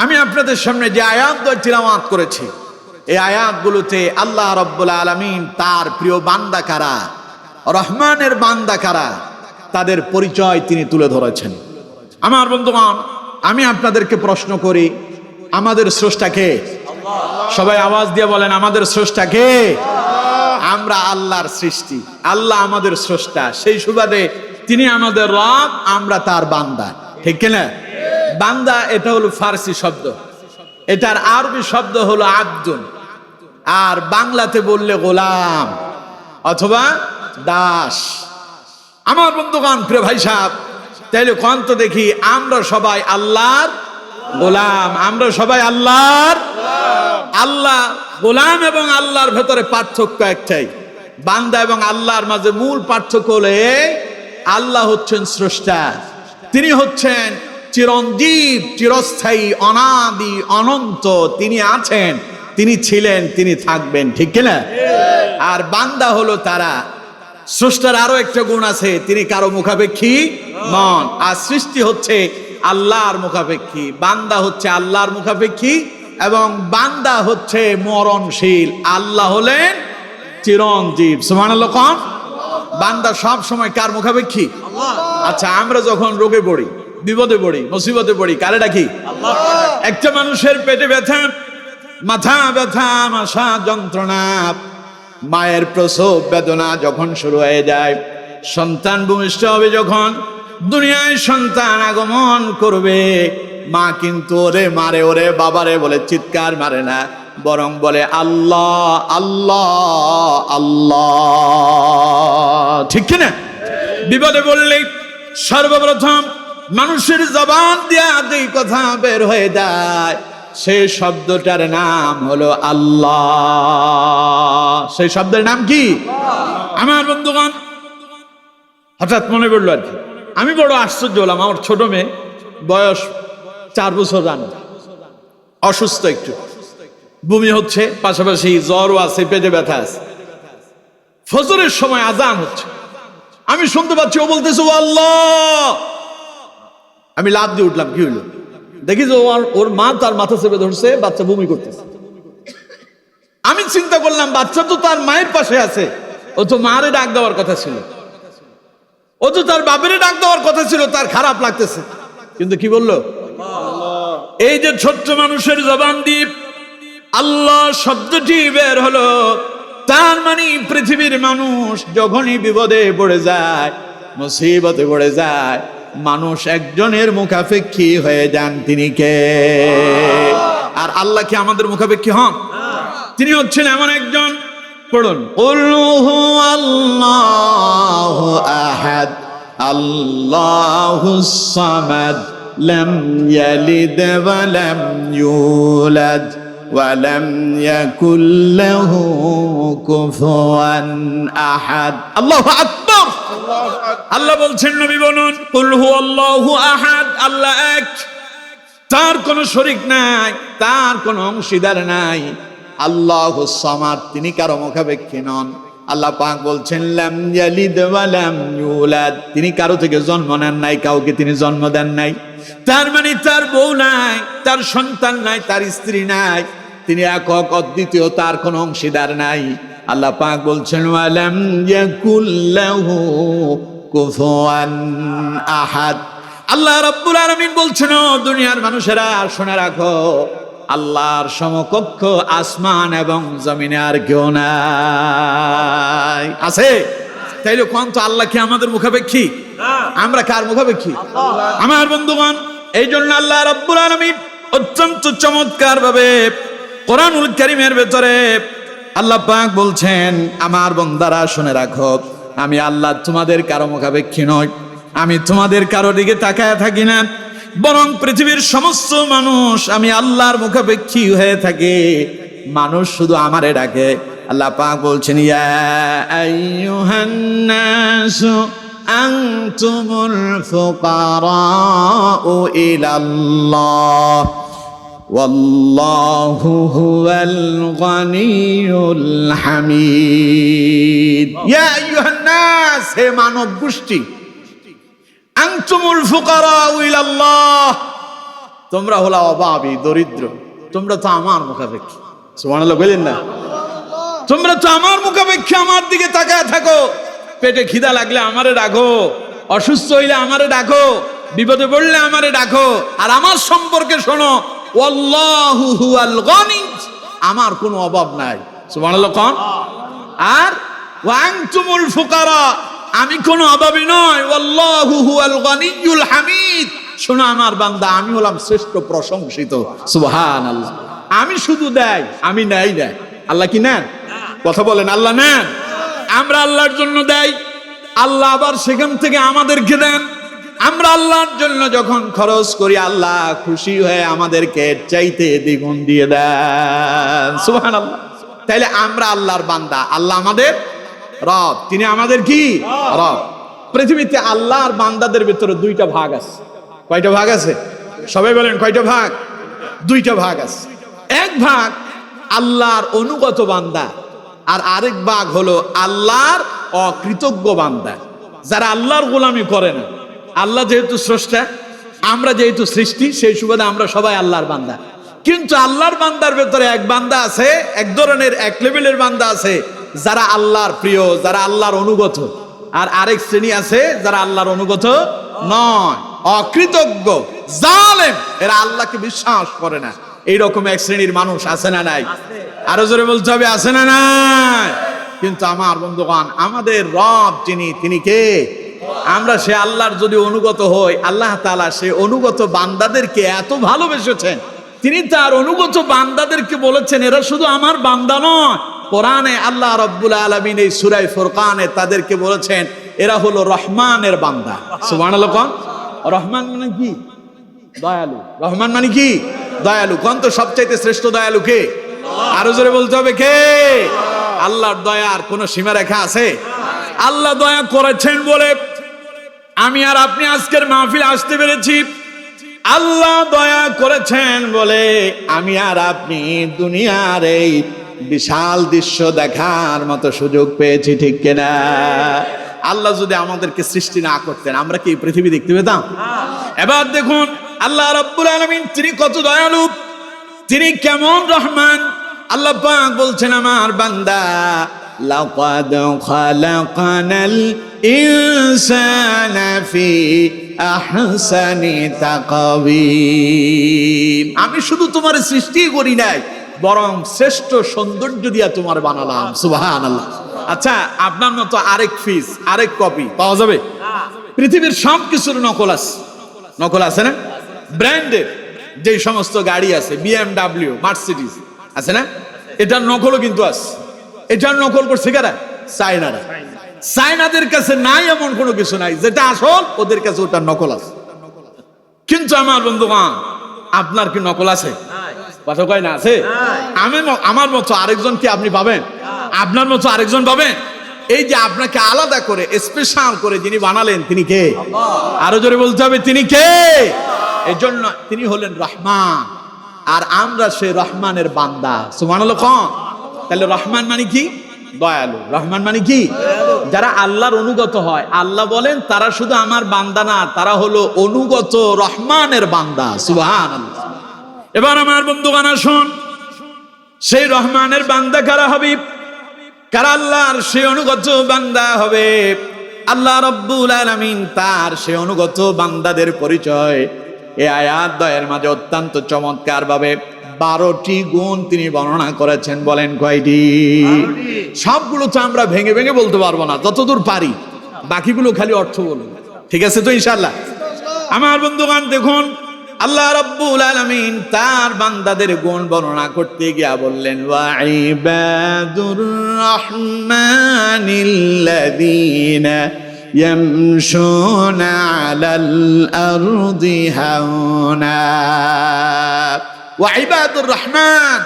আমি আপনাদের সামনে যে আয়াতগুলো তিলাওয়াত করেছি, এই আয়াতগুলোতে আল্লাহ রাব্বুল আলামিন তার প্রিয় বান্দা কারা, রহমানের বান্দা কারা, তাদের পরিচয় তিনি তুলে ধরেছেন। আমার বন্ধুগণ, আমি আপনাদেরকে প্রশ্ন করি, আমাদের স্রষ্টা কে? সবাই আওয়াজ দিয়ে বলেন, আমাদের স্রষ্টা কে? আমরা আল্লাহর সৃষ্টি, আল্লাহ আমাদের স্রষ্টা, সেই সুবাদে তিনি আমাদের রব, আমরা তার বান্দা, ঠিক কিনা? বান্দা এটা হলো ফার্সি শব্দ, এটার আরবি শব্দ হলো আব্দুন, আর বাংলাতে বললে গোলাম অথবা দাস। আমার বন্ধুগণ, প্রিয় ভাই সাহেব, তাইলে কোন তো দেখি, আমরা সবাই আল্লাহর গোলাম, আমরা সবাই আল্লাহর। আল্লাহ গোলাম এবং আল্লাহর ভেতরে পার্থক্য একটাই, বান্দা এবং আল্লাহর মাঝে মূল পার্থক্য হলে আল্লাহ হচ্ছেন স্রষ্টা, তিনি হচ্ছেন চিরঞ্জীব, চিরস্থায়ী, অনাদি, অনন্ত, তিনি আছেন, তিনি ছিলেন, তিনি থাকবেন, ঠিক কিনা? আর বান্দা হলো তারা। স্রষ্টার আরো একটা গুণ আছে, তিনি কারো মুখাপেক্ষী নন, আর সৃষ্টি হচ্ছে আল্লাহর মুখাপেক্ষী, বান্দা হচ্ছে আল্লাহর মুখাপেক্ষী, এবং বান্দা হচ্ছে মরণশীল, আল্লাহ হলেন চিরঞ্জীব। সুবহানাল্লাহ। কোন বান্দা সব সময় কার মুখাপেক্ষী? আচ্ছা, আমরা যখন রোগে পড়ি, বিপদে পড়ি, মুসিবতে পড়ি, কারে ডাকি? একটা মানুষের পেটে ব্যথা, মাথা ব্যথা, মাথা যন্ত্রণা, মায়ের প্রসব বেদনা যখন শুরু হয়ে যায়, সন্তান ভূমিষ্ঠ হবে যখন, দুনিয়ায় সন্তান আগমন করবে, মা কিন্তু ওরে মারে, ওরে বাবারে বলে চিৎকার মারে না, বরং বলে আল্লাহ আল্লাহ আল্লাহ, ঠিক কিনা? বিপদে বললেই সর্বপ্রথম মানুষের জবান দিয়া যেই কথা বের হয়ে যায়, সেই শব্দটার নাম হলো আল্লাহ। সেই শব্দের নাম কি? আমার বন্ধুগণ, হঠাৎ মনে পড়লো আর কি, আমি বড় আশ্চর্য হলাম, আমার ছোট মেয়ে, বয়স 4 বছর, অসুস্থ, একটু বমি হচ্ছে, পাশাপাশি জ্বরও আছে, পেটে ব্যথা আছে। ফজরের সময় আজান হচ্ছে, আমি শুনতে পাচ্ছি ও বলতেছে ও আল্লাহ। আমি লাফ দিয়ে উঠলাম, কি হইলো? দেখি যে ওর মা তার মাথা চেপে ধরছে, বাচ্চা বমি করতেছে। আমি চিন্তা করলাম, বাচ্চা তো তার মায়ের পাশে আছে, ও তো মারে ডাক দেওয়ার কথা ছিল, ও তো তার বাপেরে ডাক দেওয়ার কথা ছিল, তার খারাপ লাগতেছে, কিন্তু কি বললো? এই যে ছোট্ট মানুষের জবান দিয়ে আল্লাহ শব্দটি বের হলো, তার মানে পৃথিবীর মানুষ যখনই বিপদে পড়ে যায়, মুসিবতে পড়ে যায়, মানুষ একজনের মুখাপেক্ষী হয়ে যান, তিনি কে? আর আল্লাহ কি আমাদের মুখাপেক্ষী হন? তিনি হচ্ছেন এমন একজন, পড়ুন, কুল হুয়াল্লাহু আহাদ আল্লাহুস সামাদ লাম ইয়ালিদ ওয়া লাম ইউলাদ ওয়া লাম ইয়াকুল লাহু কুফুয়ান আহাদ। আল্লাহু আকবার। আল্লাহ বলছেন, নবী বলুন, কুল হুয়াল্লাহু আহাদ, আল্লাহ এক, তার কোনো শরীক নাই, তার কোনো অংশীদার নাই। আল্লাহুস সামাদ, তিনি কারো মুখাপেক্ষী নন। আল্লাহ পাক বলছেন, লাম ইয়ালিদ ওয়া লাম ইউলাদ, তিনি কারো থেকে জন্ম নেন নাই, কাউকে তিনি জন্ম দেন নাই। তার মানে তার বউ নাই, তার সন্তান নাই, তার স্ত্রী নাই, তিনি একক অদ্বিতীয়, তার কোনো অংশীদার নাই। আল্লাহ পাক বলছেন, ওয়া লাম ইয়াকুল লাহু কুফুয়ান আহাদ। আল্লাহ রাব্বুল আলামিন বলছেন, ও দুনিয়ার মানুষেরা শুনে রাখো, আল্লাহর সমকক্ষ আসমান এবং জমিনে আর কেউ নাই। আছে? তাইলে কোন তো আল্লাহ কি আমাদের মুখাপেক্ষী? আমরা কার মুখাপেক্ষী? আমার বন্ধুগণ, এই জন্য আল্লাহ রাব্বুল আলামিন অত্যন্ত চমৎকার ভাবে কোরআনুল কারীমের ভেতরে আল্লাহ পাক বলছেন, আমার বান্দারা শুনে রাখো, আমি আল্লাহ তোমাদের কারো মুখাপেক্ষী নই, আমি তোমাদের কারো দিকে তাকায় থাকি না, বরং পৃথিবীর সমস্ত মানুষ আমি আল্লাহর মুখাপেক্ষী হয়ে থাকে, মানুষ শুধু আমারে ডাকে। আল্লাহ পাক বলছেন, ইয়া আইয়ুহান নাসু আনতুমুল ফুকারাউ ইলাল্লাহ ওয়াল্লাহু হুয়াল গনিয়ুল হামিদ। ইয়া আইয়ুহান নাস, হে মানব গোষ্ঠী, আনতুমুল ফুকারাউ ইলাল্লাহ, তোমরা হলো অভাবী, দরিদ্র, তোমরা তো আমার মুখাপেক্ষী। সুবহানাল্লাহ বলেন না? তোমরা তো আমার মুখাপেক্ষী, আমার দিকে তাকায় থাকো। পেটে খিদা লাগলে আমারে ডাকো, অসুস্থ হইলে আমারে ডাকো, বিপদে পড়লে আমারে ডাকো। আর আমার সম্পর্কে শোনো, ওয়াল্লাহু হুয়াল গনি, আমার কোনো অভাব নাই। সুবহানাল্লাহ কোন? আর ওয়া আনতুমুল ফুকারা, আমি কোনো অভাবী নয়। ওয়াল্লাহু হুয়াল গনিয়ুল হামিদ, শোনো আমার বান্দা, আমি হলাম শ্রেষ্ঠ প্রশংসিত। সুবহানাল্লাহ। আমি শুধু দেই, আমি নেই না। আল্লাহ কি নেন? কথা বলেন, আল্লাহ নেন। আমরা আল্লাহর জন্য দেই, আল্লাহ আবার সেখান থেকে আমাদেরকে দেন। আমরা আল্লাহর জন্য যখন খরচ করি, আল্লাহ খুশি হয়ে আমাদেরকে চাইতে দ্বিগুণ দিয়ে দেন। সুবহানাল্লাহ। তাইলে আমরা আল্লাহর বান্দা, আল্লাহ আমাদের রব, তিনি আমাদের কি রব। পৃথিবীতে আল্লাহর বান্দাদের ভিতরে দুইটা ভাগ আছে। কয়টা ভাগ আছে? সবাই বলেন কয়টা ভাগ? দুইটা ভাগ আছে। এক ভাগ আল্লাহর অনুগত বান্দা, আর আরেক ভাগ হলো আল্লাহর অকৃতজ্ঞ বান্দা, যারা আল্লাহর গোলামি করে না। আল্লাহ যেহেতু স্রষ্টা, আমরা যেহেতু সৃষ্টি, সেই সুবাদে আমরা সবাই আল্লাহর বান্দা। কিন্তু আল্লাহর বান্দার ভেতরে এক বান্দা আছে, এক ধরনের এক লেভেলের বান্দা আছে যারা আল্লাহর প্রিয়, যারা আল্লাহর অনুগত। আর আরেক শ্রেণী আছে যারা আল্লাহর অনুগত নয়, অকৃতজ্ঞ, জালেম, এরা আল্লাহকে বিশ্বাস করে না। এইরকম এক শ্রেণীর মানুষ আছে না নাই? আরো জোরে বলতে হবে, আছে না নাই? কিন্তু আমার বন্ধুগণ, আমাদের রব যিনি, তিনি কে? আমরা সে আল্লাহর যদি অনুগত হই, আল্লাহ তাআলা সে অনুগত বান্দাদেরকে এত ভালোবেসেছেন, তিনি তার অনুগত বান্দাদেরকে বলেছেন এরা শুধু আমার বান্দা নয়। কোরআনে আল্লাহ রাব্বুল আলামিন এই সূরা ফুরকানে তাদেরকে বলেছেন এরা হলো রহমানের বান্দা। সুবহানাল্লাহ। কোন? রহমান মানে কি? দয়ালু। রহমান মানে কি? দয়ালু। কোন? তো সবচাইতে শ্রেষ্ঠ দয়ালু কে? আরো জোরে বলতে হবে, কে? আল্লাহর দয়ার কোনো সীমারেখা আছে? আল্লাহ দয়া করেছেন বলে আমি আর আপনি আজকের মাহফিলে আসতে পেরেছি। আল্লাহ দয়া করেছেন বলে আমি আর আপনি দুনিয়ার এই বিশাল দৃশ্য দেখার মতো সুযোগ পেয়েছি, ঠিক কিনা? আল্লাহ যদি আমাদেরকে সৃষ্টি না করতেন, আমরা কি এই পৃথিবী দেখতে পেতাম? এবার দেখুন আল্লাহ রাব্বুল আলামিন তিনি কত দয়ালু, তিনি কেমন রহমান। আল্লাহ পাক বলছেন, আমার বান্দা, লাকাদ খালাকানাল ইনসানা ফি আহসানি তাকওয়িম, আমি শুধু তোমার সৃষ্টি করি নাই, বরং শ্রেষ্ঠ সৌন্দর্য দিয়া তোমার বানালাম। সুবহানাল্লাহ। আচ্ছা, আপনার মতো আরেক পিস, আরেক কপি পাওয়া যাবে? পৃথিবীর সব কিছুর নকল আছে। নকল আছে না? ব্র্যান্ডের যে সমস্ত গাড়ি আছে, BMW, মার্সিডিজ আছে না, এটার নকলও কিন্তু আছে। এটার নকল করছে কারা? চায়নারা। চায়নাদের কাছে নাই এমন কোনো কিছু নাই, যেটা আসল ওদের কাছে ওটার নকল আছে। কিন্তু আমার বন্ধুগণ, আপনার কি নকল আছে? কথা কয় না আছে? আমার মতো আরেকজন কি আপনি পাবেন? আপনার মতো আরেকজন পাবেন? এই যে আপনাকে আলাদা করে স্পেশাল করে যিনি বানালেন, তিনি কে? আরো জোরে বলতে হবে, তিনি কে? এজন্য তিনি হলেন রহমান, আর আমরা সেই রহমানের বান্দা। সুবহানাল্লাহ। তাহলে রহমান মানে কি? দয়ালু। রহমান মানে কি? যারা আল্লাহর অনুগত হয়, আল্লাহ বলেন তারা শুধু আমার বান্দা না, তারা হলো অনুগত রহমানের বান্দা। সুবহানাল্লাহ। এবার আমার বন্ধুগণ আসুন, সেই রহমানের বান্দা কারা হবে? কারা আল্লাহর সেই অনুগত বান্দা হবে? আল্লাহ রাব্বুল আলামিন তার সেই অনুগত বান্দাদের পরিচয় এই আয়াত দ্বয়ের মাঝে অত্যন্ত চমৎকার ভাবে 12টি গুণ তিনি বর্ণনা করেছেন। বলেন কয়টি? সবগুলো তো আমরা ভেঙে ভেঙে বলতে পারবো না, যতদূর পারি, বাকিগুলো খালি অর্থ বলবো। ঠিক আছে তো ইনশাআল্লাহ? আমার বন্ধুগণ দেখুন, আল্লাহ রাব্বুল আলামিন তার বান্দাদের গুণ বর্ণনা করতে গিয়া বললেন, ওয়া ইবাদুর রাহমানিল্লাযীনা ইয়ামশুনা আলাল আরদি হাওনা। ওয়া ইবাদুর রহমান,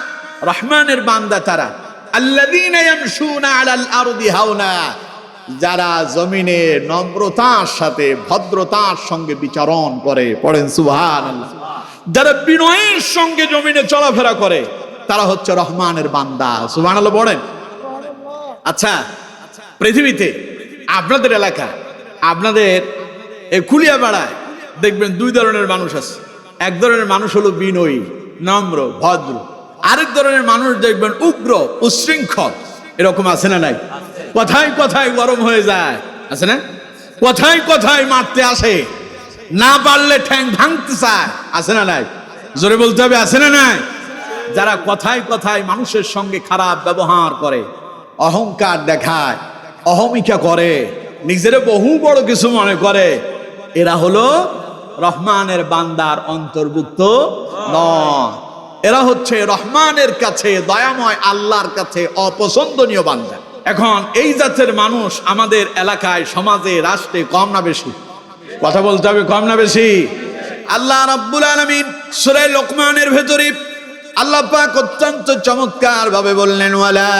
রহমানের বান্দা তারা, আল্লাযীনা ইয়ামশুনা আলাল আরদি হাওনা, যারা জমিনে নম্রতার সাথে ভদ্রতার সঙ্গে বিচরণ করে। পড়েন সুবহানাল্লাহ। যারা বিনয়ের সঙ্গে জমিনে চলাফেরা করে, তারা হচ্ছে রহমানের বান্দা। সুবহানাল্লাহ পড়েন। আচ্ছা, পৃথিবীতে আপনাদের এলাকা, আপনাদের এই কুলিয়াপাড়ায় দেখবেন দুই ধরনের মানুষ আছে। এক ধরনের মানুষ হলো বিনয়ী, নম্র, ভদ্র। আরেক ধরনের মানুষ দেখবেন উগ্র, উচ্ছৃঙ্খল। এরকম আছে না নাই? কথায় কথায় গরম হয়ে যায়, আছে না? কথায় কথায় মারতে আসে, না পারলে ঠ্যাং ভাঙতে চায়, আছে না নাই? জোরে বলতে হবে, আছে না নাই? যারা কথায় কথায় মানুষের সঙ্গে খারাপ ব্যবহার করে, অহংকার দেখায়, অহমিকা করে, নিজের বহু বড় কিছু মনে করে, এরা হলো রহমানের বান্দার অন্তর্ভুক্ত নয়। এরা হচ্ছে রহমানের কাছে, দয়াময় আল্লাহর কাছে অপছন্দনীয় বান্দা। এখন এই জাতের মানুষ আমাদের এলাকায়, সমাজে, রাষ্ট্রে কম না বেশি? কথা বলতে হবে, কম না বেশি? আল্লাহ রাব্বুল আলামিন সূরা লোকমানের ভেতরে আল্লাহ পাক অত্যন্ত চমৎকার ভাবে বললেন, ওয়ালা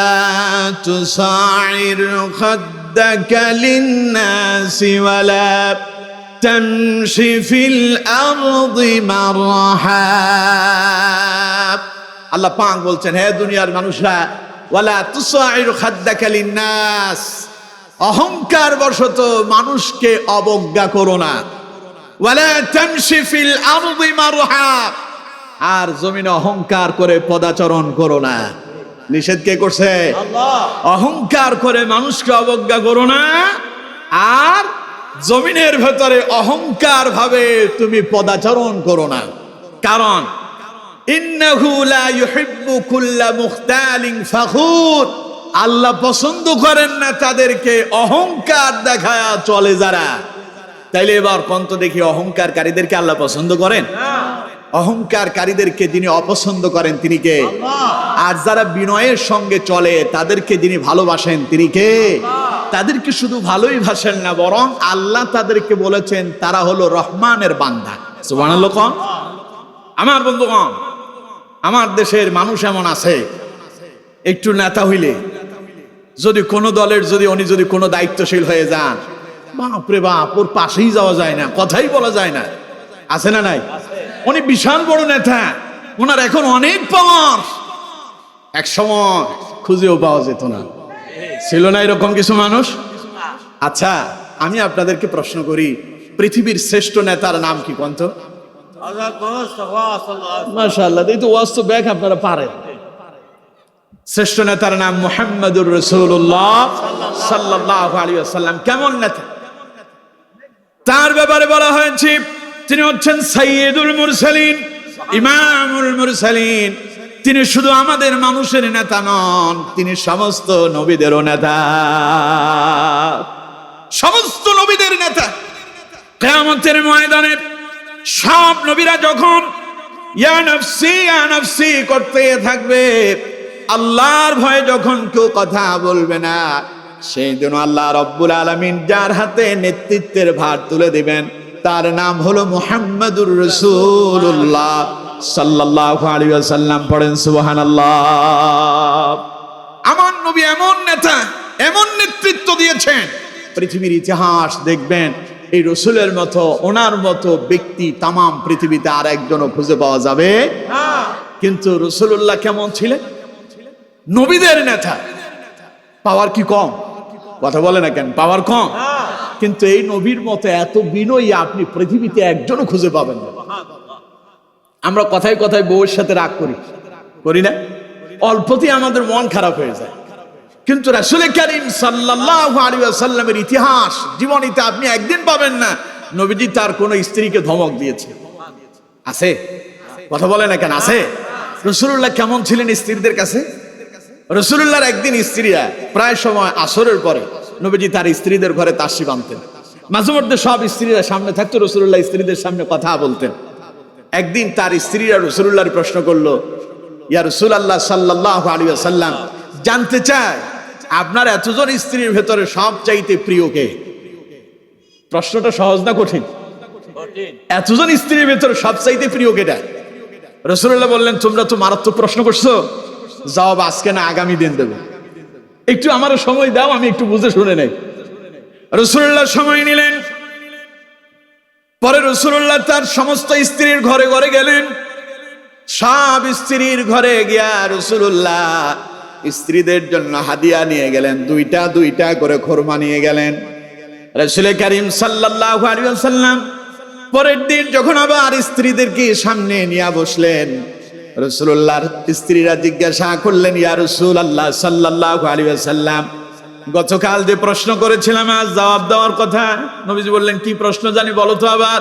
তুসাইর খাদ্দাকা লিন্নাসি ওয়ালা তামশি ফিল আরদি মারহা। আল্লাহ পাক বলছেন, হে দুনিয়ার মানুষরা, ওয়ালা তুসাইর খাদ্দাকা লিন্নাস, অহংকার বশত মানুষকে অবজ্ঞা করো না। ওয়ালা তামশি ফিল আরদি মারহা, আর জমিনে অহংকার করে পদাচরণ করো না। নিষেধ কে করছে? আল্লাহ। অহংকার করে মানুষকে অবজ্ঞা করো না, আর জমিনের ভেতরে অহংকার ভাবে তুমি পদাচরণ করো না। কারণ ইন্নাহু লা ইউহিব্বু কুল্লা মুখতালিন ফাখুর, আল্লাহ পছন্দ করেন না তাদেরকে অহংকার দেখায়া চলে যারা। তাইলে এবার কোন তো দেখি, অহংকারকারীদেরকে আল্লাহ পছন্দ করেন? অহংকারকারীদেরকে যিনি অপছন্দ করেন তিনি কে? আর যারা বিনয়ের সঙ্গে চলে তাদেরকে যিনি ভালোবাসেন তিনি কে? তাদেরকে শুধু ভালোই ভাসেন না, বরং আল্লাহ তাদেরকে বলেছেন তারা হলো রহমানের বান্দা। সুবহানাল্লাহ। কোন আমার বন্ধুগণ, আমার দেশের মানুষ এমন আছে, একটু নেতা হইলে যদি কোনো দলের উনি যদি কোনো দায়িত্বশীল হয়ে যান, বাপরে বাপ, ওর পাশেই যাওয়া যায় না, কথাই বলা যায় না, আছে না নাই? উনি বিশাল বড় নেতা, ওনার এখন অনেক পাওয়ার, এক সময় খুঁজেও পাওয়া যেত না, ছিল না এরকম কিছু মানুষ? আচ্ছা, আমি আপনাদেরকে প্রশ্ন করি, পৃথিবীর শ্রেষ্ঠ নেতার নাম কি কোন তো? মাশাআল্লাহ, এই তো ওয়াজ তো ব্যাক আপনারা পারেন। শ্রেষ্ঠ নেতার নাম মুহাম্মদুর রাসূলুল্লাহ সাল্লাল্লাহু আলাইহি ওয়াসাল্লাম। কেমন নেতা? তার ব্যাপারে বলা হয়েছে তিনি হচ্ছেন সাইয়্যিদুল মুরসালিন, ইমামুল মুরসালিন। তিনি শুধু আমাদের মানুষের নেতা নন, তিনি সমস্ত নবীদেরও নেতা, সমস্ত নবীদের নেতা। কিয়ামতের ময়দানে সব নবীরা যখন ইয়া নাফসি করতে থাকবে, আল্লাহর ভয়ে যখন কেউ কথা বলবে না, সেই দিন আল্লাহ রাব্বুল আলামিন যার হাতে নেতৃত্বের ভার তুলে দিবেন, তার নাম হলো মুহাম্মদুর রাসূলুল্লাহ সাল্লাল্লাহু আলাইহি ওয়াসাল্লাম। পড়েন সুবহানাল্লাহ। আমার নবী এমন নেতা, এমন নেতৃত্ব দিয়েছেন, পৃথিবীর ইতিহাস দেখবেন এই রসুলের মতো, ওনার মতো ব্যক্তি তামাম পৃথিবীতে আর একজনও খুঁজে পাওয়া যাবে না। কিন্তু রাসূলুল্লাহ কেমন ছিলেন? নবীদের নেতা, পাওয়ার কি কম? কথা বলে না কেন? পাওয়ার কম, কিন্তু এই নবীর মতো এত বিনয়ী আপনি পৃথিবীতে একজনও খুঁজে পাবেন না। আমরা কথায় কথায় বউয়ের সাথে রাগ করি না? অল্পতেই আমাদের মন খারাপ হয়ে যায়। কিন্তু রাসূল কারীম সাল্লাল্লাহু আলাইহি ওয়াসাল্লামের ইতিহাস জীবনীতে আপনি একদিন পাবেন না নবীজি তার কোন স্ত্রীকে ধমক দিয়েছে। আছে? কথা বলে না কেন? আছে? রাসূলুল্লাহ কেমন ছিলেন স্ত্রীদের কাছে? রাসূলুল্লাহর একদিন স্ত্রীরা প্রায় সময় আসরের পরে নবীজি তার স্ত্রীদের ঘরে তাসি বাঁধতেন। মাঝে মধ্যে সব স্ত্রীরা সামনে থাকতো, রাসূলুল্লাহ স্ত্রীদের সামনে কথা বলতেন। একদিন তার স্ত্রীরা রাসূলুল্লাহর প্রশ্ন করলো, ইয়া রাসূলুল্লাহ সাল্লাল্লাহু আলাইহি ওয়াসাল্লাম, জানতে চায় আপনার এতজন স্ত্রীর ভেতরে সবচাইতে প্রিয় কে? প্রশ্নটা সহজ না কঠিন? এতজন স্ত্রীর ভেতরে সবচাইতে প্রিয় কেটা? রাসূলুল্লাহ বললেন, তোমরা তো মারাত্মক প্রশ্ন করছো, জবাব আজকে না আগামী দিন দেব, একটু আমারও সময় দাও, আমি একটু বুঝে শুনে নেই। রাসূলুল্লাহ সময় নিলেন। পরে রাসূলুল্লাহ তার সমস্ত স্ত্রীর ঘরে ঘরে গেলেন। সব স্ত্রীর ঘরে গিয়া রাসূলুল্লাহ স্ত্রীদের জন্য হাদিয়া নিয়ে গেলেন, দুইটা দুইটা করে খোরমা নিয়ে গেলেন। রাসূল কারীম সাল্লাল্লাহু আলাইহি ওয়াসাল্লাম পরের দিন যখন আবার স্ত্রীদেরকে সামনে নিয়ে বসলেন, রাসূলুল্লাহর স্ত্রীরা জিজ্ঞাসা করলেন, ইয়া রাসূলুল্লাহ সাল্লাল্লাহু আলাইহি ওয়াসাল্লাম, গতকাল যে প্রশ্ন করেছিলাম আজ জবাব দেওয়ার কথা। নবীজি বললেন, কি প্রশ্ন জানি বলো তো আবার।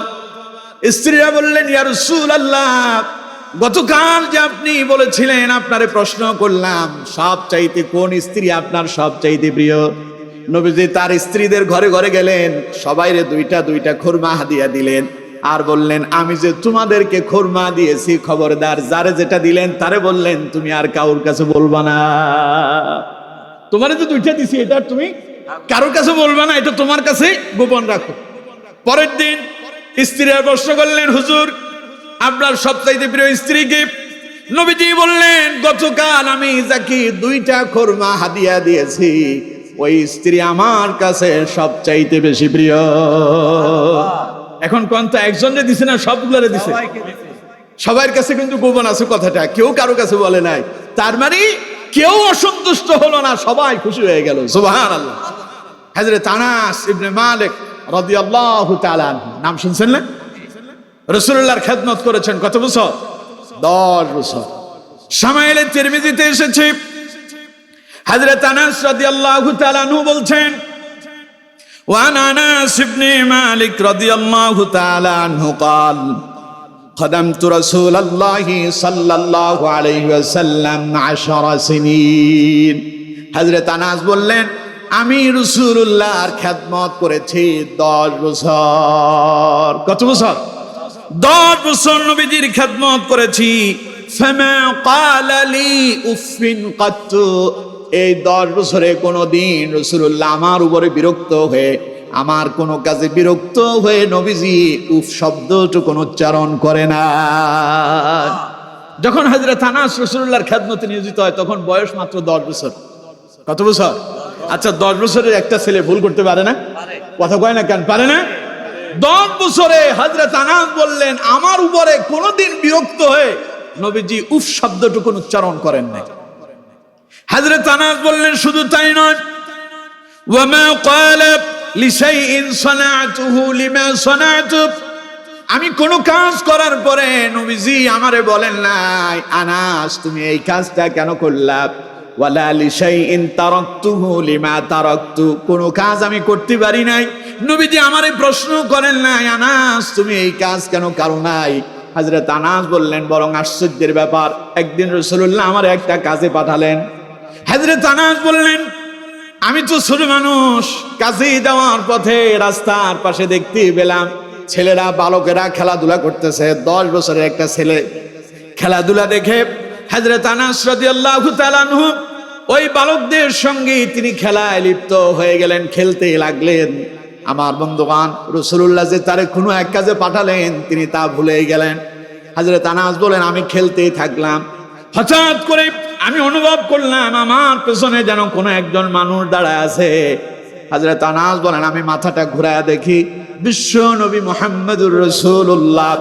স্ত্রীরা বললেন, ইয়া রাসূলুল্লাহ, গতকাল যে আপনি বলেছিলেন আপনারে প্রশ্ন করলাম, সবচাইতে কোন স্ত্রী আপনার সবচাইতে প্রিয়। নবীজি তার স্ত্রীদের ঘরে ঘরে গেলেন, সবাইরে দুইটা দুইটা খুরমা হাদিয়া দিলেন, আর বললেন, আমি যে তোমাদেরকে খুরমা দিয়েছি, খবরদার যারে যেটা দিলেন তারে বললেন তুমি আর কারোর কাছে বলবা না। তোমারে যে দুইটা দিছি এটা তুমি কারোর কাছে বলবা না, এটা তোমার কাছে গোপন রাখো। পরের দিন স্ত্রীরা প্রশ্ন করলেন, হুজুর আপনার সবচাইতে প্রিয় স্ত্রী কে? নবীজি বললেন, গতকাল আমি যাকে দুইটা খুরমা হাদিয়া দিয়েছি ওই স্ত্রী আমার কাছে সবচাইতে বেশি প্রিয়। এখন কোন তো একজন যে দিছে না, সবগুলোরে দিছে, সবার কাছে কিন্তু গোপন আছে কথাটা, কেউ কারো কাছে বলে নাই। তার মানে কেউ অসন্তুষ্ট হলো না, সবাই খুশি হয়ে গেল। সুবহানাল্লাহ। হযরত আনাস ইবনে মালিক রাদিয়াল্লাহু তাআলা নাম শুনছেন না? রাসূলুল্লাহর খেদমত করেছেন কত বছর? 10 বছর। শামাইলে তিরমিজিতে এসেছে, হযরত আনাস রাদিয়াল্লাহু তাআলা আনহু বলছেন, ওয়ান আনাস ইবনে মালিক রাদিয়াল্লাহু তাআলা আনহু قال خدمت رسول الله صلى الله عليه وسلم 10 سنين। হযরত আনাস বললেন, আমি রাসূলুল্লাহর খেদমত করেছি 10 বছর। কত বছর? 10 বছর নবীজির খেদমত করেছি। ফামা ক্বালা লি উফিন কাত, এই 10 বছরে কোনোদিন রাসূলুল্লাহ আমার উপরে বিরক্ত হয়ে, আমার কোনো কাজে বিরক্ত হয়ে নবীজি উফ শব্দটুকু উচ্চারণ করে না। যখন হযরত আনাস রাসূলুল্লাহর খেদমতে নিয়োজিত হয় তখন বয়স মাত্র 10 বছর। কত বছর? আচ্ছা, 10 বছরের একটা ছেলে ভুল করতে পারে না? কথা কয় না কেন? পারে না? 10 বছরে হযরত আনাস বললেন, আমার উপরে কোনোদিন বিরক্ত হয়ে নবীজি উফ শব্দটুকু উচ্চারণ করেন নাই। হযরত আনাস বললেন, শুধু তাই নয়, ওয়ামা ক্বালা লিশাইইন সানাতুহু লিমা সানাতু, আমি কোন কাজ করার পরে নবীজি আমারে বলেন নাই, আনাস তুমি এই কাজটা কেন করলা। ওয়ালা লিশাইইন তারাকতুহু লিমা তারাকতু, কোন কাজ আমি করতে পারি নাই, নবীজি আমারে প্রশ্ন করেন নাই, আনাস তুমি এই কাজ কেন করো নাই। হযরত আনাস বললেন, বরং আশ্চর্যের ব্যাপার, একদিন রাসূলুল্লাহ আমারে একটা কাজে পাঠালেন। হযরত আনাস বললেন, আমি তো ছোট মানুষ, কাজে যাওয়ার পথে রাস্তার পাশে দেখতে পেলাম ছেলেরা, বালকেরা খেলাধুলা করতেছে। 10 বছরের একটা ছেলে খেলাধুলা দেখে হযরত আনাস রাদিয়াল্লাহু তাআলা আনহু ওই বালকদের সঙ্গে তিনি খেলায় লিপ্ত হয়ে গেলেন, খেলতে লাগলেন। আমার বন্ধুগণ, রাসূলুল্লাহ যে তারে কোনো এক কাজে পাঠালেন তিনি তা ভুলে গেলেন। হযরত আনাস বলেন, আমি খেলতেই থাকলাম, হঠাৎ করে আমি অনুভব করলাম আমার পেছনে যেন কোনো একজন মানুষ দাঁড়ায় আছে। হযরত আনাস বলেন, আমি মাথাটা ঘুরায়া দেখি বিশ্ব নবী মুহাম্মদুর রাসূলুল্লাহ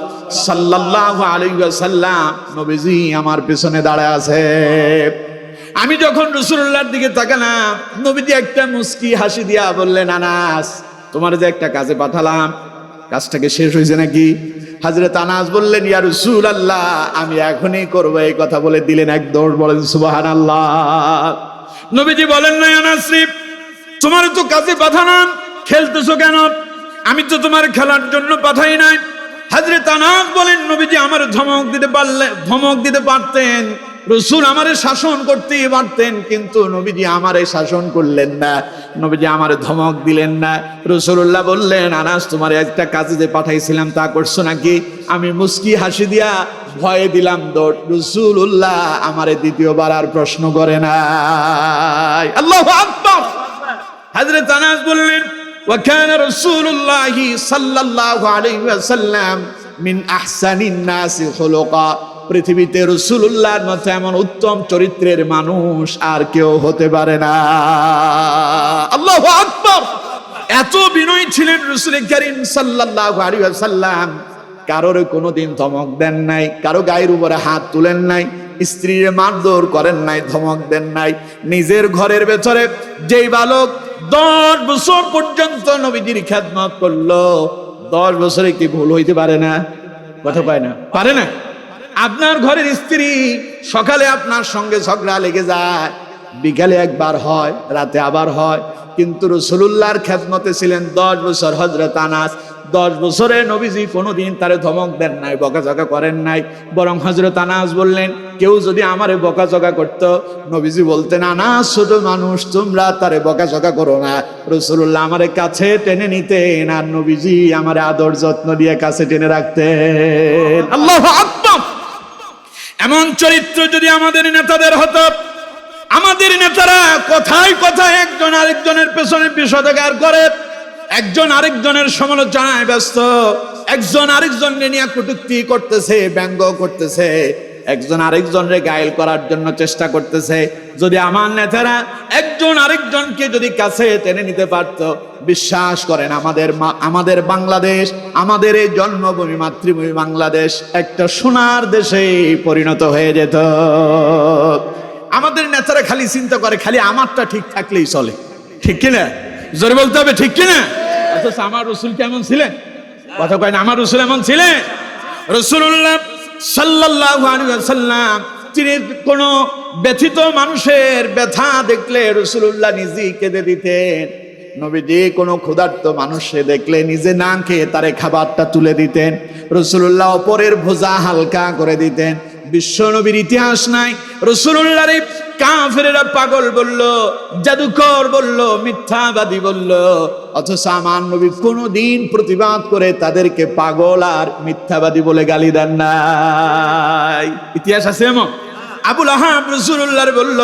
সাল্লাল্লাহু আলাইহি ওয়াসাল্লাম নবীজি আমার পেছনে দাঁড়ায় আছে। আমি যখন রাসূলুল্লাহর দিকে তাকালাম, নবীজি একটা মুস্কি হাসি দিয়া বললেন, আনাস তোমার যে একটা কাজে পাঠালাম, কাজটাকে শেষ হয়েছে নাকি? হযরত আনাস বললেন, ইয়া রাসূলুল্লাহ আমি এখনই করব। এই কথা বলে দিলেন এক দৌড়। বলেন সুবহানাল্লাহ। নবীজি বলেন না, আনাস রে তোমার তো কাজে পাঠালাম, খেলতেছো কেন? আমি তো তোমার খেলার জন্য পাঠাই নাই। হযরত আনাস বলেন, নবীজি আমার ধমক দিতে পারতেন, রাসূল আমারে শাসন করতে পারতেন, কিন্তু নবীজি আমারে শাসন করলেন না, নবীজি আমারে ধমক দিলেন না। রাসূলুল্লাহ বললেন, আনাস তোমার একটা কাজে যে পাঠাইছিলাম তা করছো নাকি? আমি মুস্কি হাসি দিয়া ভয় দিলাম দৌড়। রাসূলুল্লাহ আমারে দ্বিতীয়বার আর প্রশ্ন করে নাই। আল্লাহু আকবার। হযরত আনাস বললেন, ওয়া কানা রাসূলুল্লাহি সাল্লাল্লাহু আলাইহি ওয়াসাল্লাম মিন আহসানিন নাসি খুলুকা, পৃথিবীতে রাসূলুল্লাহর মতো এমন উত্তম চরিত্রের মানুষ আর কেউ হতে পারে না। আল্লাহু আকবার। এত বিনয়ী ছিলেন রাসূল করিম সাল্লাল্লাহু আলাইহি ওয়াসাল্লাম, কারোর কোনোদিন ধমক দেন নাই, কারো গায়ের উপরে হাত তুলেন নাই, স্ত্রীর মারধর করেন নাই, ধমক দেন নাই। নিজের ঘরের ভেতরে যেই বালক 10 বছর পর্যন্ত নবীজির খেদমত করলো, 10 বছরে কি ভুল হইতে পারে না? কথা পায় না, পারে না? আপনার ঘরের স্ত্রী সকালে আপনার সঙ্গে ঝগড়া লেগে যায়, বিকালে একবার হয়, রাতে আবার হয়, কিন্তু রাসূলুল্লাহর খেদমতে ছিলেন 10 বছর হযরত আনাস। 10 বছরে নবীজি কোনোদিন তারে ধমক দেন নাই, বকাঝকা করেন নাই। বরং হযরত আনাস বললেন, কেউ যদি আমারে বকাঝকা করত, নবীজি বলতেন, আনাস ছোট মানুষ, তোমরা তারে বকাঝকা করো না। রাসূলুল্লাহ আমারে কাছে টেনে নিতেন, আর নবীজি আমারে আদর যত্ন দিয়ে কাছে টেনে রাখতেন। আল্লাহু আকবার। এমন চরিত্র যদি আমাদের নেতাদের হতো, আমাদের নেতারা কথায় কথায় একজন আরেকজনের পেছনে বিষোদগার করে, একজন আরেকজনের সমালোচনায় ব্যস্ত, একজন আরেকজনকে নিয়ে কটূক্তি করতেছে, ব্যঙ্গ করতেছে, একজন আরেকজনকে ঘায়েল করার জন্য চেষ্টা করতেছে। যদি আমার নেতারা একজন আরেকজনকে যদি কাছে টেনে নিতে পারত, বিশ্বাস করেন আমাদের বাংলাদেশ, আমাদের এই জন্মভূমি মাতৃভূমি বাংলাদেশ একটা সোনার দেশে পরিণত হয়ে যেত। আমাদের নেতারা খালি চিন্তা করে খালি আমারটা ঠিক থাকলেই চলে, ঠিক কিনা? জোরে বলতে হবে, ঠিক কিনা? অথচ আমার রাসূল কেমন ছিলেন? কথা কয় না, আমার রাসূল এমন ছিলেন? রাসূলুল্লাহ সাল্লাল্লাহু আলাইহি ওয়াসাল্লাম তিনি কোন ব্যথিত মানুষের ব্যথা দেখলে রাসূলুল্লাহ নিজেই কেঁদে দিতেন। নবীজি কোনো ক্ষুধার্ত মানুষকে দেখলে নিজে না খেয়ে তারে খাবারটা তুলে দিতেন। রাসূলুল্লাহ অপরের বোঝা হালকা করে দিতেন। বিশ্ব নবীর ইতিহাস নাই রাসূলুল্লাহর কাফেরেরা পাগল বলল, জাদুকর বলল, মিথ্যাবাদী বলল, অথচ আমার নবী কোনদিন প্রতিবাদ করে তাদেরকে পাগল আর মিথ্যাবাদী বলে গালি দেন নাই। ইতিহাস আছে এমন। আবুল আহাব রাসূলুল্লাহর বলল,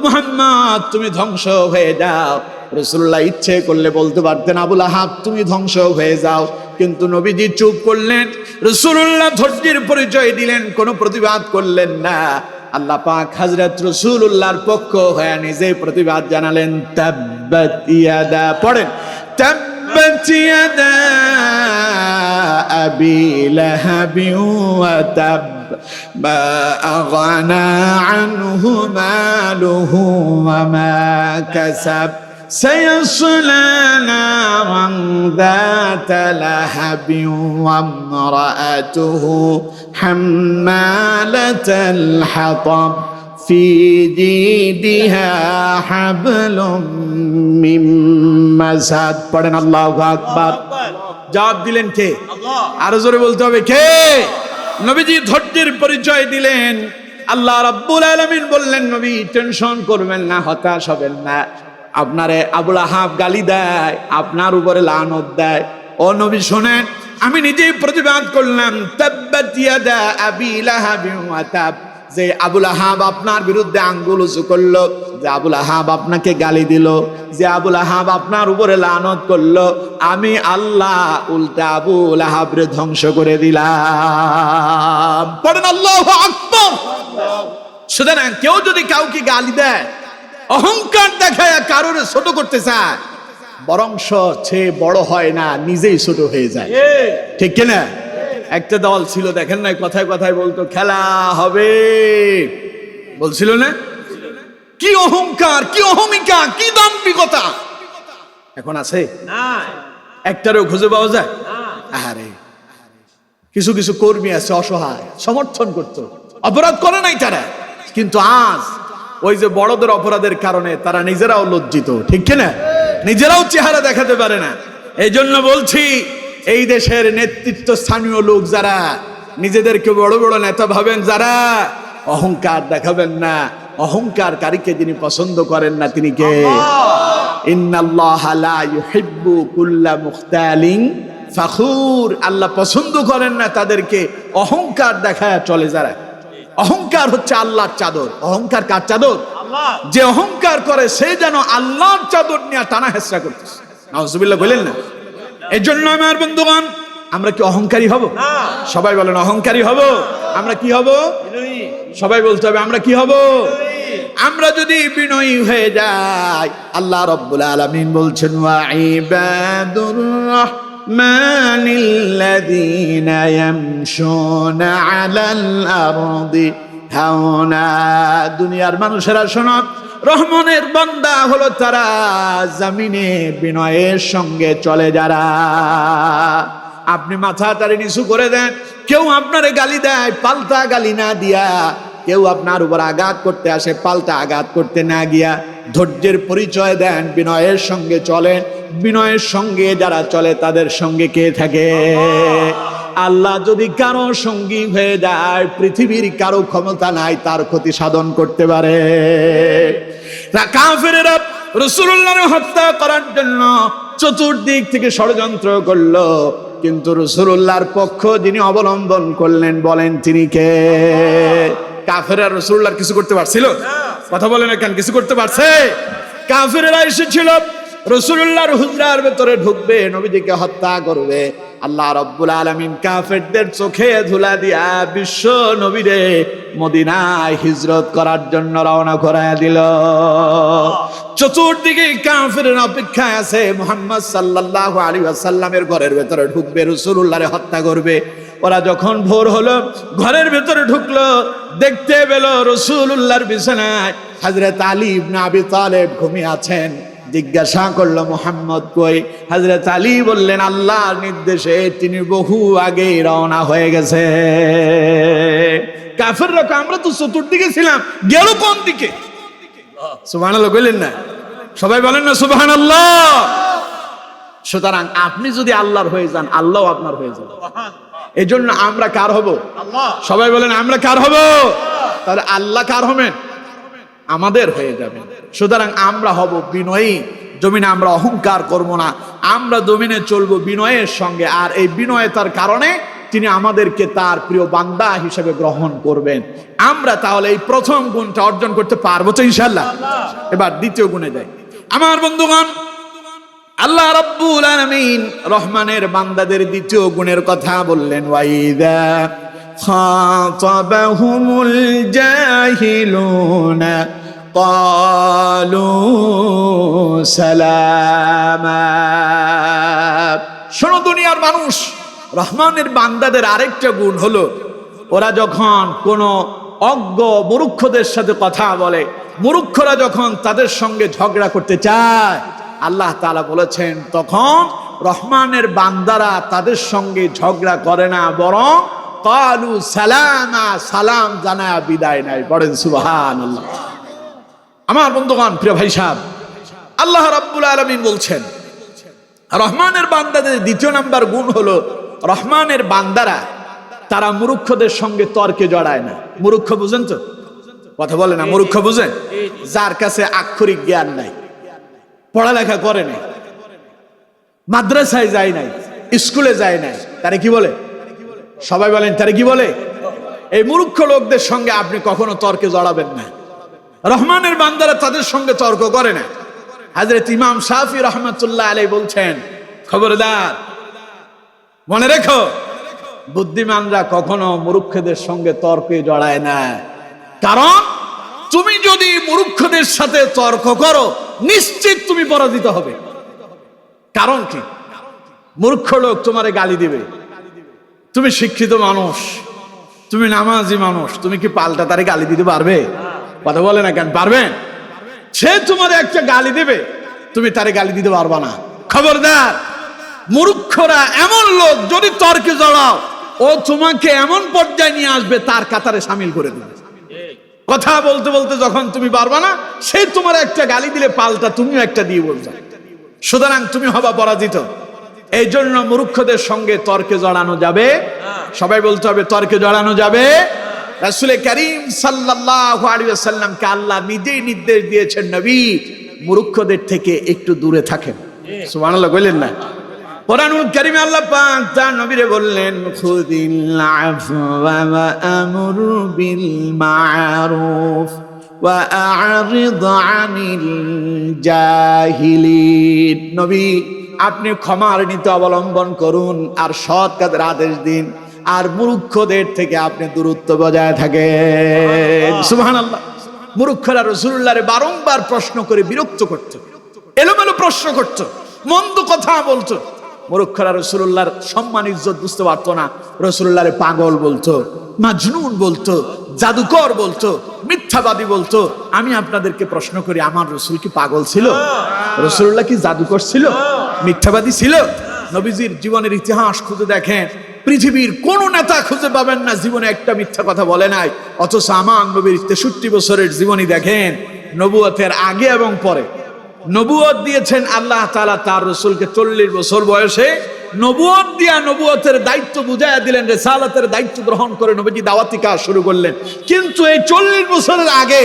মুহাম্মদ তুমি ধ্বংস হয়ে যাও। রাসূলুল্লাহ ইচ্ছে করলে বলতে পারতেন, আবুল আহাব তুমি ধ্বংস হয়ে যাও, কিন্তু নবীজি চুপ করলেন। রাসূলুল্লাহ ধৈর্যের পরিচয় দিলেন, কোনো প্রতিবাদ করলেন না। আল্লাহ পাক হযরত রাসূলুল্লাহর পক্ষ হয়ে নিজে প্রতিবাদ জানালেন। তাব্বাত ইয়াদা, পড়েন, তাব্বাত ইয়াদা আবি লাহাবি ওয়া তাব মা আগনা আনহু মালুহু ওয়া মা কাসাব سيصلى نارا ذات لهب وامرأته حمالة الحطب في جيدها حبل من مسد। পড়েন আল্লাহু আকবার। জবাব দিলেন কে? আল্লাহ। আরো জোরে বলতে হবে কে? নবীজি ধৈর্যের পরিচয় দিলেন। আল্লাহ রাব্বুল আলামিন বললেন, নবী টেনশন করবেন না, হতাশ হবেন না। আপনারে আবুল আহাব গালি দেয়, আপনার উপরে লানত দেয়, ও নবী শোনেন, আমি নিজেই প্রতিবাদ করলাম। তাব্বাত ইয়াদা আবি লাহাবি ওয়া তাব, যে আবুল আহাব আপনার বিরুদ্ধে আঙ্গুল উঁচু করলো, যে আবুল আহাব আপনাকে গালি দিল, যে আবুল আহাব আপনার উপরে লানত করলো, আমি আল্লাহ উল্টা আবুল আহাবরে ধ্বংস করে দিলাম। পড়েন আল্লাহু আকবার। সুতরাং কেউ যদি কাউকে গালি দেয়, অহংকার দেখায় কারোর ছোট করতে চায়, বরং সে বড় হয় না, নিজেই ছোট হয়ে যায়, ঠিক কিনা? একটা দল ছিল, দেখেন না, কথায় কথায় বলতো খেলা হবে, বলছিল না? কি অহংকার, কি অহমিকা, কি দাম্ভিকতা এখন আছে? একটারও খুঁজে পাওয়া যায়? আরে কিছু কিছু কর্মী আছে অসহায়, সমর্থন করতো, অপরাধ করে নাই তারা, কিন্তু আজ ওই যে বড়দের অপরাধের কারণে তারা নিজেরাও লজ্জিত, ঠিক কিনা? নিজেরাও চেহারা দেখাতে পারে না। এই জন্য বলছি, এই দেশের নেতৃত্ব স্থানীয় লোক যারা নিজেদেরকে বড় বড় নেতা ভাবেন, যারা অহংকার দেখাবেন না। অহংকারকারীকে যিনি পছন্দ করেন না তিনি কে? ইন্নাল্লাহা লা ইউহিব্বু কুল্লা মুখতালিন ফাখুর। আল্লাহ পছন্দ করেন না তাদেরকে অহংকার দেখায় চলে যারা। অহংকার হচ্ছে আল্লাহর চাদর। অহংকার কার চাদর? আল্লাহ। যে অহংকার করে সে যেন আল্লাহর চাদর নিয়ে টানা হেসরা করতেছে। নাউজুবিল্লাহ বলেন না? এই জন্য আমার বন্ধুগণ, আমরা কি অহংকারী হব? সবাই বলেন অহংকারী হব। আমরা কি হব? সবাই বলতে হবে আমরা কি হব? আমরা যদি বিনয়ী হয়ে যাই, আল্লাহ রাব্বুল আলামিন বলছেন, ওয়া ইবাদুর রাহমানিল্লাযীনা ইয়ামশুনা আলাল আরদি হাওনা। দুনিয়ার মানুষেরা শোনো, রহমানের বান্দা হলো তারা জমিনে বিনয়ের সঙ্গে চলে যারা। আপনি মাথাটারে নিচু করে দেন। কেউ আপনারে গালি দেয়, পাল্টা গালি না দিয়া, কেউ আপনার উপর আঘাত করতে আসে, পাল্টা আঘাত করতে না গিয়া ধৈর্যের পরিচয় দেন, বিনয়ের সঙ্গে চলেন। বিনয়ের সঙ্গে যারা চলে তাদের সঙ্গে কে থাকে? আল্লাহ যদি কারো সঙ্গী হয়ে যায়, পৃথিবীর কারো ক্ষমতা নাই তার ক্ষতি সাধন করতে পারে। কাফেরেরা রাসূলুল্লাহকে হত্যা করার জন্য চতুর্দিক থেকে ষড়যন্ত্র করলো, কিন্তু রাসূলুল্লাহর পক্ষ যিনি অবলম্বন করলেন, বলেন তিনি কে? কাফেররা রাসূলুল্লাহর কিছু করতে পারছিল? কথা বলেন না কেন? কিছু করতে পারছে? কাফেররা এসেছিল রাসূলুল্লাহর হুজরার ভেতরে ঢুকবে, নবীজিকে হত্যা করবে। আল্লাহ রাব্বুল আলামিন কাফেরদের চোখে ধুলা দিয়া বিশ্ব নবীরে মদিনায় হিজরত করার জন্য রওনা করায়া দিল। চতুর্দিকে কাফেররা অপেক্ষায় আছে, মুহাম্মদ সাল্লাল্লাহু আলাইহি ওয়াসাল্লামের ঘরের ভেতরে ঢুকবে, রাসূলুল্লাহরে হত্যা করবে। ওরা যখন ভোর হলো ঘরের ভেতরে ঢুকলো, দেখতে পেল রাসূলুল্লাহর বিছানায় হযরত আলী ইবনে আবি তালেব ঘুমিয়ে আছেন। জিজ্ঞাসা করলো, মুহাম্মদ কই? হযরত আলী বললেন, আল্লাহর নির্দেশে তিনি বহু আগে রওনা হয়ে গেছে। কাফেররা আমরা তো চতুর্দিকে ছিলাম, গেল কোন দিকে? সুবহানাল্লাহ বললেন না? সবাই বলেন না সুবহানাল্লাহ? সুতরাং আপনি যদি আল্লাহর হয়ে যান, আল্লাহ আপনার হয়ে যাবে। এই জন্য আমরা কার হব? সবাই বলেন আমরা কার হব? তাহলে আল্লাহ কার হবেন? আমাদের হয়ে যাবেন। সুতরাং আমরা হব বিনয়ী। জমিনে আমরা অহংকার করব না, আমরা জমিনে চলবো বিনয়ের সঙ্গে। আর এই বিনয়তার কারণে তিনি আমাদেরকে তার প্রিয় বান্দা হিসেবে গ্রহণ করবেন। আমরা তাহলে এই প্রথম গুণটা অর্জন করতে পারবো তো ইনশাআল্লাহ? এবার দ্বিতীয় গুণে যাই। আমার বন্ধুগণ, আল্লাহ রাব্বুল আলামিন রহমানের বান্দাদের দ্বিতীয় গুণের কথা বললেন, ওয়াইদা খাতাবাহুমুল জাহিলুনা ক্বালু সালামা। শোনো দুনিয়ার মানুষ, রহমানের বান্দাদের আরেকটা গুণ হলো, ওরা যখন কোনো অজ্ঞ মূর্খদের সাথে কথা বলে, মূর্খরা যখন তাদের সঙ্গে ঝগড়া করতে চায়, আল্লাহ তাআলা বলেছেন তখন রহমানের বান্দারা তাদের সঙ্গে ঝগড়া করে না, বরং ক্বালু সালামা, সালাম জানায়া বিদায় নেয়। পড়েন সুবহানাল্লাহ। আমার বন্ধুগণ, প্রিয় ভাই সাহেব, আল্লাহ রাব্বুল আলামিন বলছেন রহমানের বান্দাদের দ্বিতীয় নাম্বার গুণ হলো, রহমানের বান্দারা তারা মূর্খদের সঙ্গে তর্কে জড়ায় না। মূর্খ বুঝেন তো? কথা বলে না, মূর্খ বুঝেন? যার কাছে আক্ষরিক জ্ঞান নাই, পড়ালেখা করে নাই, মাদ্রাসায় যায় নাই, স্কুলে যায় নাই, তারে কি বলে? সবাই বলেন তারে কি বলে? এই মূর্খ লোকদের সঙ্গে আপনি কখনো তর্কে জড়াবেন না। রহমানের বান্দারা তাদের সঙ্গে তর্ক করে না। হযরত ইমাম শাফি রাহমাতুল্লাহ আলাইহি বলছেন, খবরদার, মনে রেখো, বুদ্ধিমানরা কখনো মূর্খদের সঙ্গে তর্কে জড়ায় না। কারণ তুমি যদি মূর্খদের সাথে তর্ক করো, নিশ্চিত তুমি পরাজিত হবে। কারণ কি? মূর্খ লোক তোমারে গালি দিবে। তুমি শিক্ষিত মানুষ, তুমি নামাজি মানুষ, তুমি কি পাল্টা তারে গালি দিতে পারবে? কথা বলে না কেন? পারবেন? সে তোমারে একটা গালি দিবে, তুমি তারে গালি দিতে পারবা না। খবরদার, মূর্খরা এমন লোক, যদি তর্কে জড়াও, ও তোমাকে এমন পর্যায়ে নিয়ে আসবে, তার কাতারে সামিল করে দেবে। কথা বলতে বলতে যখন তুমি পারবা না, সে তোমার একটা গালি দিলে পাল্টা তুমিও একটা দিয়ে বলছো, সুতরাং তুমি হবা পরাজিত। এই জন্য মূর্খদের সঙ্গে তর্কে জড়ানো যাবে। সবাই বলতে হবে তর্কে জড়ানো যাবে। রাসূল করিম সাল্লাল্লাহু আলাইহি ওয়াসাল্লামকে আল্লাহ নিজেই নির্দেশ দিয়েছেন, নবী মূর্খদের থেকে একটু দূরে থাকেন। সুবহানাল্লাহ বললেন না? কোরআনুল কারীমে আল্লাহ পাক তার নবীরে বললেন, খুযিল আফওয়া ওয়া আমর বিল মা'রুফ ওয়া আ'রিদ আনিল জাহিলিন। নবী আপনি ক্ষমার নীতি অবলম্বন করুন আর সৎ কাজের আদেশ দিন, আর মূর্খদের থেকে আপনি দূরত্ব বজায় থাকেন। সুবহানাল্লাহ। মূর্খরা রাসূলুল্লাহরে বারংবার প্রশ্ন করে বিরক্ত করত, এলোমেলো প্রশ্ন করত, মন্দ কথা বলতো। মূর্খরা রাসূলুল্লাহর সম্মান ইজ্জত বুঝতে পারতো না। রাসূলুল্লাহরে পাগল বলতো, মাজনুন বলতো, জাদুকর বলতো, মিথ্যাবাদী বলতো। আমি আপনাদেরকে প্রশ্ন করি, আমার রাসূল কি পাগল ছিল? রাসূলুল্লাহ কি জাদুকর ছিল? মিথ্যাবাদী ছিল? নবীজির জীবনের ইতিহাস খুঁজে দেখেন, পৃথিবীর কোন নেতা খুঁজে পাবেন না জীবনে একটা মিথ্যা কথা বলে নাই। অথচ আমার নবীর 63 বছরের জীবনী দেখেন, নবুয়তের আগে এবং পরে। নবুয়ত দিয়েছেন আল্লাহ তাআলা তার রাসূলকে 40 বছর বয়সে, নবুয়ত দিয়া নবুয়তের দায়িত্ব বুঝাইয়া দিলেন, রিসালাতের দায়িত্ব গ্রহণ করে নবীজি দাওয়াতি কাজ শুরু করলেন। কিন্তু এই 40 বছরের আগে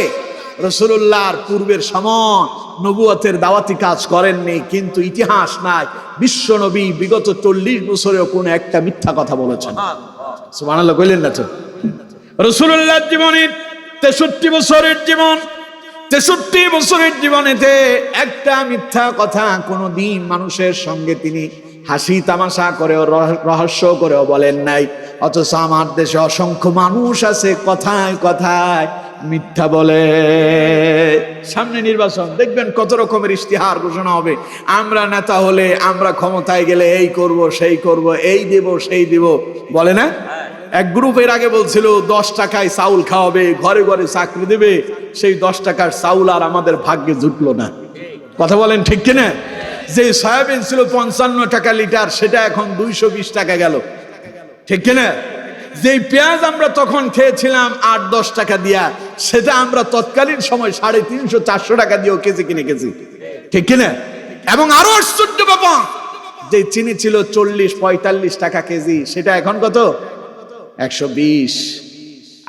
রাসূলুল্লাহর পূর্বের সময় নবুয়তের দাওয়াতি কাজ করেননি, কিন্তু ইতিহাস নাই বিশ্ব নবী বিগত 40 বছরেও কোন একটা মিথ্যা কথা বলেছেন। সুবহানাল্লাহ কইলেন না তো? রাসূলুল্লাহর জীবনের 63 বছরের জীবন, 63 বছরের জীবনেতে একটা মিথ্যা কথা কোনদিন মানুষের সঙ্গে তিনি হাসি তামাশা করেও রহস্য করেও বলেন নাই। অথচ আমার দেশে অসংখ্য মানুষ আছে কথায় কথায় মিথ্যা বলে। সামনে নির্বাচন, দেখবেন কত রকমের ইশতিহার ঘোষণা হবে, আমরা নেতা হলে, আমরা ক্ষমতায় গেলে এই করব সেই করব, এই দেব সেই দেব, বলে না? এক গ্রুপ এর আগে বলছিল 10 টাকায় চাউল খাওয়াবে, ঘরে ঘরে চাকরি দেবে। সেই 10 টাকার চাউল আর আমাদের ভাগ্যে জুটলো না। কথা বলেন ঠিক কিনা? যে সয়াবিন ছিল 55 টাকা লিটার, সেটা এখন 220 টাকা গেল, ঠিক কিনা? যেই পেঁয়াজ আমরা তখন খেয়েছিলাম 8-10 টাকা দিয়া, সেটা আমরা তৎকালীন সময় 350-400 টাকা দিয়েও কেজি কিনে গেছি, ঠিক কিনা? এবং আরো আশ্চর্য ব্যাপার, যে চিনি ছিল 40-45 টাকা কেজি, সেটা এখন কত? 120।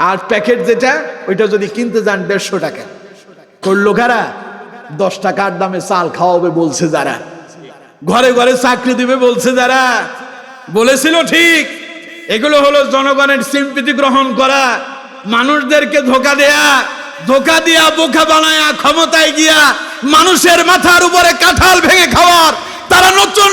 আর প্যাকেট যেটা, ওইটা যদি কিনতে যান 150 টাকা। করলো কারা? 10 টাকার দামে চাল খাওয়াবে বলছে যারা, ঘরে ঘরে চাকরি দিবে বলছে যারা, বলেছিল ঠিক। এগুলো হলো জনগণের সিম্পিতি গ্রহণ করা, মানুষদেরকে ধোকা দিয়া বোকা বানায়া ক্ষমতায় গিয়া মানুষের মাথার উপরে কাঁঠাল ভেঙে খাওয়ার তারা নতুন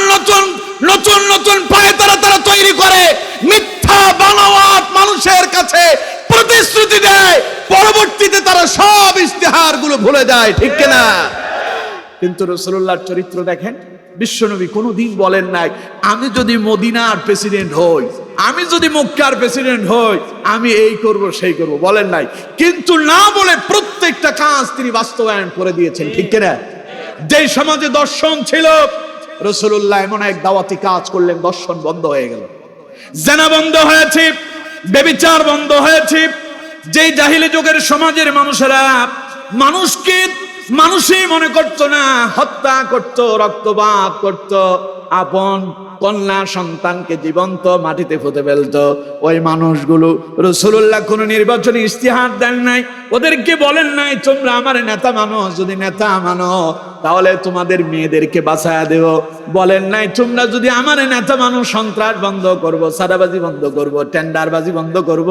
নতুন পায়ে তারা তৈরি করে, মিথ্যা বানোয়াট মানুষের কাছে প্রতিশ্রুতি দেয়, পরবর্তীতে তারা সব ইশতেহার গুলো ভুলে যায়, ঠিক কিনা? কিন্তু রাসূলুল্লাহর চরিত্র দেখেন, বিশ্বনবী কোনোদিন বলেন নাই আমি যদি মদিনার প্রেসিডেন্ট হই, আমি যদি মক্কার প্রেসিডেন্ট হই, আমি এই করব সেই করব, বলেন নাই। কিন্তু না বলে প্রত্যেকটা কাজ তিনি বাস্তবায়ন করে দিয়েছেন, ঠিক কিনা? যেই সমাজে দর্শন ছিল, রাসূলুল্লাহ এমন এক দাওয়াতি কাজ করলেন, দর্শন বন্ধ হয়ে গেল, জিনা বন্ধ হয়েছে, ব্যভিচার বন্ধ হয়েছে। যেই জাহিলি যুগের সমাজের মানুষেরা মানুষই মনে করতো না, হত্যা করত, রক্তপাত করত, আপন কন্যা সন্তানকে জীবন্ত মাটিতে পুঁতে ফেলতো, ওই মানুষগুলো রাসূলুল্লাহ কোন নির্বাচনী ইশতিহার দেন নাই, ওদেরকে বলেন নাই তোমরা আমার নেতা মানো, যদি নেতা মানো তাহলে তোমাদের মেয়েদেরকে বাঁচায়া দেব, বলেন নাই তোমরা যদি আমার নেতা মানো সন্ত্রাস বন্ধ করব, সাদাবাজি বন্ধ করব, টেন্ডারবাজি বন্ধ করব,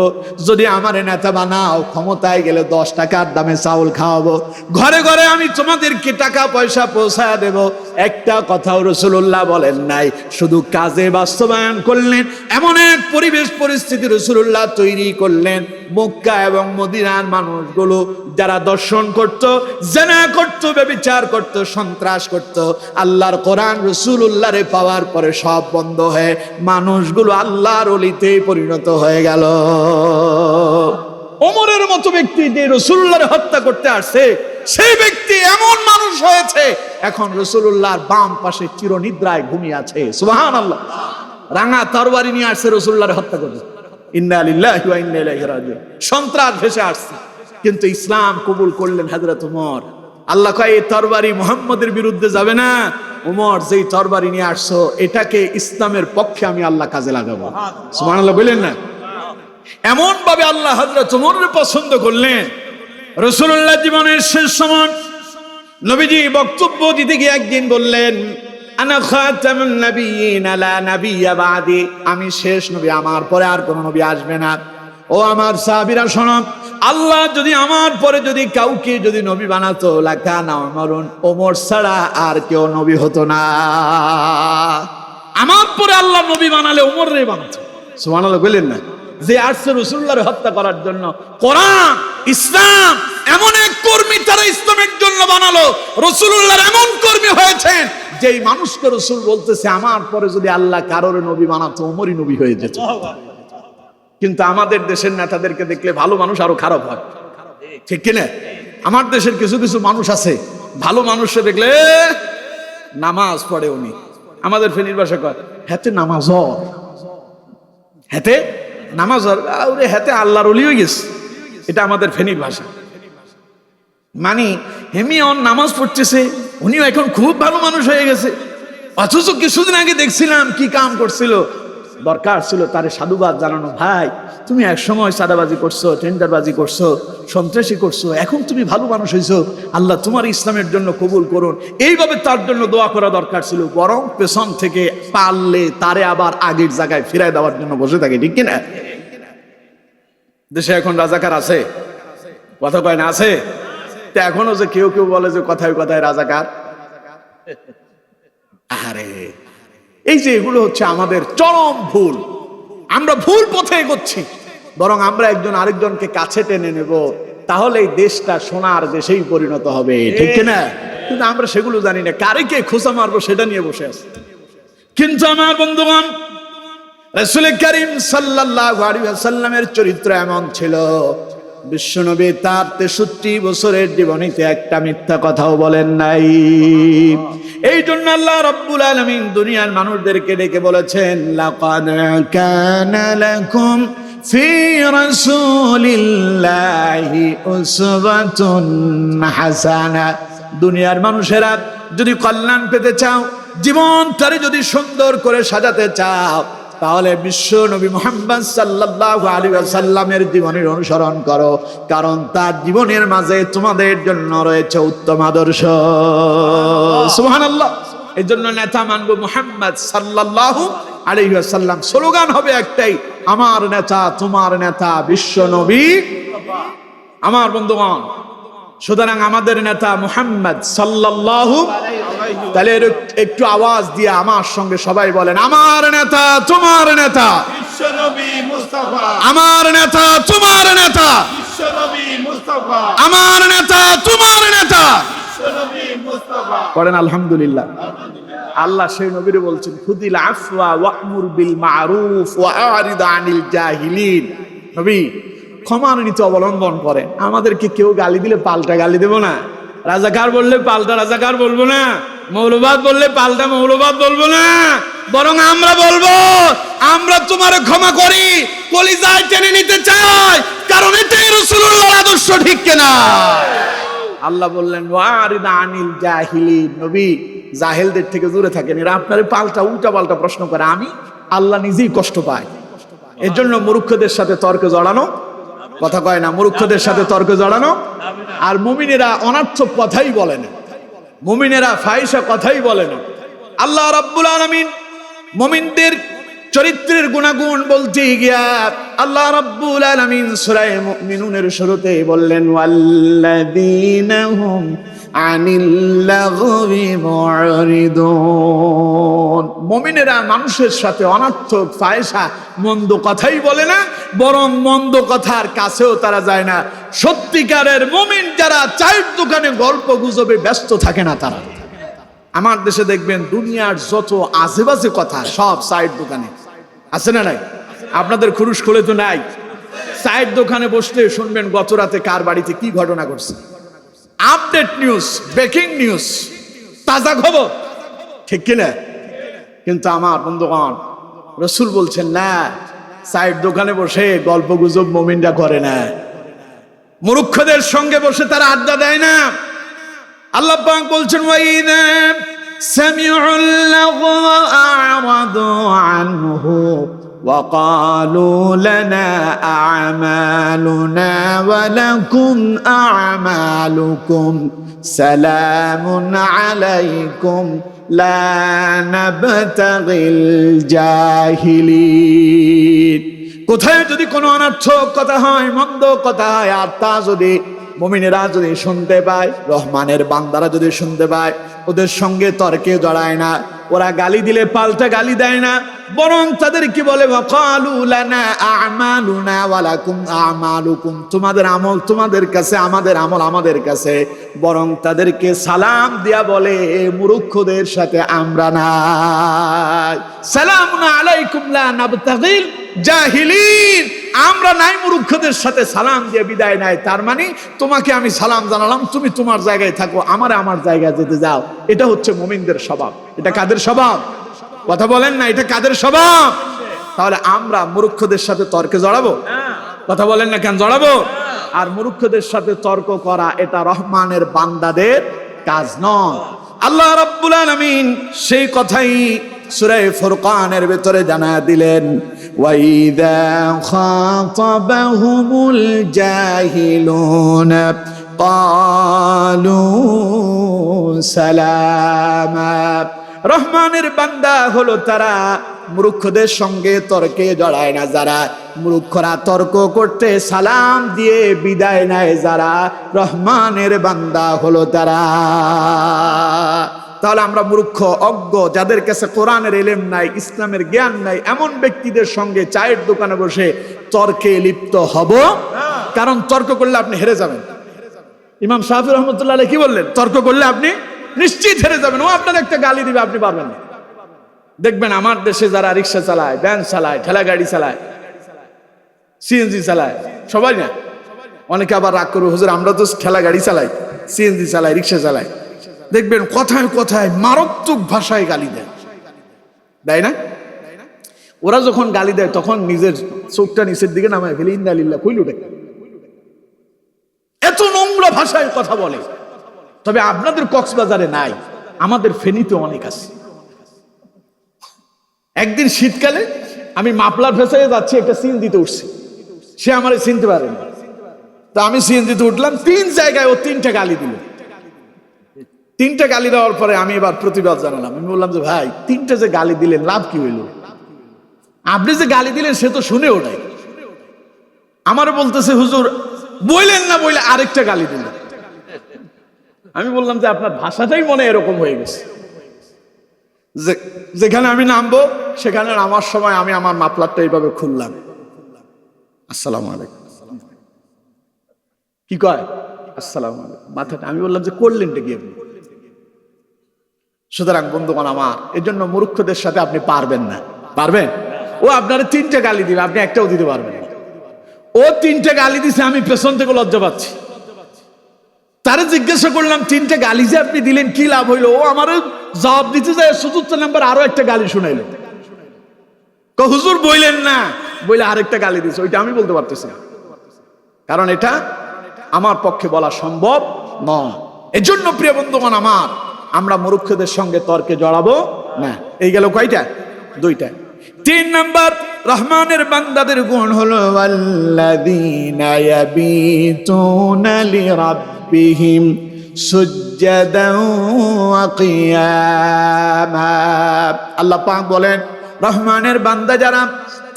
যদি আমার নেতা বানাও ক্ষমতায় গেলে 10 টাকার দামে চাউল খাওয়াবো, ঘরে ঘরে আমি তোমাদেরকে টাকা পয়সা পৌঁছায়া দেব। একটা কথাও রাসূলুল্লাহ বলেন নাই, শুধু কাজে বাস্তবায়ন করলেন। এমন এক পরিবেশ পরিস্থিতি রাসূলুল্লাহ তৈরি করলেন, মক্কা এবং মদিনার মানুষগুলো যারা দর্শন করত, জিনা করত, ব্যভিচার করত, সন্ত্রাস করত, আল্লাহর কোরআন রাসূলুল্লাহরে পাওয়ার পরে সব বন্ধ হয়ে মানুষগুলো আল্লাহর ওলিতে পরিণত হয়ে গেল। ওমরের মতো ব্যক্তি যে রাসূলুল্লাহরে হত্যা করতে আসছে, সেই ব্যক্তি এমন মানুষ হয়েছে, এখন রাসূলুল্লাহর বাম পাশে চিরনিদ্রায় ঘুমিয়ে আছে। সুবহানাল্লাহ। রাঙা তরবারি নিয়ে আসছে রাসূলুল্লাহরে হত্যা করতে। ইন্না লিল্লাহি ওয়া ইন্না ইলাইহি রাজিউন। সন্ত্রাস ভেসে আসছে, কিন্তু ইসলাম কবুল করলেন হযরত ওমর। আল্লাহ কয় এই তরবারি মুহাম্মদের বিরুদ্ধে যাবে না, ওমর যেই তরবারি নিয়ে আসছো এটাকে ইসলামের পক্ষে আমি আল্লাহ কাজে লাগাবো। সুবহানাল্লাহ বলেন না? এমন ভাবে আল্লাহ হযরত ওমরের পছন্দ করলেন। রাসূলুল্লাহ জীবনের শেষ সময় নবীজি বক্তব্য দিতে গিয়ে একদিন বললেন, আনা খাতামুন নাবিয়্যিন লা নাবিয়্যা বাদি, আমি শেষ নবী, আমার পরে আর কোন নবী আসবে না। ও আমার সাহাবীরা শোনো, আল্লাহ যদি আমার পরে যদি কাউকে যদি নবী বানাতো, লাকানা ওমরুন, ওমর ছাড়া আর কেউ নবী হতো না। আমার পরে আল্লাহ নবী বানালে ওমররে বানাতো। সুবহানাল্লাহ বলেন না? যে আসছে রাসূলুল্লাহর হত্যা করার জন্য, কোরআন ইসলাম এমন এক কর্মী তারা ইসলামের জন্য বানালো। রাসূলুল্লাহর এমন কর্মী হয়েছেন, যেই মানুষকে রাসূল বলতেছে আমার পরে যদি আল্লাহ কারোর নবী বানাতো, ওমরই নবী হয়ে যেত। কিন্তু আমাদের দেশের নেতাদেরকে দেখলে ভালো মানুষ আরো খারাপ হয়, ঠিক কিনা? আমার দেশের কিছু কিছু মানুষ আছে, ভালো মানুষকে দেখলে নামাজ পড়ে উনি, আমাদের ফেনীর ভাষা কয় হেতে নামাজ হেতে নামাজ ওরে হেতে আল্লাহর ওলি হয়ে গেছে, এটা আমাদের ফেনীর ভাষা। মানে হেমিও নামাজ পড়তেছে, উনিও এখন খুব ভালো মানুষ হয়ে গেছে, অথচ কিছুদিন আগে দেখছিলাম কি কাম করছিল। দরকার ছিল তারে সাধুবাদ জানানো, ভাই তুমি এক সময় সাদাবাজি করছো, টেন্ডারবাজি করছো, সন্ত্রাসী করছো, এখন তুমি ভালো মানুষ হয়েছো, আল্লাহ তোমার ইসলামের জন্য কবুল করুন, এইভাবে তার জন্য দোয়া করা দরকার ছিল। বরং পেছন থেকে পারলে তারে আবার আগের জায়গায় ফিরায় দেওয়ার জন্য বসে থাকে, ঠিক কিনা? দেশে এখন রাজাকার আছে, কথা কয় না আছে? তা এখনো যে কেউ কেউ বলে যে কথায় কথায় রাজাকার, আরে এই যে এগুলো হচ্ছে আমাদের চরম ভুল। আমরা ভুল পথে এগোচ্ছি, বরং আমরা একজন আরেকজনকে কাছে টেনে নেব, তাহলে এই দেশটা সোনার দেশেই পরিণত হবে, ঠিক কিনা? কিন্তু আমরা সেগুলো জানি না, কারে কে খোঁচা মারবো সেটা নিয়ে বসে আছি। কিন্তু আমার বন্ধুগণ, রাসূল করিম সাল্লাল্লাহু আলাইহি ওয়াসাল্লামের চরিত্র এমন ছিল, বিশ্বনবী তার 63 বছরের জীবনীতে একটা মিথ্যা কথাও বলেন নাই। এই জন্য আল্লাহ রাব্বুল আলামিন দুনিয়ার মানুষদেরকে ডেকে বলেছেন, লাকাদ কানা লাকুম ফি রাসূলিল্লাহি উসওয়াতুন হাসানা। দুনিয়ার মানুষেরা যদি কল্যাণ পেতে চাও, জীবনটারে যদি সুন্দর করে সাজাতে চাও, তাহলে বিশ্ব নবী মুহাম্মদ সাল্লাল্লাহু আলাইহি ওয়াসাল্লামের জীবনের অনুসরণ করো, কারণ তার জীবনের মাঝে তোমাদের জন্য রয়েছে উত্তম আদর্শ। সুবহানাল্লাহ। এই জন্য নেতা মানবো মুহাম্মদ সাল্লাল্লাহু আলাইহি ওয়াসাল্লাম। স্লোগান হবে একটাই, আমার নেতা তোমার নেতা বিশ্ব নবী। আমার বন্ধুগণ, সুতরাং আমাদের নেতা মুহাম্মদ সাল্লাল্লাহু, তাহলে একটু আওয়াজ দিয়ে আমার সঙ্গে সবাই বলেন, আমার নেতা তোমার নেতা বিশ্বনবী মুস্তাফা। আমার নেতা তোমার নেতা বিশ্বনবী মুস্তাফা। আমার নেতা তোমার নেতা বিশ্বনবী মুস্তাফা। পড়েন আলহামদুলিল্লাহ। আল্লাহ সেই নবীরে বলছেন, খুদিল আফওয়া ওয়া'মুর বিল মা'রুফ ওয়া আ'রিদ আনিল জাহিলিন। নবী ক্ষমার নীতি অবলম্বন করেন। আমাদেরকে কেউ গালি দিলে পাল্টা গালি দেব না, রাজাকার বললে পাল্টা রাজাকার বলবো না, মৌলবাদ বললে পাল্টা মৌলবাদ বলবো না, বরং আমরা বলবো আমরা তোমার ক্ষমা করি, কলিজায় টেনে নিতে চাই, কারণ এটাই রাসূলুল্লাহর আদর্শ, ঠিক কিনা? আল্লাহ বললেন ওয়া'রিদ আনিল জাহিলিন, নবী জাহেলদের থেকে দূরে থাকেন, এরা আপনারে পাল্টা উল্টা পাল্টা প্রশ্ন করে, আমি আল্লাহ নিজেই কষ্ট পাই। এর জন্য মূর্খদের সাথে তর্কে জড়ানো, কথা কয় না, মূর্খদের সাথে তর্কে জড়ানো। আর মুমিনেরা অনর্থক কথাই বলে না, মুমিনেরা ফাহিশা কথাই বলে না। আল্লাহ রাব্বুল আলামিন মুমিনদের চরিত্রের গুণাগুণ বলতে গিয়া আল্লাহ রাব্বুল আলামিন সূরা মুমিনুনের শুরুতে বললেন, ওয়াল্লাযীনা হুম আনিল লাগবি মুরিদুন। মুমিনেরা মানুষের সাথে অনর্থক ফাহিশা মন্দ কথাই বলে না, বরং মন্দ কথার কাছেও তারা যায় না। সত্যিকারের মুমিন যারা, চায়ের দোকানে গল্প গুজবে ব্যস্ত থাকে না তারা। আমার দেশে দেখবেন দুনিয়ার যত আজেবাজে কথা সব চায়ের দোকানে আছে না নাই? আপনাদের খুরুশ খুলে তো নাই। চায়ের দোকানে বসলে শুনবেন গত রাতে কার বাড়িতে কি ঘটনা ঘটছে, আপডেট নিউজ, ব্রেকিং নিউজ, তাজা খবর, ঠিক কিনা? কিন্তু আমার বন্ধুগণ, রাসূল বলছেন না, চায়ের দোকানে বসে গল্প গুজব মুমিনরা করে না, মূর্খদের সঙ্গে বসে তারা আড্ডা দেয় না। আল্লাহ পাক বলছেন, ওয়াইদা সামিউল লাগওয়া আ'রাদু আনহু ওয়া ক্বালু লানা আ'মালুনা ওয়া লাকুম আ'মালুকুম সালামুন আলাইকুম লা নাবতাগিল জাহিলিন। কোথায় যদি কোনো অনর্থক কথা হয়, মন্দ কথা হয়, আর তা যদি মুমিনেরা যদি শুনতে পায়, রহমানের বান্দারা যদি শুনতে পায়, ওদের সঙ্গে তর্কে জড়ায় না, ওরা গালি দিলে পাল্টা গালি দেয় না, বরং তাদের কি বলে, ওয়াকালু লানা আ'মালুনা ওয়া লাকুম আ'মালুকুম, তোমাদের আমল তোমাদের কাছে, আমাদের আমল আমাদের কাছে, বরং তাদেরকে সালাম দিয়া বলে, মূর্খদের সাথে আমরা নাই। সালামুন আলাইকুম লা নাবতাগিল জাহিলিন, আমরা নাই মূর্খদের সাথে সালাম দিয়ে বিদায় নাই। তার মানে তোমাকে আমি সালাম জানালাম, তুমি তোমার জায়গায় থাকো, আমারে আমার জায়গায় যেতে যাও। এটা হচ্ছে মুমিনদের স্বভাব। এটা কাদের স্বভাব? কথা বলেন না, এটা কাদের স্বভাব? তাহলে আমরা মূর্খদের সাথে তর্কে জড়াবো? কথা বলেন না, কেন জড়াবো? আর মূর্খদের সাথে তর্ক করা এটা রহমানের বান্দাদের কাজ নয়। আল্লাহ রাব্বুল আলামিন সেই কথাই সূরা ফুরকানের ভিতরে জানায়া দিলেন, ওয়াইদা খাতাবাহুমুল জাহিলুনা ক্বালু সালামা। রহমানের বান্দা হলো তারা, মূর্খদের সঙ্গে তর্কে জড়ায় না যারা। মূর্খরা তর্ক করতে সালাম দিয়ে বিদায় নেয় যারা, রহমানের বান্দা হলো তারা। তাহলে আমরা মূর্খ, অজ্ঞ, যাদের কাছে কোরআনের ইলম নাই, ইসলামের জ্ঞান নাই, এমন ব্যক্তিদের সঙ্গে চায়ের দোকানে বসে তর্কে লিপ্ত হব? কারণ তর্ক করলে আপনি হেরে যাবেন। ইমাম শাফি রহমতুল্লাহ আলাইহি কি বললেন? তর্ক করলে আপনি নিশ্চিত হেরে যাবেন। ও আপনার একটা গালি দিবে, আপনি পারবেন না। দেখবেন আমার দেশে যারা রিক্সা চালায়, ভ্যান চালায়, ঠেলা গাড়ি চালায়, সিএনজি চালায়, সবাই না, অনেকে আবার রাগ করবে, হুজুর আমরা তো ঠেলা গাড়ি চালাই, সিএনজি চালাই, রিক্সা চালাই, দেখবেন কথায় কথায় মারাত্মক ভাষায় গালি দেয়, তাই না? ওরা যখন গালি দেয় তখন নিজের চোখটা নিচের দিকে নামায় ফেলে ইন্না লিল্লাহ কইল উঠে, এত নোংরা ভাষায় কথা বলে। তবে আপনাদের কক্সবাজারে নাই, আমাদের ফেনীতে অনেক আছে। একদিন শীতকালে আমি মাপলার ফেসায় যাচ্ছি, একটা সিএনজিতে উঠছি, সে আমারে চিনতে পারেনি। তা আমি সিএনজিতে উঠলাম, 3 জায়গায় ও 3টা গালি দিল। 3টা গালি দেওয়ার পরে আমি এবার প্রতিবাদ জানালাম। আমি বললাম যে ভাই, 3টা যে গালি দিলেন লাভ কি হইল? আপনি যে গালি দিলেন সে তো শুনেও নাই। আমারে বলতেছে হুজুর বললেন না, বলে আরেকটা গালি দিলেন। আমি বললাম যে আপনার ভাষাটাই মনে এরকম হয়ে গেছে, যেখানে আমি নামবো সেখানে নামার সময় আমি আমার মাফলারটা এইভাবে খুললাম, আসসালামু আলাইকুম, কি কয় আসসালামু আলাইকুম, মাথাটা। আমি বললাম যে করলেনটা কি আপনি? সুতরাং বন্ধুগণ আমার, এই জন্য মূর্খদের সাথে আপনি পারবেন না। পারবেন? ও আপনার 3টা গালি দিবে, আপনি একটাও দিতে পারবেন না। ও 3টা গালি দিছে, আমি পেছন থেকে লজ্জা পাচ্ছি। তারে জিজ্ঞাসা করলাম 3টা গালি যে আপনি দিলেন কি লাভ হইলো? ও আমার জবাব দিতে যায় 74 নাম্বার আরো একটা গালি শুনাইলো। হুজুর বললেন না, বলে আরেকটা গালি দিছে, ওইটা আমি বলতে পারতেছি না, কারণ এটা আমার পক্ষে বলা সম্ভব নয়। এজন্য প্রিয় বন্ধুগণ আমার, আমরা মূর্খদের সঙ্গে তর্কে জড়াবো না। এই গেল কয়টা? 2টা। 3 নাম্বার রহমানের বান্দাদের গুণ হলো ওয়াল্লাযীনা ইয়াবিতুনা লিরাব্বিহিম সুজদান ওয়া কিয়ামা। আল্লাহ পাক বলেন রহমানের বান্দা যারা,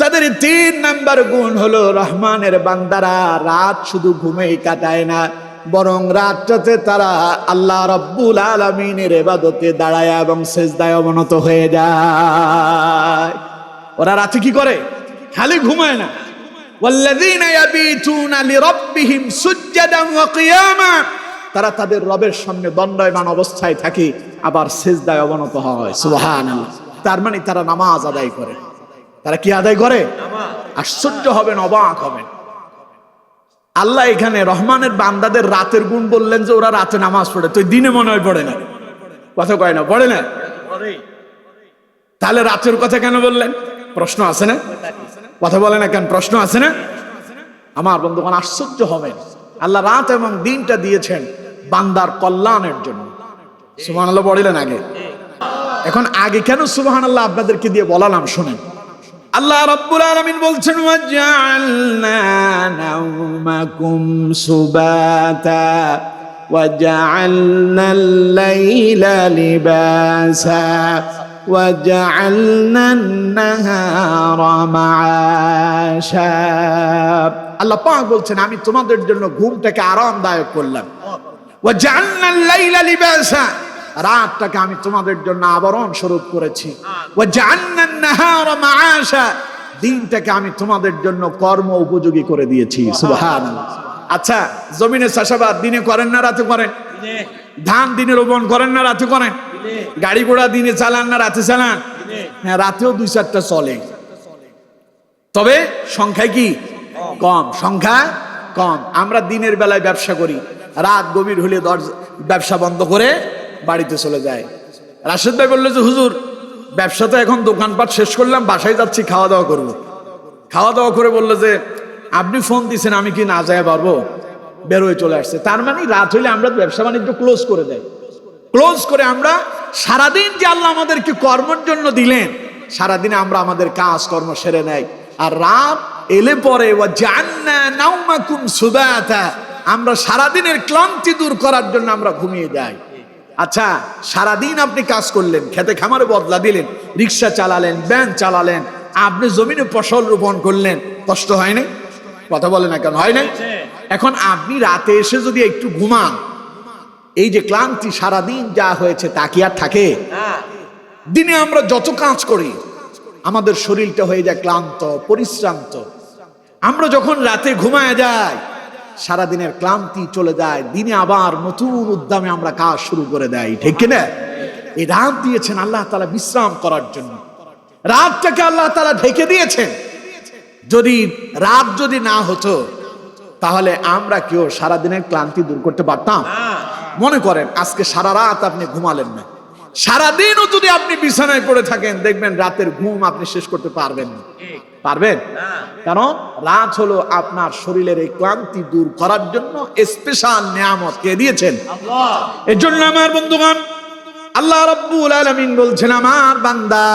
তাদের 3 নাম্বার গুণ হলো রহমানের বান্দারা রাত শুধু ঘুমেই কাটায় না, বরং রাতটাতে তারা আল্লাহ রাব্বুল আলামিনের ইবাদতে দাঁড়ায় এবং সিজদায় অবনত হয়ে যায়। ওরা রাতে কি করে? খালি ঘুমায় না। ওয়াল্লাযীনা ইয়াবিতুনা লিরাব্বিহিম সুজদান ওয়া কিয়ামা, তারা তাদের রবের সামনে দণ্ডায়মান অবস্থায় থাকে, আবার সিজদায় অবনত হয়। সুবহানাল্লাহ। তার মানে তারা নামাজ আদায় করে। তারা কি আদায় করে? আশ্চর্য হবেন, অবাক হবেন। আল্লাহ এখানে রহমানের বান্দাদের রাতের গুণ বললেন যে ওরা রাতে নামাজ পড়ে, তো দিনে মনে হয় পড়ে না। কথা কয় না, পড়ে না? তাহলে রাতের কথা কেন বললেন? প্রশ্ন আছে না? কথা বলে না কেন? প্রশ্ন আছে না? আমার বন্ধুগণ আশ্চর্য হবেন, আল্লাহ রাত এবং দিনটা দিয়েছেন বান্দার কল্যাণের জন্য। সুবহানাল্লাহ বললেন আগে, এখন আগে কেন সুবহানাল্লাহ আপনাদেরকে দিয়ে বলালাম শুনেন। আল্লাহ রাব্বুল আলামিন বলছেন ওয়াজআলনা নাওমাকুম সুবাতা ওয়াজআলনাল লাইলা লিবাসা ওয়াজআলনান নাহারা মাআশা। আল্লাহ পাক বলছেন আমি তোমাদের জন্য ঘুমটাকে আরামদায়ক করলাম। ওয়াজআলনাল লাইলা লিবাসা, রাতটাকে আমি তোমাদের জন্য আবরণ স্বরূপ করেছি। ওয়াজআলনান নাহারা মাআশা, দিনটাকে আমি তোমাদের জন্য কর্ম উপযোগী করে দিয়েছি। সুবহানাল্লাহ। আচ্ছা, জমিনে চাষাবাদ দিনে করেন না রাতে করেন? ধান দিনে রোপণ করেন না রাতে করেন? গাড়ি ঘোড়া দিনে চালান না রাতে চালান? হ্যাঁ, রাতেও 2-4টা চলে, তবে সংখ্যায় কি কম, সংখ্যা কম। আমরা দিনের বেলায় ব্যবসা করি, রাত গভীর হলে ব্যবসা বন্ধ করে বাড়িতে চলে যায়। রাশেদ ভাই বললো যে হুজুর ব্যবসা তো এখন দোকানপাট শেষ করলাম, বাসায় যাচ্ছি, খাওয়া দাওয়া করব। খাওয়া দাওয়া করে বললো যে আপনি ফোন দিছেন, আমি কি না যায় পারবো? বের হয়ে চলে আসছে। তার মানে রাত হইলে আমরা ব্যবসা বাণিজ্য ক্লোজ করে দেয়। ক্লোজ করে আমরা সারাদিন যে আল্লাহ আমাদেরকে কর্মের জন্য দিলেন, সারাদিনে আমরা আমাদের কাজ কর্ম সেরে নেই। আর রাত এলে পরে আমরা সারাদিনের ক্লান্তি দূর করার জন্য আমরা ঘুমিয়ে যাই। আচ্ছা, সারাদিন আপনি কাজ করলেন, খেতে খামারে বদলা দিলেন, রিক্সা চালালেন, ভ্যান চালালেন, আপনি জমিনে ফসল রোপণ করলেন, কষ্ট হয় না? কথা বলে না কেন, হয় না? এখন আপনি রাতে এসে যদি একটু ঘুমান, এই যে ক্লান্তি সারাদিন যা হয়েছে তা কি আর থাকে? দিনে আমরা যত কাজ করি আমাদের শরীরটা হয়ে যায় ক্লান্ত, পরিশ্রান্ত। আমরা যখন রাতে ঘুমায় যাই সারাদিনের ক্লান্তি চলে যায়, দিনে আবার নতুন উদ্যমে আমরা কাজ শুরু করে দেয়, ঠিক কিনা? এই রাত দিয়েছেন আল্লাহ তাআলা বিশ্রাম করার জন্য, রাতটাকে আল্লাহ তাআলা ঢেকে দিয়েছেন। যদি রাত যদি না হতো তাহলে আমরা কেউ সারাদিনের ক্লান্তি দূর করতে পারতাম? মনে করেন আজকে সারা রাত আপনি ঘুমালেন না, সারাদিনও যদি আপনি বিছানায় পড়ে থাকেন, দেখবেন রাতের ঘুম আপনি শেষ করতে পারবেন না। পারবেন? কারণ রাত হলো আপনার শরীরের এই ক্লান্তি দূর করার জন্য স্পেশাল নিয়ামত কে দিয়েছেন? আল্লাহ। এর জন্য আমার বন্ধুগণ, আল্লাহ রাব্বুল আলামিন বলছেন, আমার বান্দা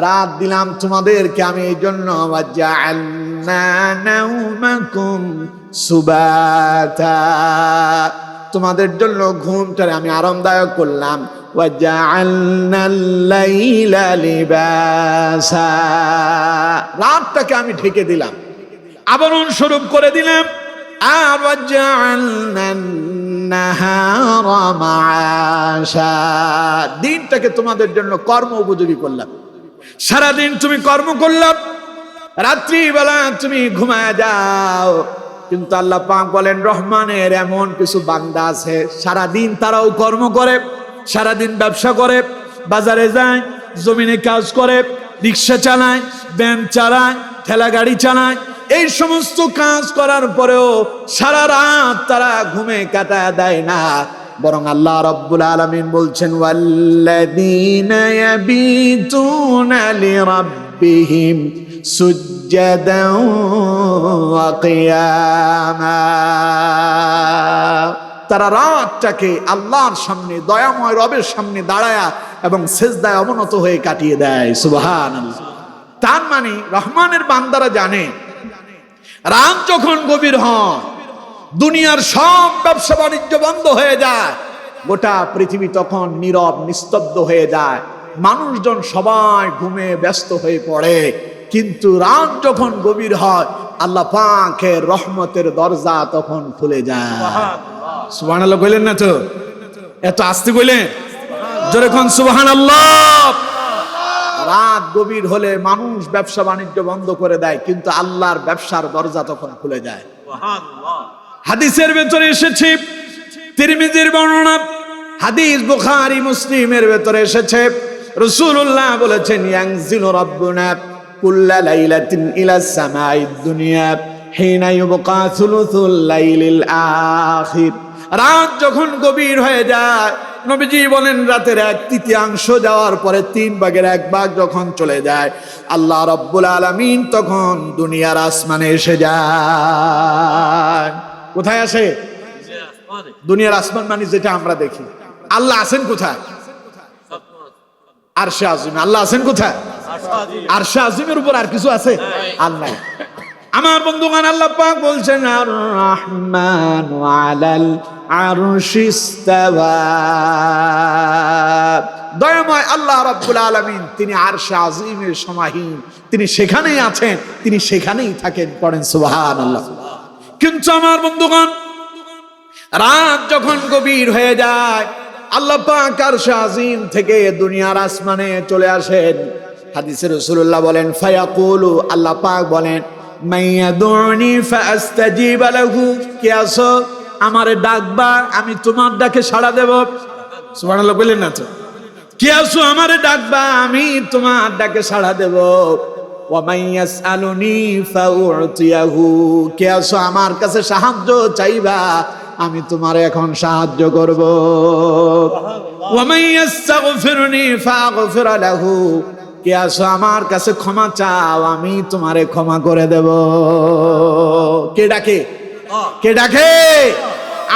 রাত দিলাম তোমাদেরকে আমি এই জন্য, ওয়াজআলনা নাওমাকুম সুবাতা, তোমাদের জন্য ঘুমটারে আমি আরামদায়ক করলাম। ওয়াজআলনাল লাইলা লিবাসা, রাতটাকে আমি ঢেকে দিলাম, আবরণ স্বরূপ করে দিলাম। আর ওয়াজআলনান নাহারা মাআশা, দিনটাকে তোমাদের জন্য কর্ম উপযোগী করলাম। সারাদিন তুমি কর্ম করলাম, রাত্রিবেলা তুমি ঘুমায় যাও। কিন্তু আল্লাহ পাক বলেন, রহমানের এমন কিছু বান্দা আছে সারাদিন তারাও কর্ম করে, সারাদিন ব্যবসা করে, বাজারে যায়, জমিনে কাজ করে, রিক্সা চালায়, ভ্যান চালায়, ঠেলা গাড়ি চালায়, এই সমস্ত কাজ করার পরেও সারা রাত তারা ঘুমে কাটায় দেয় না, বরং আল্লাহ রাব্বুল আলামিন বলছেন, ওয়াল্লাযীনা ইয়াবিতুনা লিরাব্বিহিম সুজ্জাদান ওয়া কিয়ামা, তারা রাতটাকে আল্লাহর সামনে, দয়াময় রবের সামনে দাঁড়ায়া এবং সিজদায় অবনত হয়ে কাটিয়ে দেয়। সুবহানাল্লাহ। তার মানে রহমানের বান্দারা জানে রাত যখন গভীর হয়, দুনিয়ার সব ব্যবসা বাণিজ্য বন্ধ হয়ে যায়, গোটা পৃথিবী তখন নীরব নিস্তব্ধ হয়ে যায়, মানুষজন সবাই ঘুমে ব্যস্ত হয়ে পড়ে। কিন্তু রাত যখন গভীর হয় আল্লাহ পাকের রহমতের দরজা তখন খুলে যায়। সুবহানাল্লাহ কইলেন না তো? এত আস্তে কইলেন, জোরে কোন সুবহানাল্লাহ। রাত গভীর হলে মানুষ ব্যবসা বাণিজ্য বন্ধ করে দেয়, কিন্তু আল্লাহর ব্যবসার দরজা তখন খুলে যায়। হাদিসের ভেতরে এসেছে, তিরমিজির বর্ণনা, হাদিস বুখারী মুসলিমের ভেতরে এসেছে, রাসূলুল্লাহ বলেছেন, ইয়ানজিলু রাব্বুনা কুল্লা লাইলাতিন ইলাস সামাঈদ দুনিয়া হিনা ইউবকা সুলুসুল লাইলিল আখির, রাত যখন গভীর হয়ে যায়, নবীজি বলেন রাতের 1/3 যাওয়ার পরে 3 ভাগের 1 ভাগ যখন চলে যায়, আল্লাহ রাব্বুল আলামিন তখন দুনিয়ার আসমানে এসে যায়। কোথায় আসে? দুনিয়ার আসমান মানে যেটা আমরা দেখি। আল্লাহ আছেন কোথায়? আরশে আজিমে। আল্লাহ আছেন কোথায়? আরশে আজিমের উপর আর কিছু আছে? আর নাই। আমার বন্ধুগণ, আল্লাহ পাক বলছেন, আর রহমান আলাল আরশি ইস্তাওয়া, দয়াময় আল্লাহ রাব্বুল আলামিন তিনি আরশে আজিমের সমাহীন, তিনি সেখানেই আছেন, তিনি সেখানেই থাকেন। পড়েন সুবহানাল্লাহ। কিন্তু আমার বন্ধুগণ, রাত যখন গভীর হয়ে যায় আল্লাহ পাক আরশে আজিম থেকে দুনিয়ার আসমানে চলে আসেন। হাদিসে রাসূলুল্লাহ বলেন, ফায়াকুলু, আল্লাহ পাক বলেন, মাইয়াদুনি ফাআস্তাজিব লাহু, কে আছো আমারে ডাকবা, আমি তোমার ডাকে সাড়া দেব। সুবহানাল্লাহ বলেন না তো? কে আছো আমারে ডাকবা, আমি তোমার ডাকে সাড়া দেব। ওয়া মাইয়াসআলুনি ফাউতিয়াহু, কে আছো আমার কাছে সাহায্য চাইবা, আমি তোমার এখন সাহায্য করব। ওয়া মান ইস্তাগফিরনি ফাগফির লাহু, কে আসো আমার কাছে ক্ষমা চাও, আমি তোমারে ক্ষমা করে দেব। কে ডাকে? কে ডাকে?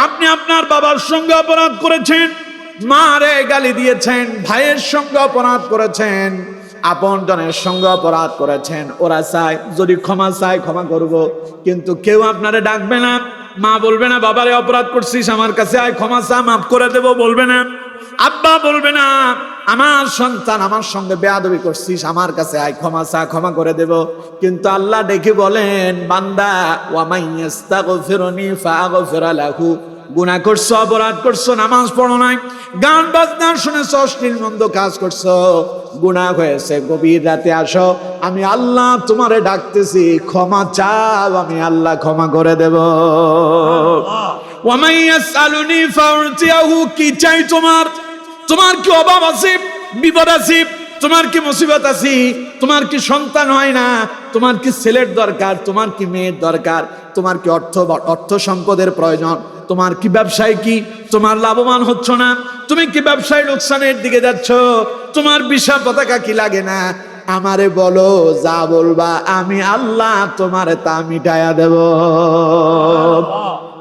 আপনি আপনার বাবার সঙ্গে অপরাধ করেছেন, মারে গালি দিয়েছেন, ভাইয়ের সঙ্গে অপরাধ করেছেন, আপন জনের সঙ্গে অপরাধ করেছেন। ওরা চায় যদি ক্ষমা চায় ক্ষমা করব, কিন্তু কেউ আপনারে ডাকবে না। মা বলবে না বাবারে অপরাধ করছিস আমার কাছে আয় ক্ষমা চা, মাফ করে দেব, বলবে না। আব্বা বলবে না আমার সন্তান আমার সঙ্গে বেয়াদবি করছিস আমার কাছে আয় ক্ষমা চা, ক্ষমা করে দেব। কিন্তু আল্লাহ ডেকে বলেন, বান্দা ওয়া মান ইস্তাগফিরনি ফাগফির লাহু, গুনাহ করছো, অপরাধ করছো, নামাজ পড়ো নাই, গান বাজনা শুনেছো, অশ্লীল মন্দ কাজ করছো, গুনাহ হয়েছে, গভীর রাতে আসো, আমি আল্লাহ তোমারে ডাকতেছি, ক্ষমা চাও, আমি আল্লাহ ক্ষমা করে দেব। ওয়া মান ইয়াসআলুনি ফাউতিয়াহু, কি চাই তোমার? তোমার কি অভাব আছে, বিপদ আছে, তোমার কি মুসিবত আছে, তোমার কি সন্তান হয় না, তোমার কি ছেলের দরকার, তোমার কি মেয়ের দরকার, তোমার কি অর্থ সম্পদের প্রয়োজন, তোমার কি ব্যবসায় কি তোমার লাভবান হচ্ছ না, তুমি কি ব্যবসায় লোকসানের দিকে যাচ্ছ, তোমার বিশা পতাকা কি লাগে না, আমারে বলো, যা বলবা আমি আল্লাহ তোমারে তা মিটায়া দেব।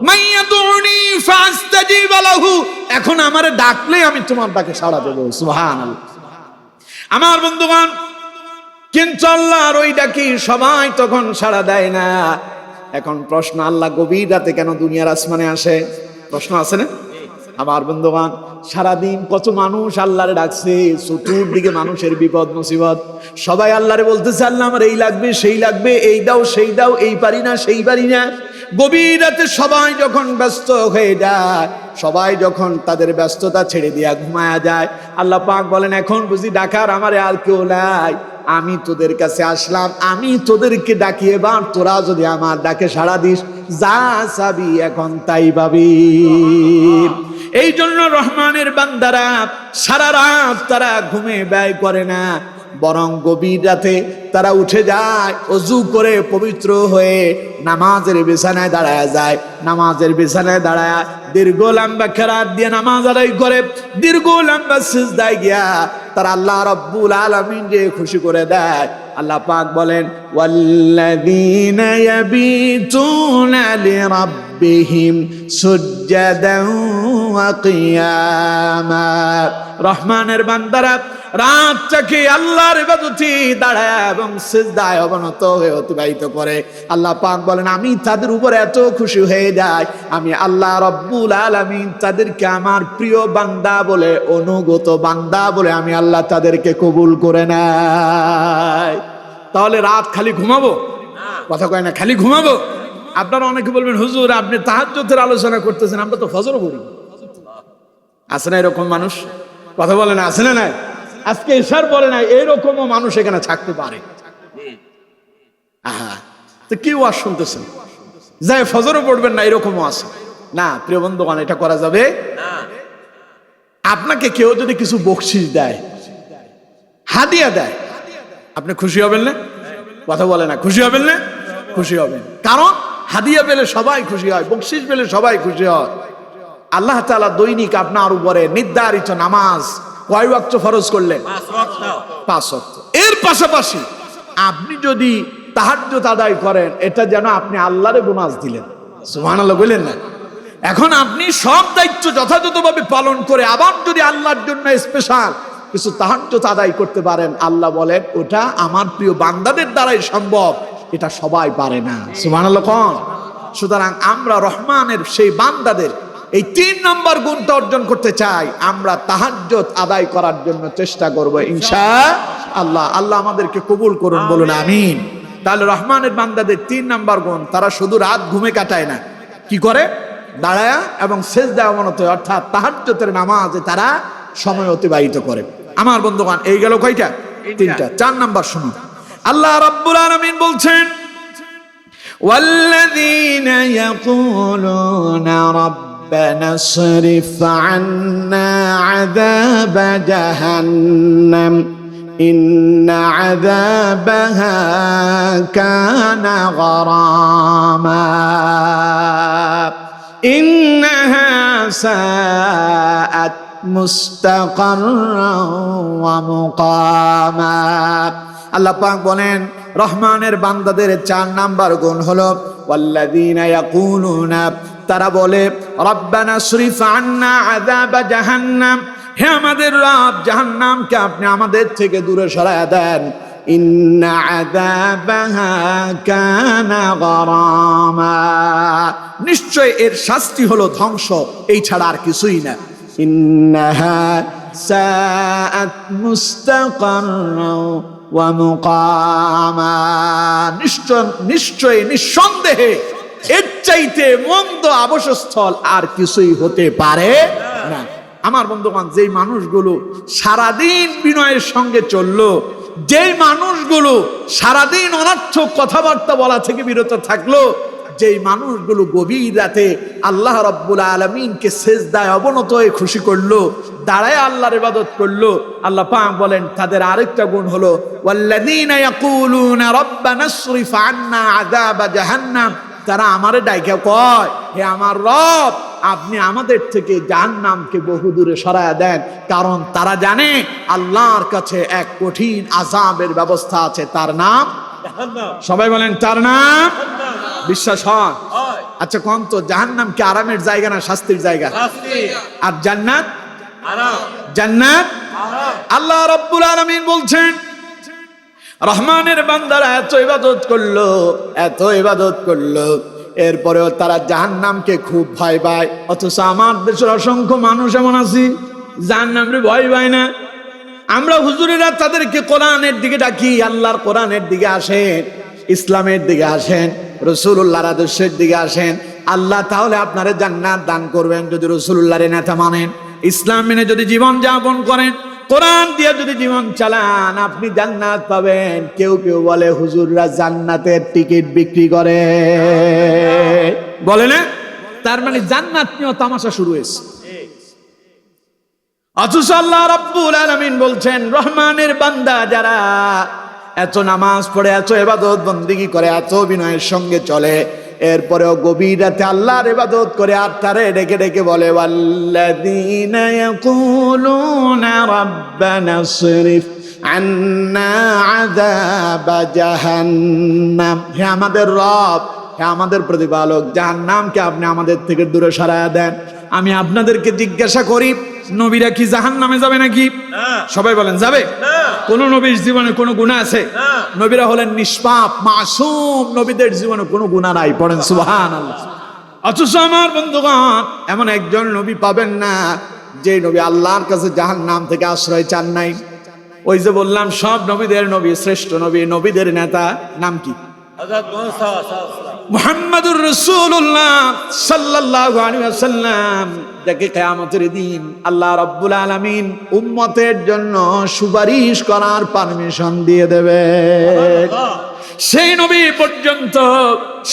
মাইয়াতুনি ফাস্তাজিব লাহু, এখন আমারে ডাকলে আমি তোমার ডাকে সাড়া দেব। সুবহানাল্লাহ। আমার বন্ধুগণ, কিন্তু আল্লাহর ওই ডাকি সবাই তখন সাড়া দেয় না। এখন প্রশ্ন, আল্লাহ গভীর রাতে কেন দুনিয়ার আসমানে আসে? প্রশ্ন আছে না? আমার বন্ধুগণ, সারাদিন কত মানুষ আল্লাহরে ডাকছে, চতুর্দিকে মানুষের বিপদ মুসিবত, সবাই আল্লাহরে বলতেছে আল্লাহ আমার এই লাগবে সেই লাগবে, এই দাও সেই দাও, এই পারি না সেই পারি না। গভীর রাতে সবাই যখন ব্যস্ত হয়ে যায়, সবাই যখন তাদের ব্যস্ততা ছেড়ে দিয়া ঘুমায়া যায়, আল্লাহ পাক বলেন এখন বুঝি ডাকার আমারে আর কেউ নাই, আমি তোদের কাছে আসলাম, আমি তোদেরকে ডাকি, এবার তোরা যদি আমার ডাকে সাড়া দিস, যা চাবি এখন তাই পাবি। এই জন্য রহমানের বান্দারা সারা রাত তারা ঘুমে ব্যয় করে না, বরং গভীর রাতে তারা উঠে যায়, ওযু করে পবিত্র হয়ে নামাজের বিছানায় দাঁড়ায় যায়। নামাজের বিছানায় দাঁড়ায় দীর্ঘ লম্বা কেরাত দিয়ে নামাজ আদায় করে, দীর্ঘ লম্বা সিজদায় গিয়া তারা আল্লাহ রাব্বুল আলামিন কে খুশি করে দেয়। আল্লাহ পাক বলেন, ওয়াল্লাযীনা ইয়াবিতুনা লিরাব্বিহিম সুজদান ওয়া কিয়ামা, রহমানের বান্দারা রাতটাকে আল্লাহর ইবাদতে দাঁড়ায় এবং সিজদায় অবনত হয়ে অতিবাহিত করে। আল্লাহ পাক বলেন আমি তাদের উপর এত খুশি হয়ে যাই, আমি আল্লাহ রাব্বুল আলামিন তাদেরকে আমার প্রিয় বান্দা বলে, অনুগত বান্দা বলে আমি আল্লাহ তাদেরকে কবুল করে নেয়। তাহলে রাত খালি ঘুমাবো? কথা কয় না, খালি ঘুমাবো? আপনারা অনেকে বলবেন হুজুর আপনি তাহাজ্জুদের আলোচনা করতেছেন, আমরা তো ফজর পড়ি। আছে না এরকম মানুষ? কথা বলে না, আছে না? নাই আজকে ইশার বলে না, এরকমও মানুষ এখানে থাকতে পারে। তো কি ওয়াজ শুনতেছেন, যাই ফজরও পড়বেন না, এরকমও আছে না? প্রিয় বন্ধুগণ, এটা করা যাবে না। আপনাকে কেউ যদি কিছু বকশিশ দেয়, হাদিয়া দেয়, আপনি খুশি হবেন না? কথা বলে না, খুশি হবেন না? খুশি হবেন, কারণ হাদিয়া পেলে সবাই খুশি হয়, বকশিশ পেলে সবাই খুশি হয়। আল্লাহ তাআলা দৈনিক আপনার উপরে নির্ধারিত নামাজ কয় ওয়াক্ত ফরজ করলেন? 5 ওয়াক্ত। এর পাশাপাশি আপনি যদি তাহাজ্জুদ আদায় করেন, এটা যেন আপনি আল্লাহরে বোনাস দিলেন। সুবহানাল্লাহ বললেন না? এখন আপনি সব দায়িত্ব যথাযথভাবে পালন করে আবার যদি আল্লাহর জন্য স্পেশাল কিছু তাহাজ্জুদ আদায় করতে পারেন, আল্লাহ বলেন ওটা আমার প্রিয় বান্দাদের দ্বারাই সম্ভব, এটা সবাই পারে না। সুবহানাল্লাহ কোন? সুতরাং আমরা রহমানের সেই বান্দাদের এই 3 নম্বর গুণটা অর্জন করতে চাই, আমরা তাহাজ্জুদ আদায় করার জন্য চেষ্টা করব ইনশাআল্লাহ। আল্লাহ আমাদেরকে কবুল করুন, বলুন আমিন। তাহলে রহমানের বান্দাদের 3 নম্বর গুণ, তারা শুধু রাত ঘুমে কাটায় না, কি করে? দাঁড়ায়া এবং সিজদায় অবনত, অর্থাৎ তাহাজ্জুদের নামাজে তারা সময় অতিবাহিত করে। আমার বন্ধুগণ, এই গেল কয়টা? 3টা। 4 নাম্বার শুনুন, আল্লাহ রাব্বুল আলামিন বলছেন, ওয়াল্লাযীনা ইয়াকুলুনা রাব্বানা সরিফ আন্না আযাব জাহান্নাম ইন্না আযাবাহা কানা গরামা ইন্নাহা সাআত মুস্তাকাররান ওয়া মুকামা। আল্লাহ পাক বলেন রহমানের বান্দাদের 4 নাম্বার গুণ হলো ওয়াল্লাযীনা ইয়াকুলুনা, তারা বলে রব্বানা সরিফ আন্না আযাব জাহান্নাম, হে আমাদের রব জাহান্নামকে আপনি আমাদের থেকে দূরে সরায়া দেন। ইন্না আযাবাহা কানা গরামা, নিশ্চয় এর শাস্তি হলো ধ্বংস, এই ছাড়া আর কিছুই না। ইন্নাহা সাআত মুস্তাকাররান ওয়া মুকামা, নিশ্চয় নিঃসন্দেহে এর চাইতে মন্দ আবাসস্থল আর কিছুই হতে পারে না। আমার বন্ধুগণ, যেই মানুষগুলো সারাদিন বিনয়ের সঙ্গে চললো, যেই মানুষগুলো সারাদিন অনর্থক কথাবার্তা বলা থেকে বিরত থাকলো, যেই মানুষগুলো গভীর রাতে আল্লাহ রাব্বুল আলামিনকে সিজদায় অবনত হয়ে খুশি করলো, দাঁড়ায় আল্লাহর ইবাদত করলো, আল্লাহ পাক বলেন তাদের আরেকটা গুণ হলো ওয়াল্লাযীনা ইয়াকুলুনা রব্বানা সরিফ আন্না আযাব জাহান্নাম, তারা আমারে ডাইকা কয় হে আমার রব আপনি আমাদের থেকে জাহান্নামকে বহু দূরে সরায়া দেন, কারণ তারা জানে আল্লাহর কাছে এক কঠিন আযাবের ব্যবস্থা আছে, তার নাম জাহান্নাম। সবাই বলেন তার নাম জাহান্নাম। বিশ্বাস হয়? আচ্ছা কোন তো জাহান্নাম কি আরামের জায়গা না শাস্তির জায়গা? আর জান্নাত আরাম, জান্নাত আরাম। আল্লাহ রাব্বুল আলামিন বলছেন রহমানের বান্দারা এত ইবাদত করলো, এরপরেও তারা জাহান্নামকে খুব ভয় পায়। অথচ আমার দেশের অসংখ্য মানুষ এমন আছি জাহান্নামরে ভয় পায় না। আমরা হুজুরেরা তাদেরকে কোরআনের দিকে ডাকি, আল্লাহর কোরআনের দিকে আসেন, ইসলামের দিকে আসেন, রাসূলুল্লাহর আদর্শের দিকে আসেন। আল্লাহ তাহলে আপনারে জান্নাত দান করবেন যদি রাসূলুল্লাহর নেতা মানেন, ইসলাম মেনে যদি জীবন যাপন করেন, কোরআন দিয়ে যদি জীবন চালান, আপনি জান্নাত পাবেন। কেউ বলে হুজুররা জান্নাতের টিকিট বিক্রি করে, বলে না? তার মানে জান্নাত নিয়ে তামাশা শুরু হয়েছে। অথচ আল্লাহ রাব্বুল আলামিন বলছেন রহমানের বান্দা যারা এত নামাজ পড়ে, এত ইবাদত বন্দেগী করে, এত বিনয়ের সঙ্গে চলে, এরপরেও গভীর রাতে আল্লাহর ইবাদত করে আর তারে ডেকে ডেকে বলে ওয়াল্লাযীনা ইয়াকুলুনা রাব্বানা সরিফ আন্না আযাব জাহান্নাম, হে আমাদের রব, হে আমাদের প্রতিপালক, জাহান্নামকে আপনি আমাদের থেকে দূরে সরায়া দেন। আমি আপনাদেরকে জিজ্ঞাসা করি নবীরা কি জাহান্নামে যাবে নাকি? সবাই বলেন যাবে। কোন নবীর জীবনে কোনো গুনাহ আছে? নবীরা হলেন নিষ্পাপ মাসুম, নবীদের জীবনে কোনো গুনাহ নাই, পড়েন সুবহানাল্লাহ। অথচ আমার বন্ধুগণ এমন একজন নবী পাবেন না যে নবী আল্লাহর কাছে জাহান্নাম থেকে আশ্রয় চান নাই। ওই যে বললাম সব নবীদের নবী, শ্রেষ্ঠ নবী, নবীদের নেতা নাম কি? মুহাম্মাদুর রাসূলুল্লাহ সাল্লাল্লাহু আলাইহি ওয়াসাল্লাম, যাকে কিয়ামতের দিন আল্লাহ রাব্বুল আলামিন উম্মতের জন্য সুপারিশ করার পারমিশন দিয়ে দেবে। সেই নবী পর্যন্ত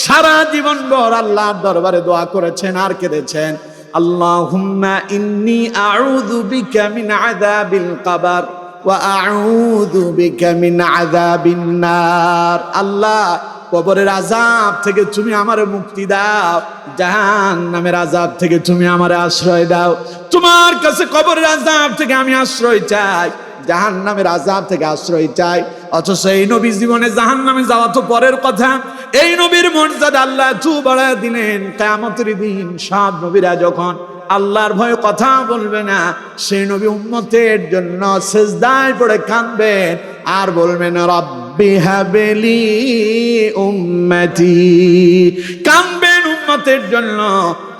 সারা জীবনভর আল্লাহর দরবারে দোয়া করেছেন আর কেঁদেছেন, আল্লাহুম্মা ইন্নী আউযু বিকা মিন আযাবিল কবর ওয়া আউযু বিকা মিন আযাবিন নার। আল্লাহ কবরের আযাব থেকে তুমি আমারে মুক্তি দাও, জাহান্নামের আযাব থেকে তুমি আমারে আশ্রয় দাও। তোমার কাছে কবরের আযাব থেকে আমি আশ্রয় চাই, জাহান্নামের আযাব থেকে আশ্রয় চাই। অথচ এই নবী জীবনে জাহান্নামে যাওয়া তো পরের কথা, এই নবীর মর্যাদা আল্লাহ এত বাড়ায় দিলেন, কিয়ামতের দিন সব নবীরা যখন আল্লাহর ভয়ে কথা বলবে না, সেই নবী উম্মতের জন্য সিজদায় পড়ে কাঁদবেন আর বলবেন রব্বি হাবলি উম্মতি, কাঁদবেন উম্মতের জন্য।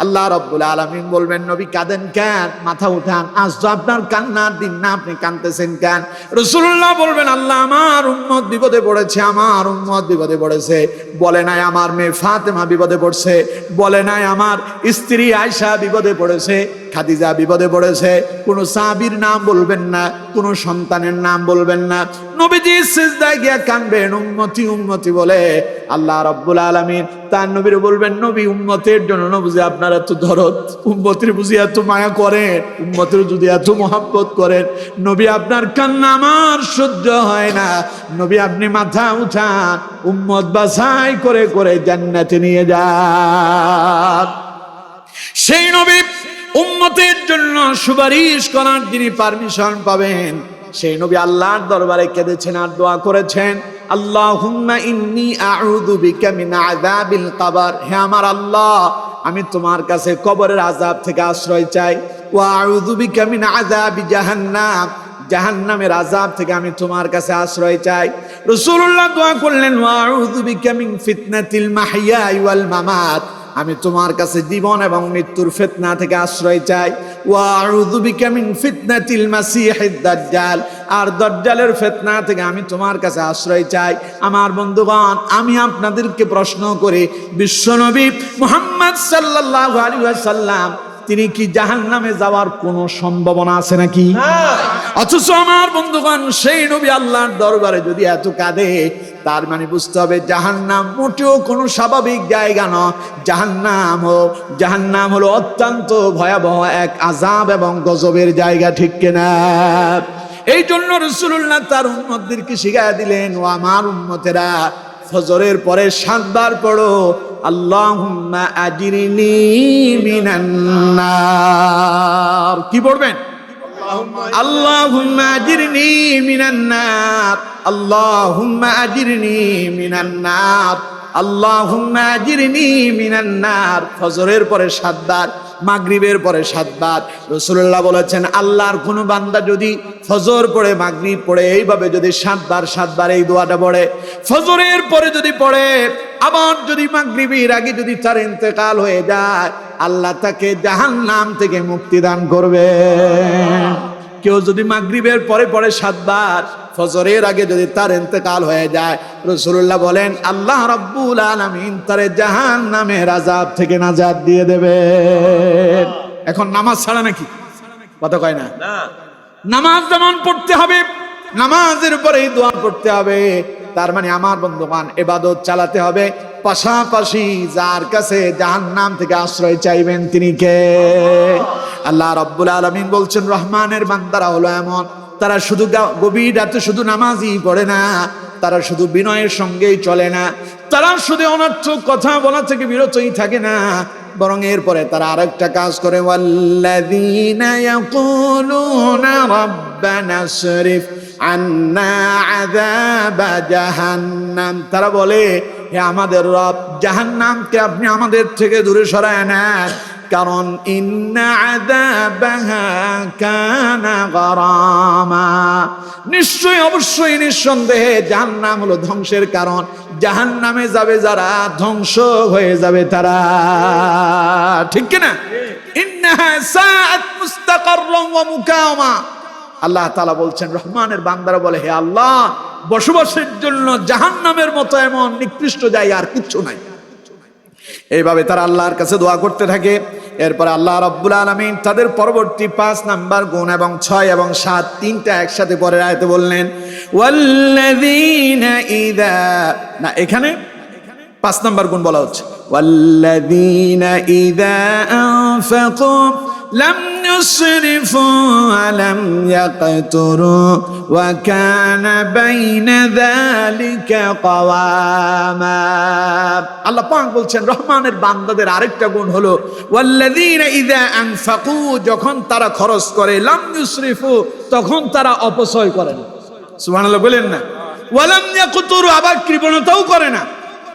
আল্লাহ রাব্বুল আলামিন বলবেন নবী কাঁদেন কেন? মাথা উঠান, আজ তো আপনার কান্নার দিন না, আপনি কাঁদতেছেন কেন? রাসূলুল্লাহ বলবেন আল্লাহ আমার উম্মত বিপদে পড়েছে, আমার উম্মত বিপদে পড়েছে। বলে নাই আমার মেয়ে ফাতেমা বিপদে পড়ছে, বলে নাই আমার স্ত্রী আয়েশা বিপদে পড়েছে, খাদিজা বিপদে পড়েছে। কোন সাহাবীর নাম বলবেন না, কোন সন্তানের নাম বলবেন না। নবীজি সিজদায় গিয়া কাঁদবেন উম্মতি উম্মতি বলে। আল্লাহ রাব্বুল আলামিন তার নবীর বলবেন নবী উম্মতের জন্য বুঝি আপনারা এত দরদ, উম্মতের বুঝি এত মায়া করেন, উম্মতের যদি এত মহব্বত করেন, নবী আপনার কান্না আমার সহ্য হয় না, নবী আপনি মাথা উঠান, উম্মত বাছাই করে করে জান্নাতে নিয়ে যান। সেই নবী উম্মতের জন্য সুপারিশ করার যিনি পারমিশন পাবেন, সেই নবী আল্লাহর দরবারে কেঁদেছেন আর দোয়া করেছেন, আল্লাহুম্মা ইন্নী আউযু বিকা মিন আযাবিল কবর। হে আমার আল্লাহ, আমি তোমার কাছে কবরের আযাব থেকে আশ্রয় চাই। ওয়া আউযু বিকা মিন আযাবি জাহান্নাম, জাহান্নামের আযাব থেকে আমি তোমার কাছে আশ্রয় চাই। রাসূলুল্লাহ দোয়া করলেন, ওয়া আউযু বিকা মিন ফিতনাতিল মাহইয়া ওয়াল মামাত, আমি তোমার কাছে জীবন এবং মৃত্যুর ফিতনা থেকে আশ্রয় চাই। ওয়া আউযু বিকা মিন ফিতনাতিল মাসিহিদ দাজ্জাল, আর দাজ্জালের ফিতনা থেকে আমি তোমার কাছে আশ্রয় চাই। আমার বন্ধুগণ, আমি আপনাদেরকে প্রশ্ন করি, বিশ্বনবী মুহাম্মদ সাল্লাল্লাহু আলাইহি ওয়াসাল্লাম তিনি কি জাহান্নামে যাওয়ার কোনো সম্ভাবনা আছে নাকি? অথচ আমার বন্ধুগণ, সেই নবী আল্লাহর দরবারে যদি এত কাঁদে, তার মানে বুঝতে হবে জাহান্নাম মোটেও কোনো স্বাভাবিক জায়গা নয়। জাহান্নাম হলো অত্যন্ত ভয়াবহ এক আযাব এবং গজবের জায়গা, ঠিক কিনা? এই জন্য রাসূলুল্লাহ তার উম্মতদেরকে শিখিয়ে দিলেন, ও আমার উম্মতেরা, ফজরের পরে 7 বার পড়ো, আল্লাহুম্মা আজিরনি মিনান নার। কি পড়বেন? আল্লাহুম্মা আজিরনি মিনান নার, আল্লাহুম্মা আজিরনি মিনান নার, আল্লাহুম্মা আজিরনি মিনান নার। ফজরের পরে 7 বার, মাগরিবের পরে 7 বার। রাসূলুল্লাহ বলেছেন, আল্লাহর কোন বান্দা যদি ফজর পড়ে, মাগরিব পড়ে, এইভাবে যদি 7 বার এই দোয়াটা পড়ে, ফজরের পরে যদি পড়ে, আবার যদি মাগরিবের আগে যদি তার ইন্তেকাল হয়ে যায়, আল্লাহ তাকে জাহান্নাম থেকে মুক্তি দান করবে। কেউ যদি মাগরিবের পরে পড়ে 7 বার, ফজরের আগে যদি তার ইন্তেকাল হয়ে যায়, রাসূলুল্লাহ বলেন আল্লাহ রাব্বুল আলামিন তারে জাহান্নামের আযাব থেকে নাজাত দিয়ে দেবে। এখন নামাজ ছাড়া নাকি? কথা কয় না। নামাজ যেমন পড়তে হবে, নামাজের উপরে দোয়া পড়তে হবে। তার মানে আমার বন্ধুগণ, ইবাদত চালাতে হবে, পাশাপাশি যার কাছে জাহান্নাম থেকে আশ্রয় চাইবেন তিনি কে? আল্লাহ রাব্বুল আলামিন বলছেন, রহমানের বান্দারা হলো এমন, তারা শুধু গভীর রাতে শুধু নামাজই পড়ে না, তারা শুধু বিনয়ের সঙ্গেই চলে না, তারা শুধু অনর্থক কথা বলা থেকে বিরতই থাকে না, বরং এরপরে তারা আরেকটা কাজ করে, ওয়াল্লাযীনা ইয়াকুলুনা রাব্বানা সরিফ আন্না আযাবা জাহান্নাম। তারা বলে, হে আমাদের রব, জাহান্নামকে আপনি আমাদের থেকে দূরে সরায় নেন, কারণ ইন্না আযাবাহা কানা গরামা, নিশ্চয়ই অবশ্যই নিঃসন্দেহে জাহান্নাম হলো ধ্বংসের কারণ। জাহান্নামে যাবে যারা, ধ্বংস হয়ে যাবে তারা, ঠিক কিনা? ইন্নাহা সাআত মুস্তাকাররান ওয়া মুকামা। আল্লাহ তাআলা বলছেন, রহমানের বান্দারা বলে, হে আল্লাহ, বসবাসের জন্য জাহান্নামের মতো এমন নিকৃষ্ট জায়গা আর কিচ্ছু নাই। এইভাবে তারা আল্লাহর কাছে দোয়া করতে থাকে। এরপরে আল্লাহ রাব্বুল আলামিন তাদের পরবর্তী 5 নাম্বার গুণ এবং 6 এবং 7 তিনটা একসাথে পরের আয়াতে বললেন, ওয়াল্লাযীনা ইযা, না এখানে 5 নাম্বার গুণ বলা হচ্ছে, ওয়াল্লাযীনা ইযা আনফাকু লাম ইউসরিফু ওয়া লাম ইয়াকতুরু ওয়া কানা বাইনা যালিকা কাওয়ামা। আল্লাহ পাক বলছেন, রহমানের বান্দাদের আরেকটা গুণ হলো, ওয়াল্লাযীনা ইযা আনফাকু, যখন তারা খরচ করে, লাম ইউসরিফু, তখন তারা অপচয় করে না। সুবহানাল্লাহ বলেন না। ওয়া লাম ইয়াকতুরু, আবার কৃপণতাও করে না।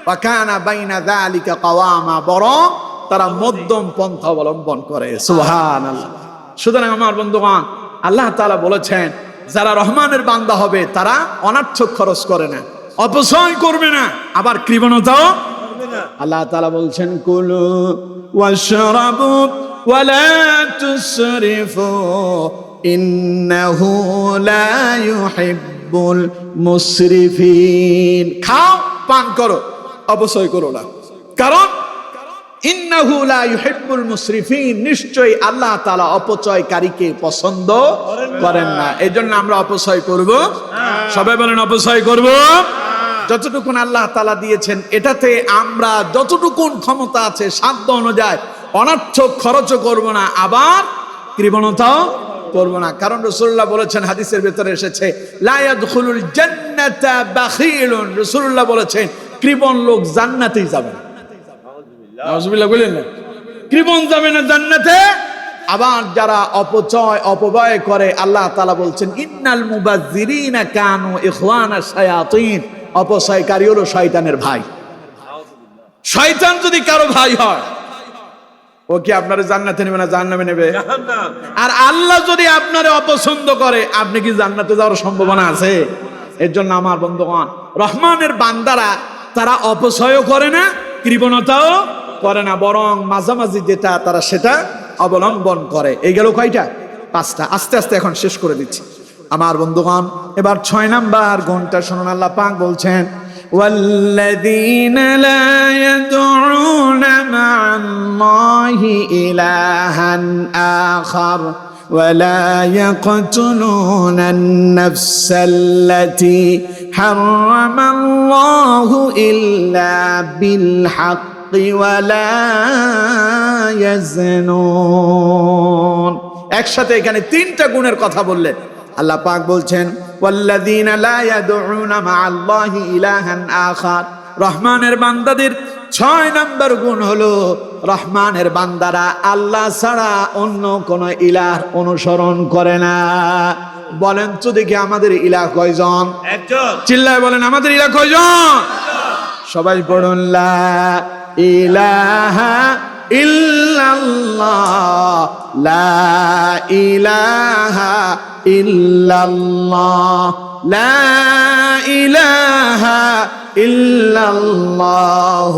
ওয়া কানা বাইনা যালিকা কাওয়ামা, বরং তারা মধ্যম পন্থা অবলম্বন করে। সুবহানাল্লাহ। সুতরাং আমার বন্ধুগণ, আল্লাহ তাআলা বলেছেন, যারা রহমানের বান্দা হবে তারা অনার্থক খরচ করে না, অপচয় করবে না, আবার কৃপণতাও করবে না। আল্লাহ তাআলা বলছেন, কুলু ওয়াশরাবু ওয়া লা তুসরিফু ইন্নাহু লা ইউহিব্বুল মুসরিফিন। খাও, পান করো, অপচয় করো না, কারণ ইন্নাহু লা ইউহিব্বুল মুসরিফিন, নিশ্চয়ই আল্লাহ তাআলা অপচয়কারীকে পছন্দ করেন না। এজন্য আমরা অপচয় করব, সবাই বলেন অপচয় করব। যতটুকুন আল্লাহ তাআলা দিয়েছেন, এটাতে আমরা যতটুকুন ক্ষমতা আছে সাধ্য অনুযায়ী অনর্থক খরচও করব না, আবার কৃপণতাও করব না। কারণ রাসূলুল্লাহ বলেছেন, হাদিসের ভিতরে এসেছে, লা ইয়াদখুলুল জান্নাতা বাখিলুন। রাসূলুল্লাহ বলেছেন, কৃপণ লোক জান্নাতেই যাবে না। নাউজুবিল্লাহ বলেন না, কৃপণ যাবে না জান্নাতে। আবার যারা অপচয় অপব্যয় করে আল্লাহ তাআলা বলছেন ইন্নাল মুবাজ্জিরিনা কানু ইখওয়ানাশ শায়াতিন, অপচয়কারী হলো শয়তানের ভাই। শয়তান যদি কারো ভাই হয় ও কি আপনারে জান্নাতে নেবে না জাহান্নামে নেবে? আর আল্লাহ যদি আপনারে অপছন্দ করে আপনি কি জান্নাতে যাওয়ার সম্ভাবনা আছে? এর জন্য আমার বন্ধুগণ, রহমানের বান্দারা তারা অপচয়ও করে না, কৃপণতাও করে না, বরং মাঝামাঝি যেটা তারা সেটা অবলম্বন করে। এই গেল কয়টা? 5টা। আস্তে আস্তে এখন শেষ করে দিচ্ছি আমার বন্ধুগণ। এবার 6 নাম্বার গুণটা শুনুন। আল্লাহ পাক বলছেন والذين لا يدعون مع الله إلها آخر ولا يقتلون النفس التي حرم الله إلا بالحق ولا يزنون। একসাথে এখানে 3টা গুণের কথা বললেন। আল্লাহ পাক বলছেন ওয়াল্লাযীনা লা ইয়াদউনা মা'আল্লাহি ইলাহান আখার, রহমানের বান্দাদের 6 নাম্বার গুণ হলো রহমানের বান্দারা আল্লাহ ছাড়া অন্য কোন ইলাহ অনুসরণ করে না। বলেন তো দেখি আমাদের ইলাহ কয়জন? একজন। চিল্লায় বলেন আমাদের ইলাহ কয়জন? সবাই পড়ুন লা ইলাহা ইল্লাল্লাহ, লা ইলাহা ইল্লাল্লাহ, লা ইলাহা ইল্লাল্লাহ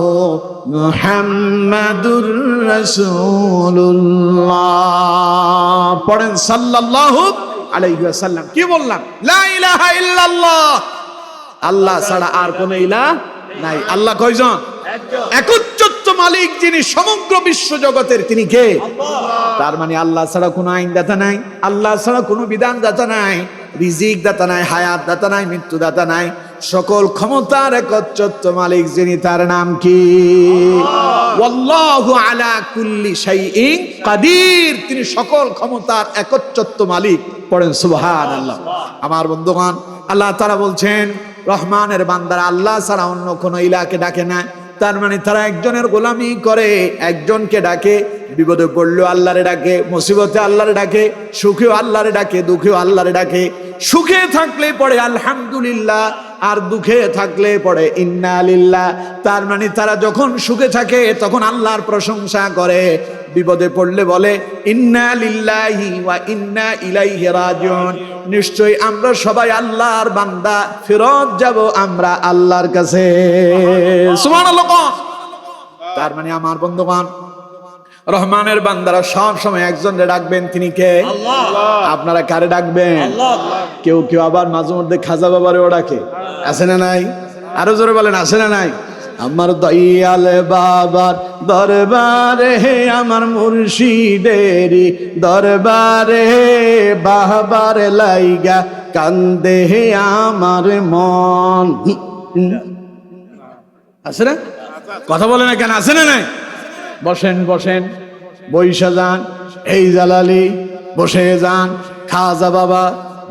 মুহাম্মাদুর রাসূলুল্লাহ। পড়েন সাল্লাল্লাহু আলাইহি ওয়াসাল্লাম। কি বললাম? লা ইলাহা ইল্লাল্লাহ, আল্লাহ ছাড়া আর কোন ইলাহ নাই। আল্লাহ কয়জন? একজন। একচ্ছত্র মালিক যিনি সমগ্র বিশ্ব জগতের, তিনি কে? আল্লাহ। তার মানে আল্লাহ ছাড়া কোনো আইনদাতা নাই, আল্লাহ ছাড়া কোনো বিধানদাতা নাই, রিজিক দাতা নাই, হায়াত দাতা নাই, মৃত্যু দাতা নাই। সকল ক্ষমতার একচ্ছত্র মালিক যিনি, তার নাম কি? ওয়াল্লাহু আলা কুল্লি শাইইন কাদির, তিনি সকল ক্ষমতার একচ্ছত্র মালিক। পড়েন সুবহানাল্লাহ। আমার বন্ধুগণ, আল্লাহ তাআলা বলছেন রহমানের বান্দারা আল্লাহ ছাড়া অন্য কোন ইলাহকে ডাকে না। তার মানে তারা একজনের গোলামি করে, একজনকে ডাকে। বিপদে পড়লেও আল্লাহরে ডাকে, মুসিবতে আল্লাহরে ডাকে, সুখেও আল্লাহরে ডাকে, দুঃখেও আল্লাহরে ডাকে। সুখে থাকলে পড়ে আলহামদুলিল্লাহ, আর দুঃখে থাকলে পড়ে ইন্না লিল্লাহ। তার মানে তারা যখন সুখে থাকে তখন আল্লাহর প্রশংসা করে, বিপদে পড়লে বলে ইন্না লিল্লাহি ওয়া ইন্না ইলাইহি রাজিউন, নিশ্চয়ই আমরা সবাই আল্লাহর বান্দা, ফেরত যাব আমরা আল্লাহর কাছে। সুবহানাল্লাহ। তার মানে আমার বন্ধুগণ, রহমানের বান্দারা সব সময় একজনকে ডাকবেন, তিনি কে? আল্লাহ। আপনারা কারে ডাকবেন? আল্লাহ। কেউ কেউ আবার মাঝে মধ্যে খাজা বাবারেও ডাকে, আছে না নাই? আরো জোরে বলেন, আছে না নাই? আমার দয়াল বাবার দরবারে, আমার মুর্শিদের দরবারে, বাবার লাইগা কান্দে আমার মন। আছে না? কথা বলে না কেন? আছে না নাই? বসেন বসেন, বৈশা যান, এই জালালি বসে যান। খাজা বাবা,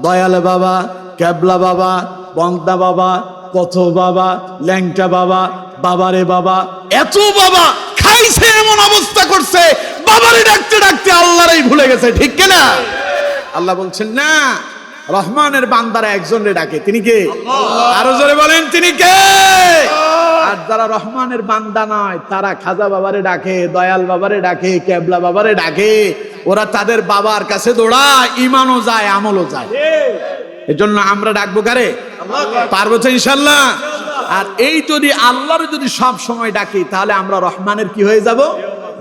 দয়াল বাবা, কেবলা বাবা, বংদা বাবা, কত বাবা, ল্যাংটা বাবা, বাবারে বাবা, এত বাবা খাইছে, এমন অবস্থা করছে, বাবারে ডাকতে ডাকতে আল্লাহরই ভুলে গেছে। ঠিক কিনা? আল্লাহ বলছেন না, রহমানের বান্দারা একজনরে ডাকে, তিনি কে? আরো জোরে বলেন, তিনি কে? আর যারা রহমানের বান্দা নয় তারা খাজা বাবারে ডাকে, দয়াল বাবারে ডাকে, কেবলা বাবারে ডাকে। ওরা তাদের বাবার কাছে দৌড়ায়, ইমানও যায়, আমলও যায়। এজন্য আমরা ডাকবো কারে? পারবো তো ইনশাআল্লাহ। আর এই যদি আল্লাহর যদি সব সময় ডাকি, তাহলে আমরা রহমানের কি হয়ে যাব?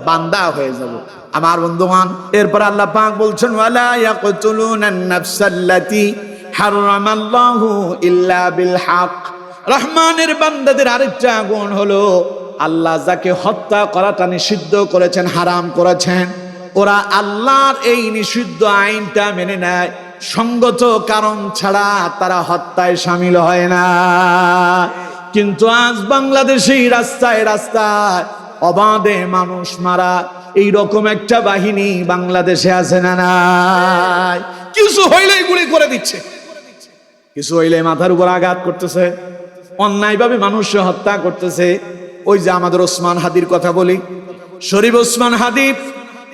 বান্দা হয়ে যাব। আমার বন্ধুগণ, এরপর আল্লাহ পাক বলছেন ওয়ালা ইয়াকতুলুনান নাফসাল্লাতী হারামাল্লাহু ইল্লা বিল হক। রহমানের বান্দাদের আরেকটা গুণ হলো আল্লাহ যাকে হত্যা করাটা নিষিদ্ধ করেছেন, হারাম করেছেন, ওরা আল্লাহর এই নিষিদ্ধ আইনটা মেনে নেয়। সঙ্গত কারণ ছাড়া তারা হত্যায় শামিল হয় না। কিন্তু আজ বাংলাদেশেই রাস্তায় রাস্তায় অবাধে মানুষ মারা, এইরকম একটা বাহিনী বাংলাদেশে আছে না নাই? কিছু হইলেই গুলি করে দিচ্ছে, কিছু হইলে মাথার উপর আঘাত করতেছে, অন্যায়ভাবে মানুষকে হত্যা করতেছে। ওই যে আমাদের ওসমান হাদির কথা বলি, শরীফ ওসমান হাদি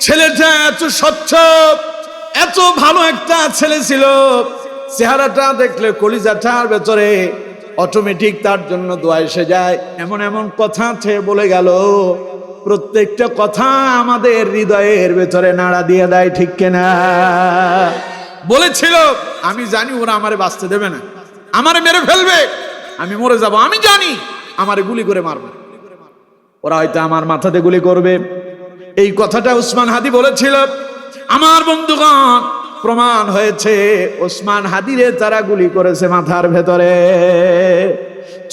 ছেলেটা এত স্বচ্ছ, এত ভালো একটা ছেলে ছিল, চেহারাটা দেখলে কলিজাটার ভেতরে অটোমেটিক তার জন্য দোয়া এসে যায়। এমন এমন কথা বলে গেল, প্রত্যেকটা কথা আমাদের হৃদয়ের ভেতরে নাড়া দিয়ে দেয়, ঠিক কিনা? বলেছিল আমি জানি ওরা আমারে বাঁচতে দেবে না, আমারে মেরে ফেলবে, আমি মরে যাব, আমি জানি আমারে গুলি করে মারবে, ওরা হয়তো আমার মাথাতে গুলি করবে। এই কথাটা উসমান হাদি বলেছিল। আমার বন্ধুগণ, প্রমাণ হয়েছে ওসমান হাদিরে তারা গুলি করেছে মাথার ভেতরে।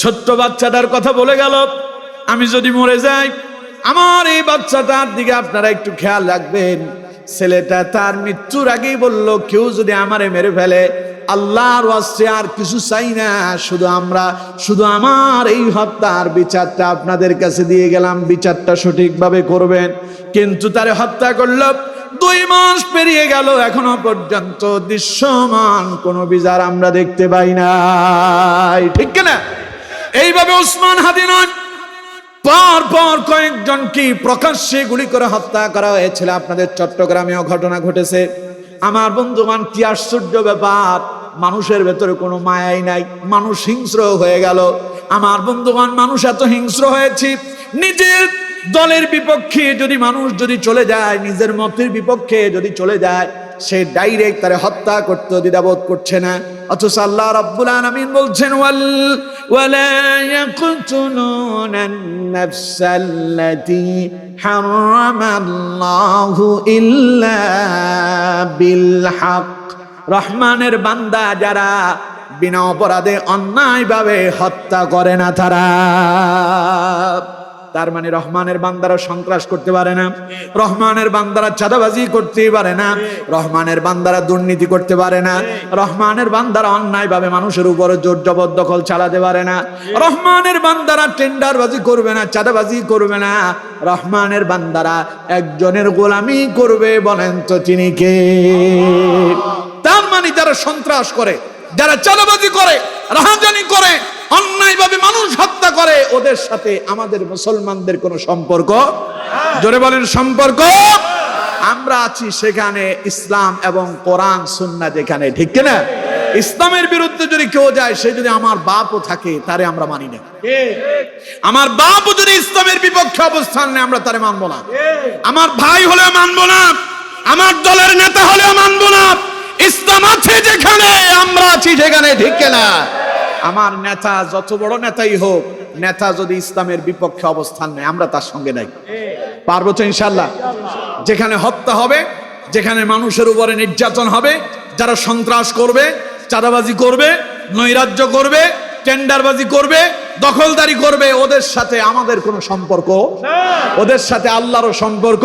ছোট্ট বাচ্চাটার কথা বলে গেল, আমি যদি মরে যাই, আমার এই বাচ্চাটার দিকে আপনারা একটু খেয়াল রাখবেন। ছেলেটা তার মৃত্যুর আগেই বলল, কেউ যদি আমারে মেরে ফেলে, আল্লাহর ওয়াস্তে আর কিছু চাই না, শুধু আমার এই হত্যার বিচারটা আপনাদের কাছে দিয়ে গেলাম, বিচারটা সঠিকভাবে করবেন। কিন্তু তারে হত্যা করল, 2 মাস পেরিয়ে গেল, এখনো পর্যন্ত দৃশ্যমান কোন বিচার আমরা দেখতে পাই নাই, ঠিক কিনা? এইভাবে উসমান হাদি নয়, পর কয়েকজনকে প্রকাশ্যে গুলি করে হত্যা করা হয়েছিল। আপনাদের চট্টগ্রামেও ঘটনা ঘটেছে। আমার বন্ধুগণ, কি আশ্চর্য ব্যাপার, মানুষের ভেতরে কোনো মায়াই নাই, মানুষ হিংস্র হয়ে গেল। আমার বন্ধুগণ, মানুষ এত হিংস্র হয়েছে, নিজের দলের বিপক্ষে যদি মানুষ চলে যায়, নিজের মতের বিপক্ষে যদি চলে যায়, সে ডাইরেক্ট তারে হত্যা করতে দ্বিধাবোধ করছে না। অথচ আল্লাহ রাব্বুল আলামিন বলছেন, ওয়ালা ইয়াকতুলুনান নাফসাল্লাতী হারামাল্লাহু ইল্লা বিল হক। রহমানের বান্দা যারা বিনা অপরাধে অন্যায়ভাবে হত্যা করে না, তার মানে রহমানের বান্দারা সন্ত্রাস করতে পারে না, রহমানের বান্দারা চাঁদাবাজি করতে পারে না, রহমানের বান্দারা দুর্নীতি করতে পারে না, রহমানের বান্দারা অন্যায়ভাবে মানুষের উপরে জোর জবরদখল চালাতে পারে না, রহমানের বান্দারা টেন্ডারবাজি করবে না, চাঁদাবাজি করবে না, রহমানের বান্দারা একজনের গোলামি করবে। বলেন তো তিনি কে? তার মানে যারা সন্ত্রাস করে, যারা চাঁদাবাজি করে, রাহাজানি করে, অন্যায়ভাবে মানুষ হত্যা করে, ওদের সাথে আমাদের মুসলমানদের কোনো সম্পর্ক, জোরে বলেন সম্পর্ক। আমরা আছি সেখানে ইসলাম এবং কোরআন সুন্নাহ যেখানে, ঠিক কিনা? ইসলামের বিরুদ্ধে যদি কেউ যায়, সে যদি আমার বাপও থাকে, তারে আমরা মানি না। আমার বাপও যদি ইসলামের বিপক্ষে অবস্থান নেয়, আমরা তারে মানবো না। আমার ভাই হলেও মানবো না, আমার দলের নেতা হলেও মানবো না। ইসলাম আছে যেখানে, আমরা আছি সেখানে, ঠিক কিনা? আমার নেতা যত বড় নেতাই হোক, নেতা যদি ইসলামের বিপক্ষে অবস্থান নেয়, আমরা তার সঙ্গে নাই। পারবো তো ইনশাআল্লাহ? যেখানে হত্যা হবে, যেখানে মানুষের উপরে নির্যাতন হবে, যারা সন্ত্রাস করবে, চাঁদাবাজি করবে, নৈরাজ্য করবে, টেন্ডারবাজি করবে, দখলদারি করবে, ওদের সাথে আমাদের কোনো সম্পর্ক, ওদের সাথে আল্লাহরও সম্পর্ক।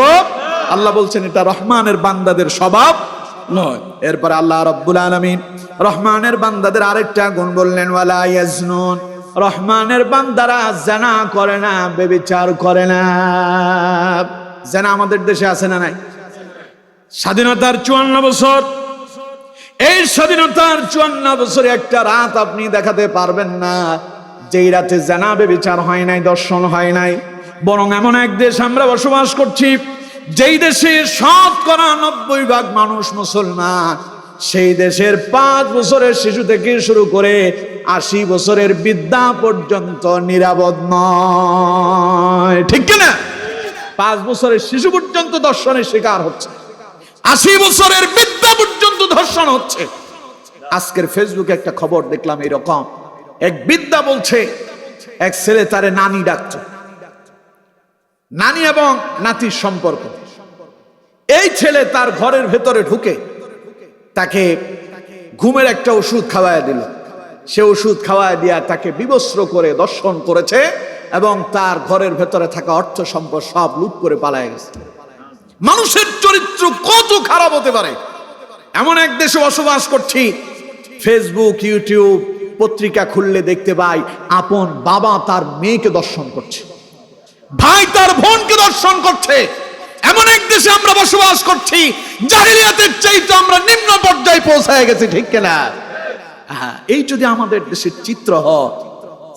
আল্লাহ বলছেন এটা রহমানের বান্দাদের স্বভাব নয়। এরপরে আল্লাহ রাব্বুল আলামিন রহমানের বান্দাদের আরেকটা গুণ বললেন, ওয়ালা ইয়াজনুন। রহমানের বান্দারা জিনা করে না, ব্যভিচার করে না। জিনা আমাদের দেশে আছে না নাই? স্বাধীনতার 54 বছর, এই স্বাধীনতার 54 বছরে একটা রাত আপনি দেখাতে পারবেন না যেই রাতে জিনা ব্যভিচার হয় নাই, দর্শন হয় নাই। বরং এমন এক দেশ আমরা বসবাস করছি, যেই দেশে 90% মানুষ মুসলমান, সেই দেশের 5 বছরের শিশু থেকে শুরু করে 80 বছরের বৃদ্ধা পর্যন্ত নিরাপদ নয়, ঠিক কিনা? 5 বছরের শিশু পর্যন্ত ধর্ষণের শিকার হচ্ছে, 80 বছরের বৃদ্ধা পর্যন্ত ধর্ষণ হচ্ছে। আজকের ফেসবুকে একটা খবর দেখলাম, এরকম এক বৃদ্ধা বলছে এক ছেলে তারে নানি ডাকছে, নানি এবং নাতির সম্পর্ক। এই ছেলে তার ঘরের ভেতরে ঢুকে তাকে ঘুমের একটা ওষুধ খাওয়ায় দিল। সে ওষুধ খাওয়ায় দিয়া তাকে বিবস্ত্র করে দর্শন করেছে এবং তার ঘরের ভেতরে থাকা অর্থ সম্পদ সব লুট করে পালায় গেছে। মানুষের চরিত্র কত খারাপ হতে পারে, এমন এক দেশে বসবাস করছি। ফেসবুক, ইউটিউব, পত্রিকা খুললে দেখতে পাই আপন বাবা তার মেয়েকে দর্শন করছে, ভাই তার বোনকে দর্শন করছে। এমন এক দেশে আমরা বসবাস করছি, জাহিলিয়াতের চাইতে আমরা নিম্ন পর্যায়ে পৌঁছায় গেছি, ঠিক কিনা? এই যদি আমাদের দেশের চিত্র হয়,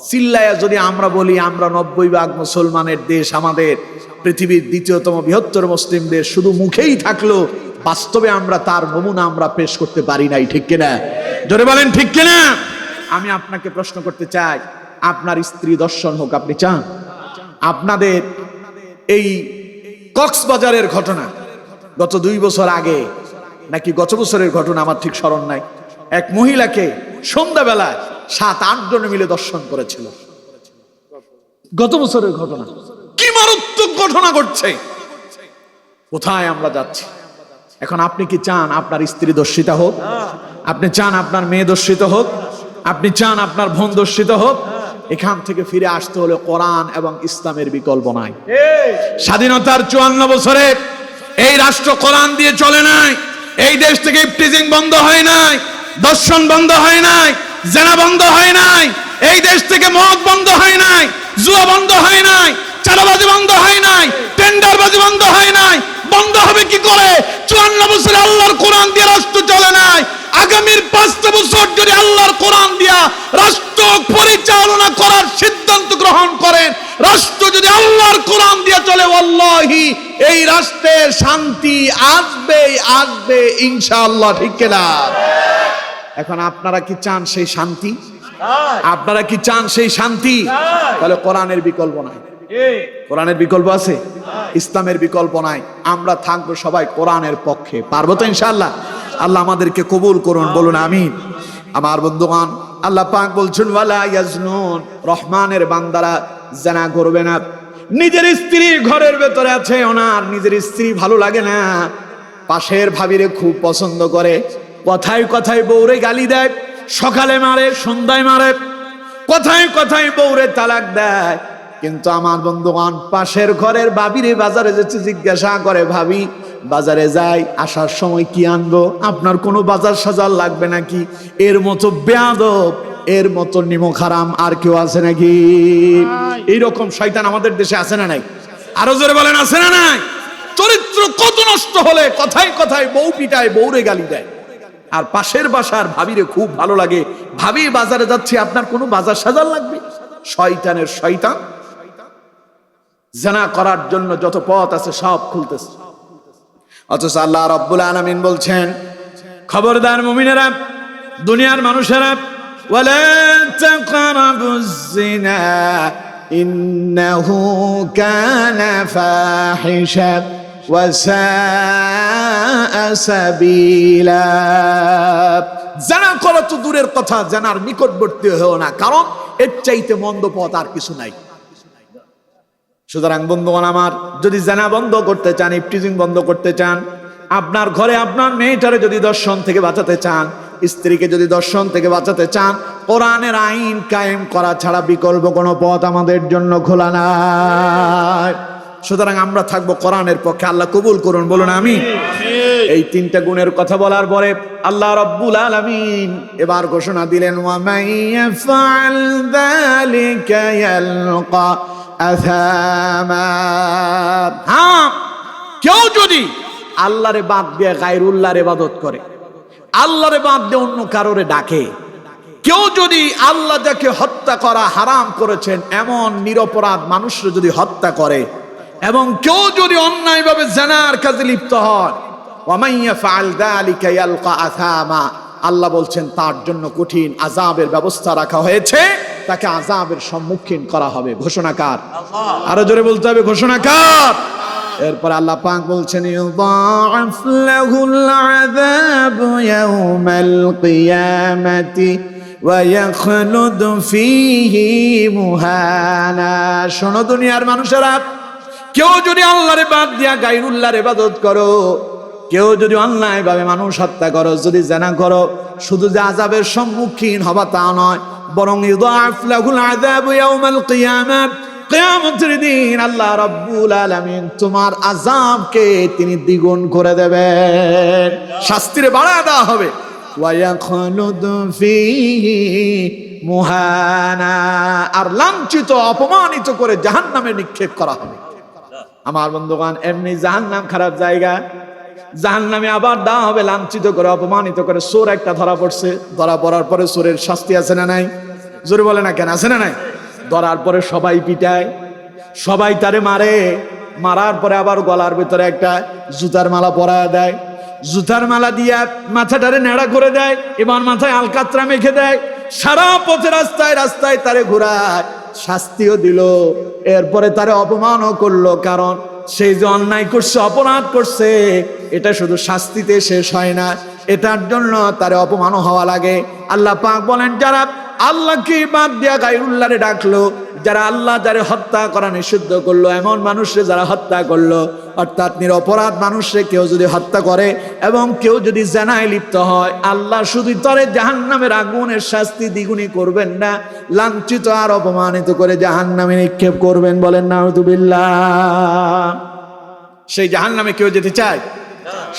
চিল্লায়া যদি আমরা বলি আমরা 90% মুসলমানের দেশ আমাদের, পৃথিবীর দ্বিতীয়তম বৃহত্তর মুসলিম দেশ, শুধু মুখেই থাকলো, বাস্তবে আমরা তার নমুনা আমরা পেশ করতে পারি নাই। ঠিক কিনা? জোরে বলেন ঠিক কিনা? আমি আপনাকে প্রশ্ন করতে চাই, আপনার স্ত্রী দর্শন হোক আপনি চান? আপনাদের এই কক্সবাজারের ঘটনা গত 2 বছর আগে নাকি গত বছরের ঘটনা আমার ঠিক স্মরণ নাই, এক মহিলাকে সন্ধ্যাবেলায় 7-8 জন মিলে দর্শন করেছিল। গত বছরের ঘটনা। কি মারাত্মক ঘটনা ঘটছে! কোথায় আমরা যাচ্ছি এখন? আপনি কি চান আপনার স্ত্রী দর্শিতা হোক? আপনি চান আপনার মেয়ে দর্শিত হোক? আপনি চান আপনার বোন দর্শিত হোক? এখান থেকে ফিরে আসতে হলে কোরআন এবং ইসলামের বিকল্প নাই। স্বাধীনতার 54 বছরে এই রাষ্ট্র কোরআন দিয়ে চলে নাই। এই দেশ থেকে ইফটিজিং বন্ধ হয় নাই, দর্শন বন্ধ হয় নাই, জেনা বন্ধ হয় নাই, এই দেশ থেকে মদ বন্ধ হয় নাই, জুয়া বন্ধ হয় নাই, চাঁদাবাজি বন্ধ হয় নাই, টেন্ডারবাজি বন্ধ হয় নাই। বন্ধ হবে কি করে? 54 বছরে আল্লাহর কোরআন দিয়ে রাষ্ট্র চলে নাই। আগামীর 5 বছর যদি আল্লাহর কোরআন দিয়া রাষ্ট্র পরিচালনা করার সিদ্ধান্ত গ্রহণ করেন, রাষ্ট্র যদি আল্লাহর কোরআন দিয়া চলে, ওয়াল্লাহি এই রাষ্ট্রের শান্তি আসবে আসবে ইনশাআল্লাহ। ঠিক কিনা? এখন আপনারা কি চান সেই শান্তি? আপনারা কি চান সেই শান্তি? তাহলে কোরআনের বিকল্প নাই। কোরআনের বিকল্প আছে, ইসলামের বিকল্প নাই। আমরা থাকবো সবাই কোরআনের পক্ষে। পারবো তো ইনশাআল্লাহ? আল্লাহ আমাদেরকে কবুল করুন, বলুন আমিন। আমার বন্ধুগণ, আল্লাহ পাক বলছেন ওয়ালা ইয়াজনুন, রহমানের বান্দারা জিনা করবে না। নিজের স্ত্রী ঘরের ভেতরে আছে, ওনার নিজের স্ত্রী ভালো লাগে না, পাশের ভাবিরে খুব পছন্দ করে, কথায় কথায় বউরে গালি দেয়, সকালে মারে সন্ধ্যায় মারে, কথায় কথায় বউরে তালাক দেয়। কিন্তু আমার বন্ধুগণ, পাশের ঘরের ভাবিরে বাজারে যেতে জিজ্ঞাসা করে, ভাবি বাজারে যাই, আসার সময় কি আনবো? আপনার কোনো বাজার সাজার লাগবে নাকি? এর মতো বেয়াদব, এর মতো নিমক হারাম আর কেউ আছে নাকি? এইরকম শয়তান আমাদের দেশে আছে না নাই? আরো জোরে বলেন, আছে না নাই? চরিত্র কত নষ্ট হলে কথায় কথায় বউ পিটায়, বউরে গালি দেয়। আর পাশের বাসার ভাবিরে খুব ভালো লাগে, ভাবি বাজারে যাচ্ছি, আপনার কোনো বাজার সাজার লাগবে? শয়তানের শয়তান। জিনা করার জন্য যত পথ আছে সব খুলতেছে। অথচ আল্লাহ রাব্বুল আলামিন বলছেন, খবরদার মুমিনেরা, দুনিয়ার মানুষেরা, ওয়ালা তাকরাবুজ জিনা ইন্নাহু কানা ফাহিশা ওয়া সাআ সাবিলা। জিনা করা তো দূরের কথা, জিনার নিকটবর্তী হও না, কারণ এর চাইতে মন্দ পথ আর কিছু নাই। সুতরাং বন্ধুগণ আমার, যদি জিনা বন্ধ করতে চান, ইফটিজিং বন্ধ করতে চান, আপনার ঘরে আপনার মেয়েটারে যদি দর্শন থেকে বাঁচাতে চান, স্ত্রীকে যদি দর্শন থেকে বাঁচাতে চান, কোরআনের আইন কায়েম করা ছাড়া বিকল্প কোনো পথ আমাদের জন্য খোলা নাই। সুতরাং আমরা থাকবো কোরআনের পক্ষে। আল্লাহ কবুল করুন, বলুন আমিন। এই 3টা গুণের কথা বলার পরে আল্লাহ রাব্বুল আলামিন এবার ঘোষণা দিলেন, ওয়া মাইয়াফআল যালিকা ইয়ালকা আসামা। হ্যাঁ, কেউ যদি আল্লাহরে বাদ দিয়ে গায়রুল্লাহর ইবাদত করে, আল্লাহরে বাদ দিয়ে অন্য কারোরে ডাকে, কেউ যদি আল্লাহ যাকে হত্যা করা হারাম করেছেন এমন নিরপরাধ মানুষরা যদি হত্যা করে, এবং কেউ যদি অন্যায়ভাবে জিনার কাজে লিপ্ত হয়, ওয়া মাইয়াফআল যালিকা ইয়ালকা আসামা, আল্লাহ বলছেন তার জন্য কঠিন আযাবের ব্যবস্থা রাখা হয়েছে, তাকে আযাবের সম্মুখীন করা হবে। ঘোষণাকার আরো জোরে বলতে হবে, ঘোষণাকার। এরপর আল্লাহ পাক বলছেন, ইউদাআফ লাহুল আযাবু ইয়াওমাল কিয়ামাতি ওয়া ইয়াখলুদ ফীহি মুহানা। শোনো দুনিয়ার মানুষেরা, কেউ যদি আল্লাহর বাদ দিয়া গায়রুল্লাহর ইবাদত করো, কেউ যদি অন্যায়ভাবে মানুষ হত্যা করো, যদি জিনা করো, শুধু যে আযাবের সম্মুখীন হবা তা নয়, বরং ইউদাআফ লাহুল আযাবু ইয়াওমাল কিয়ামাত, কিয়ামতের দিন আল্লাহ রাব্বুল আলামিন তোমার আযাবকে তিনি দ্বিগুণ করে দেবেন, শাস্তিরে বাড়ায় দেওয়া হবে। ওয়া ইয়াখলুদ ফীহি মুহানা, আর লাঞ্ছিত অপমানিত করে জাহান্নামে নিক্ষেপ করা হবে। আমার বন্ধুগণ, এমনি জাহান্নাম খারাপ জায়গা, জাহান্নামে আবার দেওয়া হবে লাঞ্ছিত করে, অপমানিত করে। চোর একটা ধরা পড়ছে, ধরা পড়ার পরে চোরের শাস্তি আছে না নাই? জোরে বলে না কেন, আছে না নাই? ধরার পরে সবাই পিটায়, সবাই তারে মারে, মারার পরে আবার গলার ভিতরে একটা জুতার মালা পরায় দেয়, জুতার মালা দিয়া মাথাটারে নেড়া করে দেয়, এবার মাথায় আলকাতরা মেখে দেয়, সারা পথে রাস্তায় রাস্তায় তারে ঘোরায়, শাস্তিও দিল, এরপরে তারে অপমানও করলো। কারণ সেই যে অন্যায় করছে, অপরাধ করছে, এটা শুধু শাস্তিতে শেষ হয় না, এটার জন্য তারে অপমানও হওয়া লাগে। আল্লাহ পাক বলেন, যারা আল্লাহকে বাদ দিয়া গায়রুল্লাহরে ডাকলো, যারা আল্লাহ যারা হত্যা করা নিষিদ্ধ করলো, এমন মানুষরে যারা হত্যা করলো, অর্থাৎ নিরপরাধ মানুষরে কেউ যদি হত্যা করে এবং কেউ যদি জিনায় লিপ্ত হয়, আল্লাহ শুধু তরে জাহান্নামের আগুনের শাস্তি দ্বিগুণী করবেন না, লাঞ্ছিত আর অপমানিত করে জাহান্নামে নিক্ষেপ করবেন। বলেন নাউযুবিল্লাহ। সেই জাহান্নামে কেউ যেতে চায়?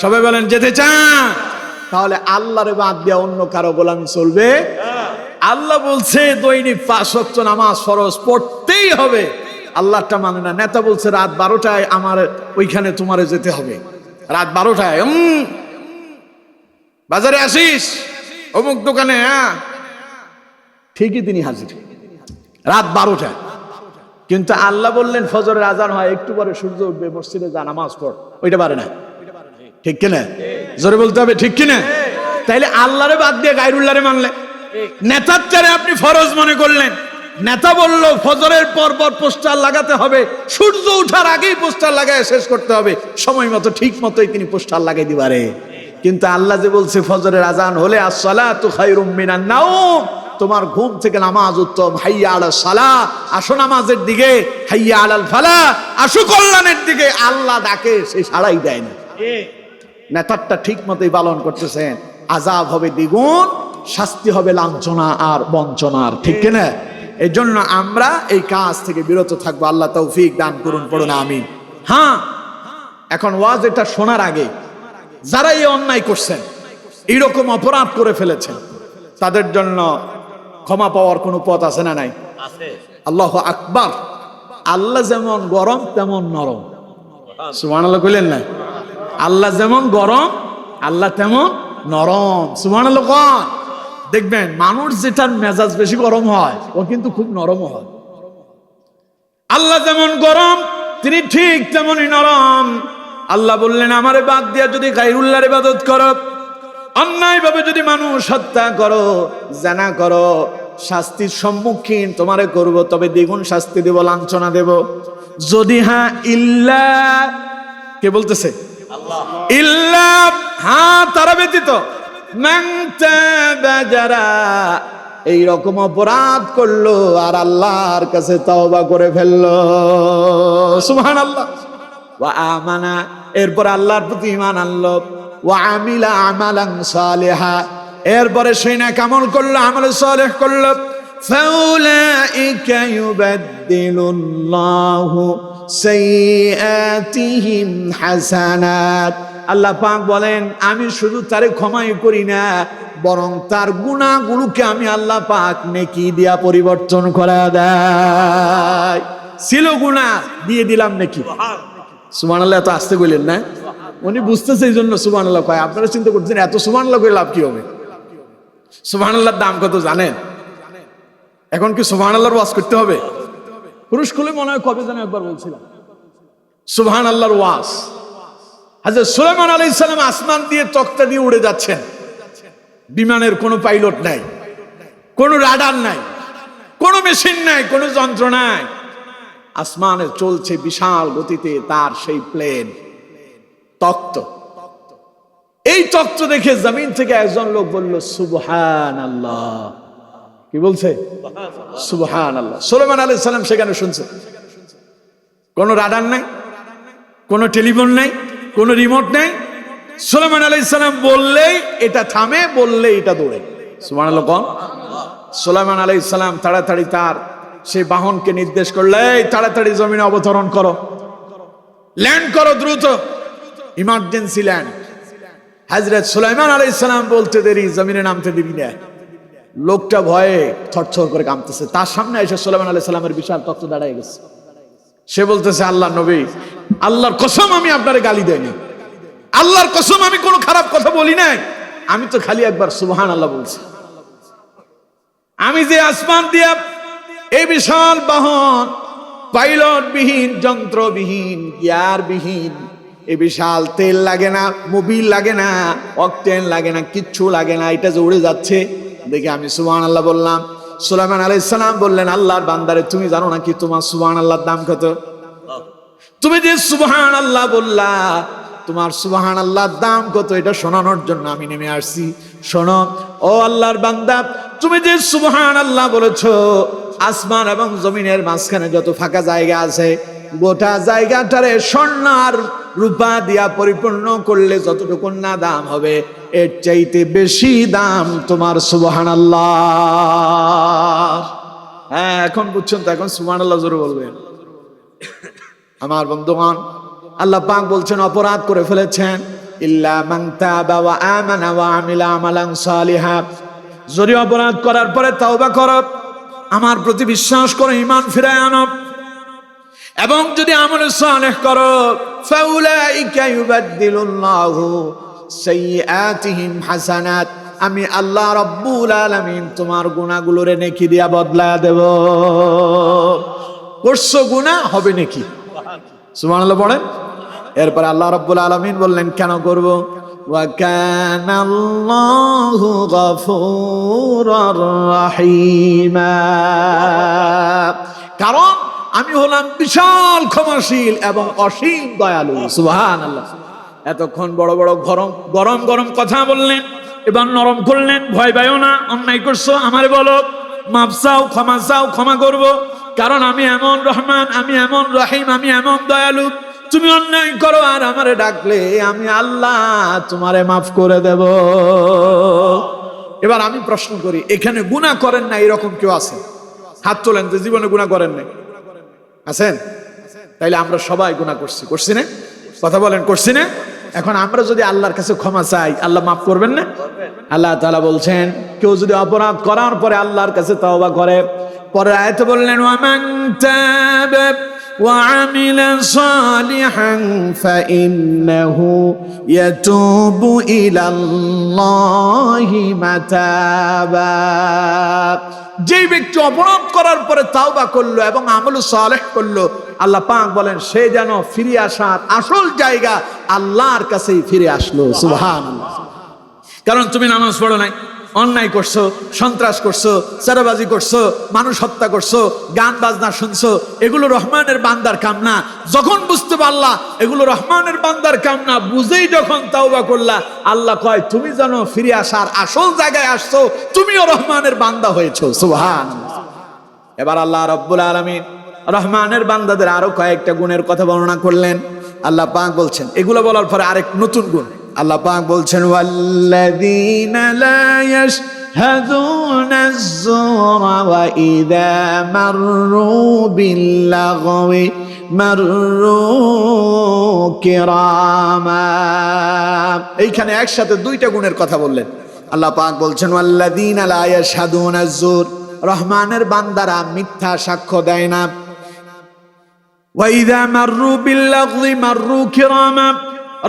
সবাই বলেন যেতে চান? তাহলে আল্লাহরে বাদ দিয়া অন্য কারো গোলামি চলবে? আল্লাহ বলছে দৈনিক 5 ওয়াক্ত নামাজ ফরজ, পড়তেই হবে। আল্লাহটা মানে না। নেতা বলছে রাত 12টায় আমার ওইখানে তোমারে যেতে হবে, রাত 12টায় বাজারে আসিস, অমুক দোকানে। ঠিকই তিনি হাজির রাত 12টায়। কিন্তু আল্লাহ বললেন ফজরের আজান হয় একটু পরে, সূর্য উঠবে, মসজিদে যা নামাজ পড়, ওইটা পারে না। ঠিক কিনা? জোরে বলতে হবে, ঠিক কিনা? তাইলে আল্লাহরে বাদ দিয়ে গায়রুল্লাহরে মানলে, নেতার চারে আপনি ফরজ মনে করলেন, নেতা বলল ফজরের পর পর পোস্টার লাগাতে হবে, সূর্য ওঠার আগেই পোস্টার লাগায় শেষ করতে হবে, সময় মতো ঠিক মতোই তিনি পোস্টার লাগাই দিবারে। কিন্তু আল্লাহ যে বলছে ফজরের আজান হলে আসসালাতু খায়রুম মিনান নাওম, তোমার ঘুম থেকে নামাজ উত্তম, হাইয়া আলাস সালাহ, আসো নামাজের দিকে, হাইয়া আলাল ফালাহ, আসো কল্যাণের দিকে। আল্লাহ ডাকে, সে সাড়াই দেয় না। নেতারটা ঠিক মতোই পালন করতেছেন, আযাব হবে দ্বিগুণ, শাস্তি হবে লাঞ্ছনা আর বঞ্চনার। ঠিক কিনা? এই জন্য আমরা এই কাজ থেকে বিরত থাকবো। আল্লাহ তৌফিক দান করুন, পড়ুন আমিন। হ্যাঁ, এখন ওয়াজ এটা শোনার আগে যারা এই অন্যায় করছেন, এইরকম অপরাধ করে ফেলেছেন, তাদের জন্য ক্ষমা পাওয়ার কোনো পথ আছে না নাই? আল্লাহু আকবার। আল্লাহ যেমন গরম তেমন নরম। সুবহানাল্লাহ কইলেন না? আল্লাহ যেমন গরম, আল্লাহ তেমন নরম। সুবহানাল্লাহ কোন? দেখবেন মানুষ যেটার মেজাজ বেশি গরম হয়, ও কিন্তু খুব নরম হয়। আল্লাহ যেমন গরম, তিনি ঠিক তেমনই নরম। আল্লাহ বললেন, আমারে বাদ দিয়া যদি গায়রুল্লাহর ইবাদত করো, অন্যায় ভাবে যদি মানুষ হত্যা করো, জিনা করো, শাস্তির সম্মুখীন তোমারে করব, তবে দ্বিগুণ শাস্তি দেব, লাঞ্ছনা দেব। যদি হ্যাঁ, ইল্লা, কে বলতেছে? আল্লাহ। ইল্লা, হ্যাঁ তারা ব্যতীত, মান তাবা, যারা এইরকম অপরাধ করলো আর আল্লাহর কাছে তওবা করে ফেললো, সুবহানাল্লাহ, ওয়া আমানা, এরপর আল্লাহর প্রতি ঈমান আনলো, ওয়া আমিলা আমালান সালিহা, এরপরে সেই নেক আমল করলো, আমল সালেহ করলো, ফাউলাইকা ইউবাদদিলুল্লাহু সাইয়্যাতিহিম হাসানাত। আল্লাহ পাক বলেন, আমি শুধু তারে ক্ষমাই করি না, বরং তার গুনাহগুলোকে আমি আল্লাহ পাক নেকি দিয়া পরিবর্তন করে দেয়। ছিল গুনাহ, দিয়ে দিলাম নেকি। সুবহানাল্লাহ। এত আসতে কইলেন না? উনি বুঝতেছে এই জন্য সুবহানাল্লাহ কয়। আপনারা চিন্তা করছেন এত সুবহানাল্লাহ কই লাভ কি হবে? সুবহানাল্লাহর দাম কত জানেন? এখন কি সুবহানাল্লাহর ওয়াজ করতে হবে? পুরুষ খুলে মনে হয় কবে যেন একবার বলছিলাম সুবহানাল্লাহর ওয়াজ। হযরত সুলাইমান আলাইহিস সালাম আসমান দিয়ে তক্তা দিয়ে উড়ে যাচ্ছেন, বিমানের কোনো পাইলট নাই, কোনো রাডার নাই, কোনো মেশিন নাই, কোনো যন্ত্র নাই, আসমানে চলছে বিশাল গতিতে তার সেই প্লেন, তক্ত। এই তক্ত দেখে জমিন থেকে একজন লোক বলল সুবহানাল্লাহ। কি বলছে? সুবহানাল্লাহ। সুলাইমান আলাইহিস সালাম সেখানে শুনছে। কোনো রাডার নাই, কোনো টেলিফোন নাই, কোনো রিমোট নাই। সুলাইমান আলাইহিস সালাম বললেই এটা থামে, বললেই এটা দৌড়ে। সুবহানাল্লাহ কোন? সুলাইমান আলাইহিস সালাম তাড়াতাড়ি তার সেই বাহনকে নির্দেশ করলে, এই তাড়াতাড়ি জমিনে অবতরণ করো, ল্যান্ড করো দ্রুত, ইমার্জেন্সি ল্যান্ড। হযরত সুলাইমান আলাইহিস সালাম বলতে দেরি, জমিনে নামতে দিবি না। লোকটা ভয়ে থরথর করে কাঁপতেছে। তার সামনে এসে সুলাইমান আলাইহিস সালামের বিশাল তক্ত দাঁড়ায় গেছে। সে বলতেছে, আল্লাহ নবী, আল্লাহর কসম আমি আপনারে গালি দেয়নি, আল্লাহর কসম আমি কোনো খারাপ কথা বলি নাই, আমি তো খালি একবার সুবহানাল্লাহ বলছি। আমি যে আসমান দিয়া এই বিশাল বাহন পাইলটবিহীন, যন্ত্রবিহীন, গিয়ারবিহীন, এ বিশাল তেল লাগে না, মোবিল লাগে না, অকটেন লাগে না, কিচ্ছু লাগে না, এটা যে উড়ে যাচ্ছে দেখে আমি সুবহানাল্লাহ বললাম। সুলাইমান আলাইহিস সালাম বললেন, আল্লাহর বান্দারে তুমি জানো না কি তোমার সুবহানাল্লাহর দাম কত? তুমি যে সুবহানাল্লাহ বললা, তোমার সুবহানাল্লাহর দাম কত এটা শোনানোর জন্য আমি নেমে আসছি। শোনো ও আল্লাহর বান্দা, তুমি যে সুবহানাল্লাহ বলেছো, আসমান এবং জমিনের মাঝখানে যত ফাঁকা জায়গা আছে, গোটা জায়গাটারে স্বর্ণ আর রূপা দিয়া পরিপূর্ণ করলে যতটুকু না দাম হবে, এর চাইতে বেশি দাম তোমার সুবহানাল্লাহ। হ্যাঁ, এখন বুঝছেন তো? এখন সুবহানাল্লাহ জোরে বলবেন। আমার বন্ধুগণ, আল্লাহ পাক বলছেন অপরাধ করে ফেলেছেন, ইল্লা মান তাবা ওয়া আমানা ওয়া আমিলা আমালান সালিহা, যদি অপরাধ করার পরে তাওবা করো, আমার প্রতি বিশ্বাস করো, ঈমান ফিরায় আনো, এবং যদি আমল সালেহ করো, ফাউলাইকা ইউবাদদিলুল্লাহু সাইয়্যাতিহিম হাসানাত, আমি আল্লাহ রাব্বুল আলামিন তোমার গুনাহগুলোরে নেকি দিয়া বদলায়া দেব। করছো গুনাহ, হবে নেকি। সুবহানাল্লাহ পড়েন। এরপর আল্লাহ রাব্বুল আলামিন বললেন কেন করব, ওয়া কানাল্লাহু গফুরুর রহিমা, কারণ আমি হলাম বিশাল ক্ষমাশীল এবং অসীম দয়ালু। সুবহানাল্লাহ। এতক্ষণ বড় বড় গরম গরম কথা বললেন, এবার নরম করলেন। ভয় পাইও না, অন্যায় করছো আমারে বলো, মাফ চাও, ক্ষমা চাও, ক্ষমা করব, কারণ আমি এমন রহমান, আমি এমন রহিম, আমি এমন দয়ালু। তুমি অন্যায় করো আর আমারে ডাকলে আমি আল্লাহ তোমারে মাফ করে দেব। এবার আমি প্রশ্ন করি, এখানে গুনাহ করেন না এরকম কেউ আছে? হাত তোলেন যে জীবনে গুনাহ করেন নাই। আছেন? তাইলে আমরা সবাই গুনাহ করছি, করছি না? কথা বলেন, করছি না? এখন আমরা যদি আল্লাহর কাছে ক্ষমা চাই, আল্লাহ মাফ করবেন না? আল্লাহ তাআলা বলছেন, কেউ যদি অপরাধ করার পরে আল্লাহর কাছে তওবা করে, পরের আয়াতে বললেন, ওয়া মান তাবা ওয়া আমিলা সালিহান ফাইন্নাহু ইয়াতুবু ইলাল্লাহি মাতাবা, যে ব্যক্তি অপরাধ করার পরে তাওবা করলো এবং আমল সালেহ করলো, আল্লাহ পাক বলেন সে যেন ফিরে আসার আসল জায়গা আল্লাহর কাছেই ফিরে আসলো। সুবহানাল্লাহ। কারণ তুমি নামাজ পড়ো নাই, অন্যায় করছো, সন্ত্রাস করছো, চাঁদাবাজি করছো, মানুষ হত্যা করছো, গান বাজনা শুনছো, এগুলো রহমানের বান্দার কাম না। যখন বুঝতে পারলা এগুলো রহমানের বান্দার কাম না, বুঝেই যখন তাওবা করলা, আল্লাহ কয় তুমি যেন ফিরে আসার আসল জায়গায় আসছো, তুমিও রহমানের বান্দা হয়েছো। সুবহানাল্লাহ। এবার আল্লাহ রাব্বুল আলামিন রহমানের বান্দাদের আরো কয়েকটা গুণের কথা বর্ণনা করলেন। আল্লাহ পাক বলছেন, এগুলো বলার পরে আরেক নতুন গুণ আল্লাহ পাক বলছেন, ওয়াল্লাযীনা লা ইয়াশহাদুনা আয-যুরা ওয়া ইযা মাররু বিল-লাগwi মাররু কিরামা। এইখানে একসাথে দুইটা গুণের কথা বললেন। আল্লাহ পাক বলছেন, ওয়াল্লাযীনা লা ইয়াশহাদুনা আয-যুর, রহমানের বান্দারা মিথ্যা সাক্ষ্য দেয় না। ওয়া ইযা মাররু বিল-লাগwi মাররু কিরামা,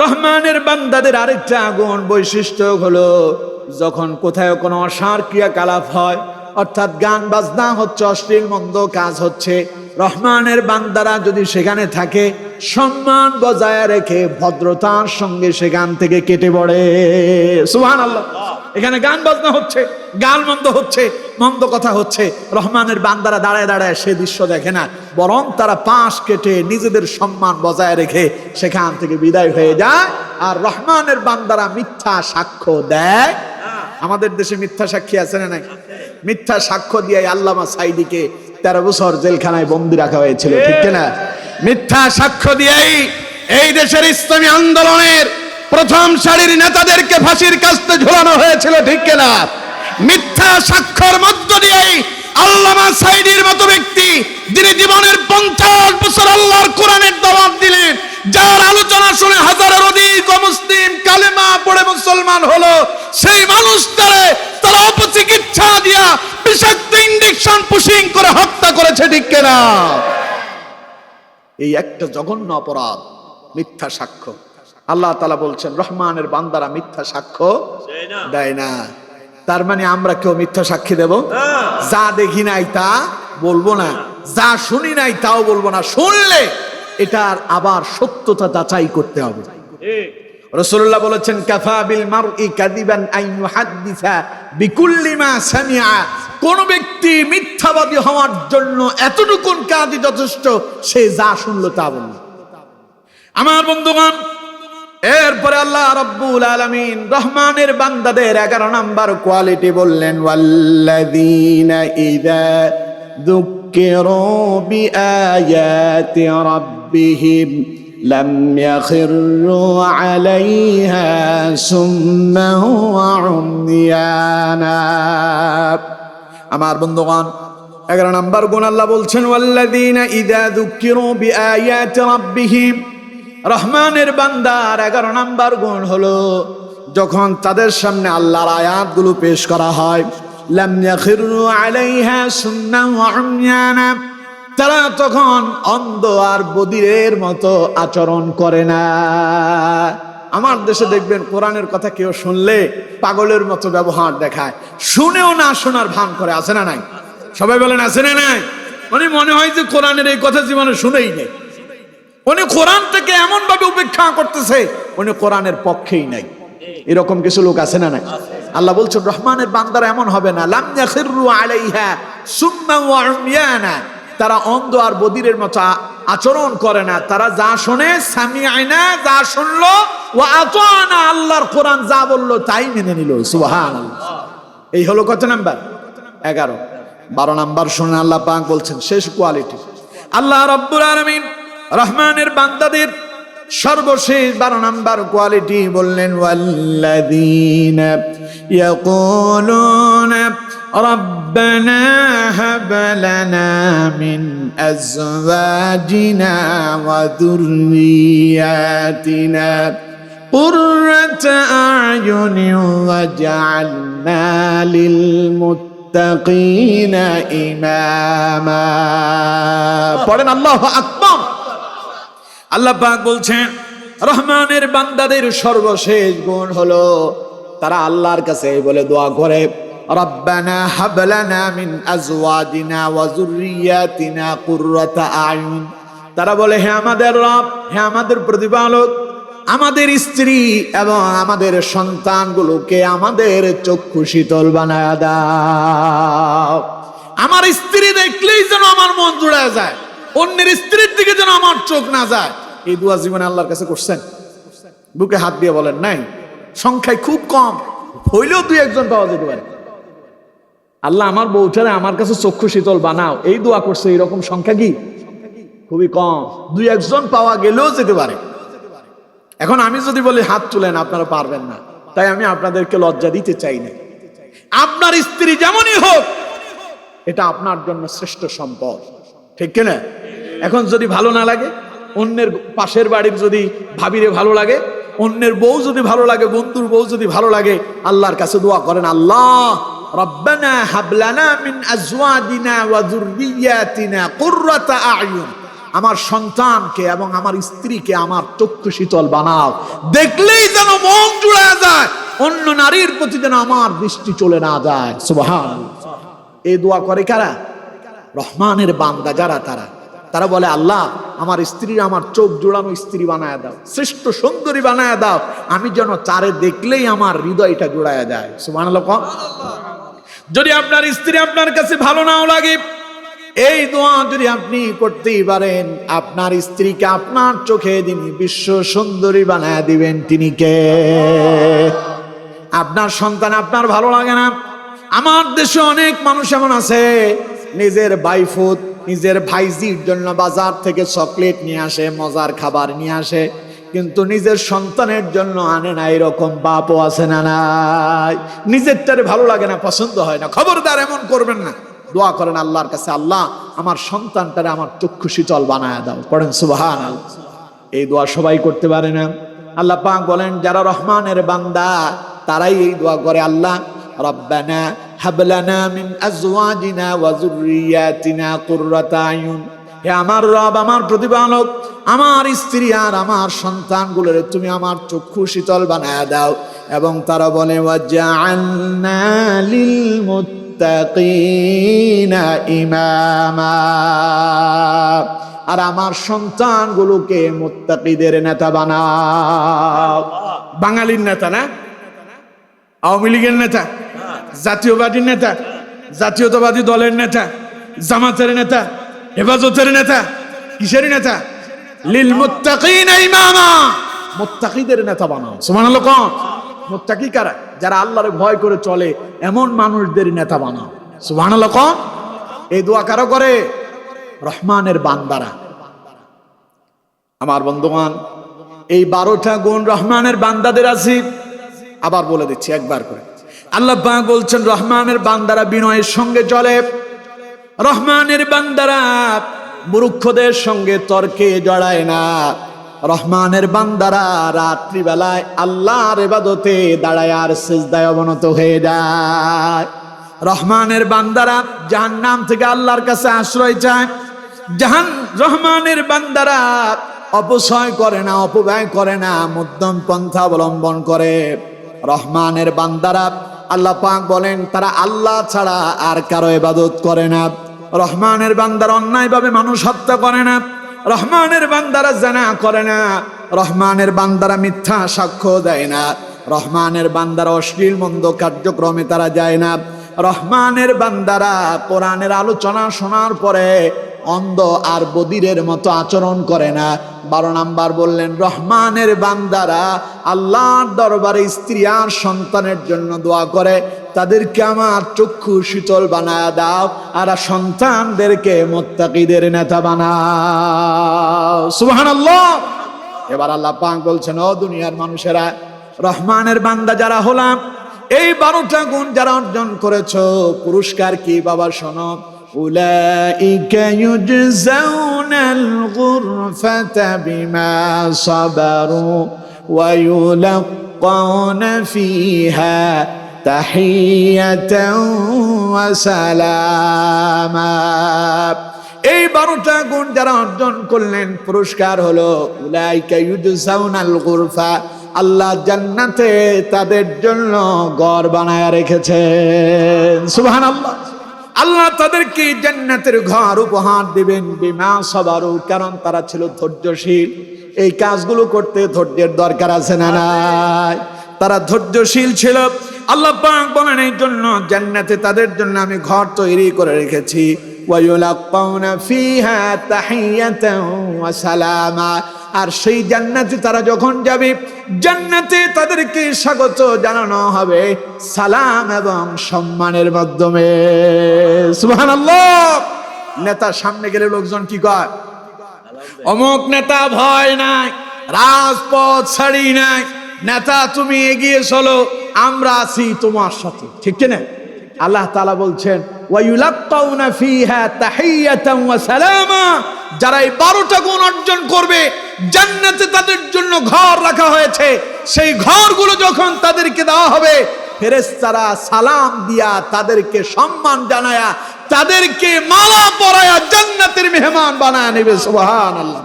রহমানের বান্দাদের আরেকটা গুণ বৈশিষ্ট্য হলো, যখন কোথায় কোনো অসার ক্রিয়াকলাপ হয়, অর্থাৎ গান বাজনা হচ্ছে, অশ্লীল মন্দ কাজ হচ্ছে, রহমানের বান্দারা যদি সেখানে থাকে, সম্মান বজায় রেখে ভদ্রতার সঙ্গে সেখান থেকে কেটে পড়ে। সুবহানাল্লাহ। এখানে গান বাজনা হচ্ছে, গাল মন্দ হচ্ছে, মন্দ কথা হচ্ছে, রহমানের বান্দারা দাঁড়ায় দাঁড়ায় সে দৃশ্য দেখে না, বরং তারা পাশ কেটে নিজেদের সম্মান বজায় রেখে সেখান থেকে বিদায় হয়ে যায়। আর রহমানের বান্দারা মিথ্যা সাক্ষ্য দেয়। আমাদের দেশে মিথ্যা সাক্ষী আছে না নাই? মিথ্যা সাক্ষ্য দিয়ে আল্লামা সাইদিকে 13 বছর জেলখানায় বন্দী রাখা হয়েছিল, ঠিক কিনা? মিথ্যা সাক্ষ্য দিয়েই এই দেশের ইসলামী আন্দোলনের প্রথম সারির নেতাদেরকে ফাঁসির কাস্তে ঝুলানো হয়েছিল, ঠিক কিনা? মিথ্যা সাক্ষ্যের মধ্য দিয়েই আল্লামা সাইদির মতো ব্যক্তি, যিনি জীবনের 50 বছর আল্লাহর কোরআনের দাওয়াত দিলেন, যার আলোচনা শুনে হাজারের অধিক মুসলিম কালেমা পড়ে মুসলমান হলো, সেই মানুষটারে তারা অপচিকিৎসা দিয়া বিষাক্ত ইনজেকশন পুশিং করে হত্যা করেছে, ঠিক কিনা? এই একটা জঘন্য অপরাধ, মিথ্যা সাক্ষ্য। আল্লাহ তাআলা বলছেন রহমানের বান্দারা মিথ্যা সাক্ষ্য দেয় না। তার মানে আমরা কেউ মিথ্যা সাক্ষী দেব? যা দেখি নাই তা বলবো না, যা শুনি নাই তাও বলবো না, শুনলে এটার আবার সত্যতা যাচাই করতে হবে। রাসূলুল্লাহ বলেছেন, কাফা বিল মারই কাযিবান আন ইউহাদ্দিসা বিকুল্লি মা সামিআ। কোন ব্যক্তি মিথ্যাবাদী হওয়ার জন্য এতটুকুন কাজই যথেষ্ট, সে যা শুনলো তা বলল। আমার বন্ধুগণ, এরপরে আল্লাহ রাব্বুল আলামিন রহমানের বান্দাদের 11 নাম্বার কোয়ালিটি বললেন, ওয়াল্লাযীনা ইযা যুক্কিরু বিআয়াতি রাব্বিহিম লাম ইয়াখিরু আলাইহা সুম্মান ওয়া উময়ানা। আমার বন্ধুগণ, 11 নাম্বার গুণ আল্লাহ বলছেন, ওয়াল্লাযীনা ইযা যুক্কিরু বিআয়াতি রাব্বিহিম। রহমানের বান্দার 11 নাম্বার গুণ হলো, যখন তাদের সামনে আল্লাহর আয়াতগুলো পেশ করা হয়, লাম ইয়াখিরু আলাইহা সুম্মান ওয়া উময়ানা, তারা তখন অন্ধ আর বধিরের মতো আচরণ করে না। আমার দেশে দেখবেন কোরআনের কথা কেউ শুনলে পাগলের মতো ব্যবহার দেখায়, শুনেও না শোনার ভান করে, আছে না নাই? সবাই বলেন আছে না নাই? মানে মনে হয় যে কোরআনের এই কথা জীবনে শুনেই নেই। উনি কোরআন থেকে এমন ভাবে উপেক্ষা করতেছে, উনি কোরআনের পক্ষেই নাই। এরকম কিছু লোক আছে না নাই? আল্লাহ বলছেন রহমানের বান্দারা এমন হবে না, লাম ইয়াখিরু আলাইহা সুম্মান ওয়া উময়ানা, তারা অন্ধ আর বধিরের মতো আচরণ করে না। তারা যা শুনে, সামিআনা, যা শুনলো, ওয়া আতানা, আল্লাহর কোরআন যা বললো তাই মেনে নিল। সুবহানাল্লাহ। এই হলো কত নাম্বার? 11। 12 নাম্বার শুনে আল্লাহ পাক বলছেন শেষ কোয়ালিটি। আল্লাহ রাব্বুল আলামিন রহমানের বান্দাদের সর্বশেষ 12 নাম্বার কোয়ালিটি বললেন, ওয়াল্লাযীনা ইয়াকুলুনা রাব্বানা হাব লানা মিন আজওয়াজিনা ওয়া যুররিয়াতিনা কুররাতা আ'য়ুনিন ওয়াজআলনা লিল মুত্তাকিনা ইমামা। পড়েন আল্লাহু আকবার। আল্লাহ পাক বলছেন রহমানের বান্দাদের সর্বশেষ গুণ হলো, তারা আল্লাহর কাছে বলে দোয়া করে, রব্বানা হাব লানা মিন আজওয়াজিনা ওয়া যুররিয়াতিনা কুররাতা আ'য়ুন। তারা বলে, হে আমাদের রব, হে আমাদের প্রতিপালক, আমাদের স্ত্রী এবং আমাদের সন্তানগুলোকে আমাদের চক্ষু শীতল বানায়া দাও। আমার স্ত্রী দেখলেই যেন আমার মন জুড়ে যায়, অন্যের স্ত্রীর দিকে যেন আমার চোখ না যায়। এই দোয়া জীবনে আল্লাহর কাছে করছেন? বুকে হাত দিয়ে বলেন নাই? সংখ্যায় খুব কম, হইলেও 2-1 পাওয়া যেতে পারে। আল্লাহ আমার বউটারে আমার কাছে চক্ষু শীতল বানাও, এই দোয়া করছে, এইরকম সংখ্যা কি? খুবই কম। 2-1 পাওয়া গেলেও যেতে পারে। এখন আমি যদি বলি হাত তুলেন, আপনারা পারবেন না, তাই আমি আপনাদেরকে লজ্জা দিতে চাই না। আপনার স্ত্রী যেমনই হোক, এটা আপনার জন্য শ্রেষ্ঠ সম্পদ, ঠিক কিনা? এখন যদি ভালো না লাগে, অন্যের পাশের বাড়ির যদি ভাবিরে ভালো লাগে, অন্যের বউ যদি ভালো লাগে, বন্ধুর বউ যদি ভালো লাগে, আল্লাহর কাছে দোয়া করেন, আল্লাহ রব্বানা হাব লানা মিন আজওয়াজিনা ওয়া যুররিয়াতিনা কুররাতা আ'য়ুন, আমার সন্তানকে এবং আমার স্ত্রীকে আমার চক্ষু শীতল বানাও, দেখলেই যেন মন জুড়ে যায়, অন্য নারীর প্রতি যেন আমার দৃষ্টি চলে না যায়। সুবহানাল্লাহ। এই দোয়া করে কারা? রহমানের বান্দা যারা, তারা বলে, আল্লাহ আমার স্ত্রীর আমার চোখ জোড়ানো স্ত্রী বানায় দাও, শ্রেষ্ঠ সুন্দরী বানায় দাও, আমি যেন চারে দেখলেই আমার হৃদয়টা জোড়ায় যায়। সুবহানাল্লাহ। যদি আপনার স্ত্রী আপনার কাছে ভালো নাও লাগে, এই দোয়া যদি আপনি করতেই পারেন, আপনার স্ত্রীকে আপনার চোখে যিনি বিশ্ব সুন্দরী বানায় দিবেন তিনি কে? আপনার সন্তান আপনার ভালো লাগে না। আমার দেশে অনেক মানুষ এমন আছে, নিজের বাইফুত, নিজের ভাইজির জন্য বাজার থেকে চকলেট নিয়ে আসে, মজার খাবার নিয়ে আসে, কিন্তু নিজের সন্তানের জন্য আনে না। এরকম বাপও আছে না নাই? নিজেরটারে ভালো লাগে না, পছন্দ হয় না। খবরদার এমন করবেন না। দোয়া করেন আল্লাহর কাছে, আল্লাহ আমার সন্তানটারে আমার চক্ষু শীতল বানায় দাও। পড়েন সুবহানাল্লাহ। এই দোয়া সবাই করতে পারে না। আল্লাহ পাক বলেন যারা রহমানের বান্দা তারাই এই দোয়া করে, আল্লাহ রব্বানা হাব লানা মিন আজওয়াজিনা ওয়া যুররিয়াতিনা কুররাতা আয়ুন, হে আমার রব, আমার প্রতিপালক, আমার স্ত্রী আর আমার সন্তানগুলোর তুমি আমার চক্ষু শীতল বানায় দাও। এবং তারা বলে ওয়াজআলনা লিল মুত্তাকিনা ইমামা, আর আমার সন্তানগুলোকে মুত্তাকিদের নেতা বানাও। বাঙালির নেতা না, আওয়ামী লীগের নেতা, জাতীয়বাদীর নেতা, জাতীয়তাবাদী দলের নেতা, জামাতের নেতা, হেফাজতের নেতা, কিসের নেতা? লিল মুত্তাকিনা ইমামা, মুত্তাকিদের নেতা বানাও। সুবহানাল্লাহ। কোন মুত্তাকি? কারা? যারা আল্লাহর ভয় করে চলে এমন মানুষদের নেতা বানাও। সুবহানাল্লাহ। কোন? এই দোয়া কারা করে? রহমানের বান্দারা। আমার বন্ধুগণ, এই 12টা গুণ রহমানের বান্দাদের আছে। আবার বলে দিচ্ছি একবার করে। আল্লাহ পাক বলছেন রহমানের বান্দারা বিনয়ের সঙ্গে চলে, রহমানের বান্দারা মূর্খদের সঙ্গে তর্কে জড়ায় না, রহমানের বান্দারা রাত্রিবেলায় আল্লাহর ইবাদতে দাঁড়ায় আর সিজদায় অবনত হয়ে যায়। রহমানের বান্দারা জাহান্নাম থেকে আল্লাহর কাছে আশ্রয় চায়। রহমানের বান্দারা অপচয় করে না, অপব্যয় করে না, মধ্যম পন্থা অবলম্বন করে। রহমানের বান্দারা, আল্লাহ পাক বলেন, তারা আল্লাহ ছাড়া আর কারো ইবাদত করে না। রহমানের বান্দারা অন্যায়ভাবে মানুষ হত্যা করে না, রহমানের বান্দারা জানা করে না, রহমানের বান্দারা মিথ্যা সাক্ষ্য দেয় না, রহমানের বান্দারা অশ্লীল মন্দ কার্যক্রমে তারা যায় না, রহমানের বান্দারা কোরআনের আলোচনা শোনার পরে অন্ধ আর বদিরের মতো আচরণ করে না। 12 নাম্বার বললেন রহমানের বান্দারা আল্লাহর দরবারে স্ত্রী আর সন্তানের জন্য দোয়া করে, তাদেরকে আমার চক্ষু শীতল বানায় দাও, আর সন্তানদেরকে মুত্তাকিদের নেতা বানাও। সুবহানাল্লাহ। এবার আল্লাহ পাক বলছেন, ও দুনিয়ার মানুষেরা, রহমানের বান্দা যারা হলাম, এই 12টা গুণ যারা অর্জন করেছো, পুরস্কার কি বাবা শোনো। উলাইকা ইউজজাউনাল গুরফাতা বিমা সাবারু ওয়া ইউলাক্কাউনা ফিহা তাহিয়াতান ওয়া সালামা। এই 12টা গুণ যারা অর্জন করলেন, পুরস্কার হলো উলাইকা ইউজজাউনাল গুরফা, আল্লাহ জান্নাতে তাদের জন্য ঘর বানায় রেখেছেন। সুবহানাল্লাহ। আল্লাহ তাদেরকে জান্নাতের ঘর উপহার দিবেন বিমা সাবারু, কারণ তারা ছিল ধৈর্যশীল। এই কাজগুলো করতে ধৈর্যের দরকার আছে না নাই? তারা ধৈর্যশীল ছিল। আল্লাহ পাক বলেন, এই জন্য জান্নাতে তাদের জন্য আমি ঘর তৈরি করে রেখেছি। ওয়া ইউলাক্কাউনা ফিহা তাহিয়াতান ওয়া সালামা, আর সেই জান্নাতে তারা যখন যাবে, জান্নাতে তাদেরকে স্বাগত জানানো হবে সালাম এবং সম্মানের মাধ্যমে। সুবহানাল্লাহ। নেতার সামনে গেলে লোকজন কি কয়? অমুক নেতা ভয় নাই, রাজপথ ছাড়ি নাই, নেতা তুমি এগিয়ে চলো, আমরা আছি তোমার সাথে, ঠিক না? আল্লাহ তাআলা বলছেন ওয়া ইউলাক্কাউনা ফিহা তাহিয়াতান ওয়া সালামা, যারা এই 12টা গুণ অর্জন করবে, জান্নাতে তাদের জন্য ঘর রাখা হয়েছে। সেই ঘরগুলো যখন তাদেরকে দেওয়া হবে, ফেরেশতারা সালাম দিয়া তাদেরকে সম্মান জানায়া তাদেরকে মালা পরায়া জান্নাতের মেহমান বানায় নেবে। সুবহানাল্লাহ।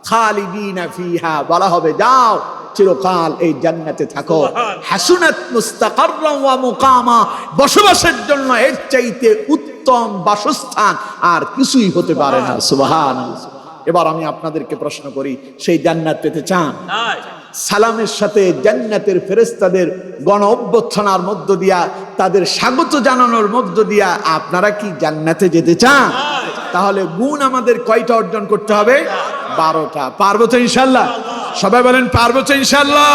খালিদিনা ফিহা, বলা হবে যাও চিরকাল এই জান্নাতে থাকো। হাসুনাত মুস্তাকাররাম ওয়া মুকামা, বসবাসের জন্য এর চাইতে উত্তম বাসস্থান আর কিছুই হতে পারে না। সুবহানাল্লাহ। এবার আমি আপনাদেরকে প্রশ্ন করি, সেই জান্নাত পেতে চান? সালামের সাথে জান্নাতের ফেরেশতাদের গণ অভ্যর্থনার মধ্য দিয়া, তাদের স্বাগত জানানোর মধ্য দিয়া আপনারা কি জান্নাতে যেতে চান? তাহলে গুণ আমাদের কয়টা অর্জন করতে হবে? 12টা। পারবো তো ইনশাআল্লাহ? সবাই বলেন পারবো তো ইনশাআল্লাহ?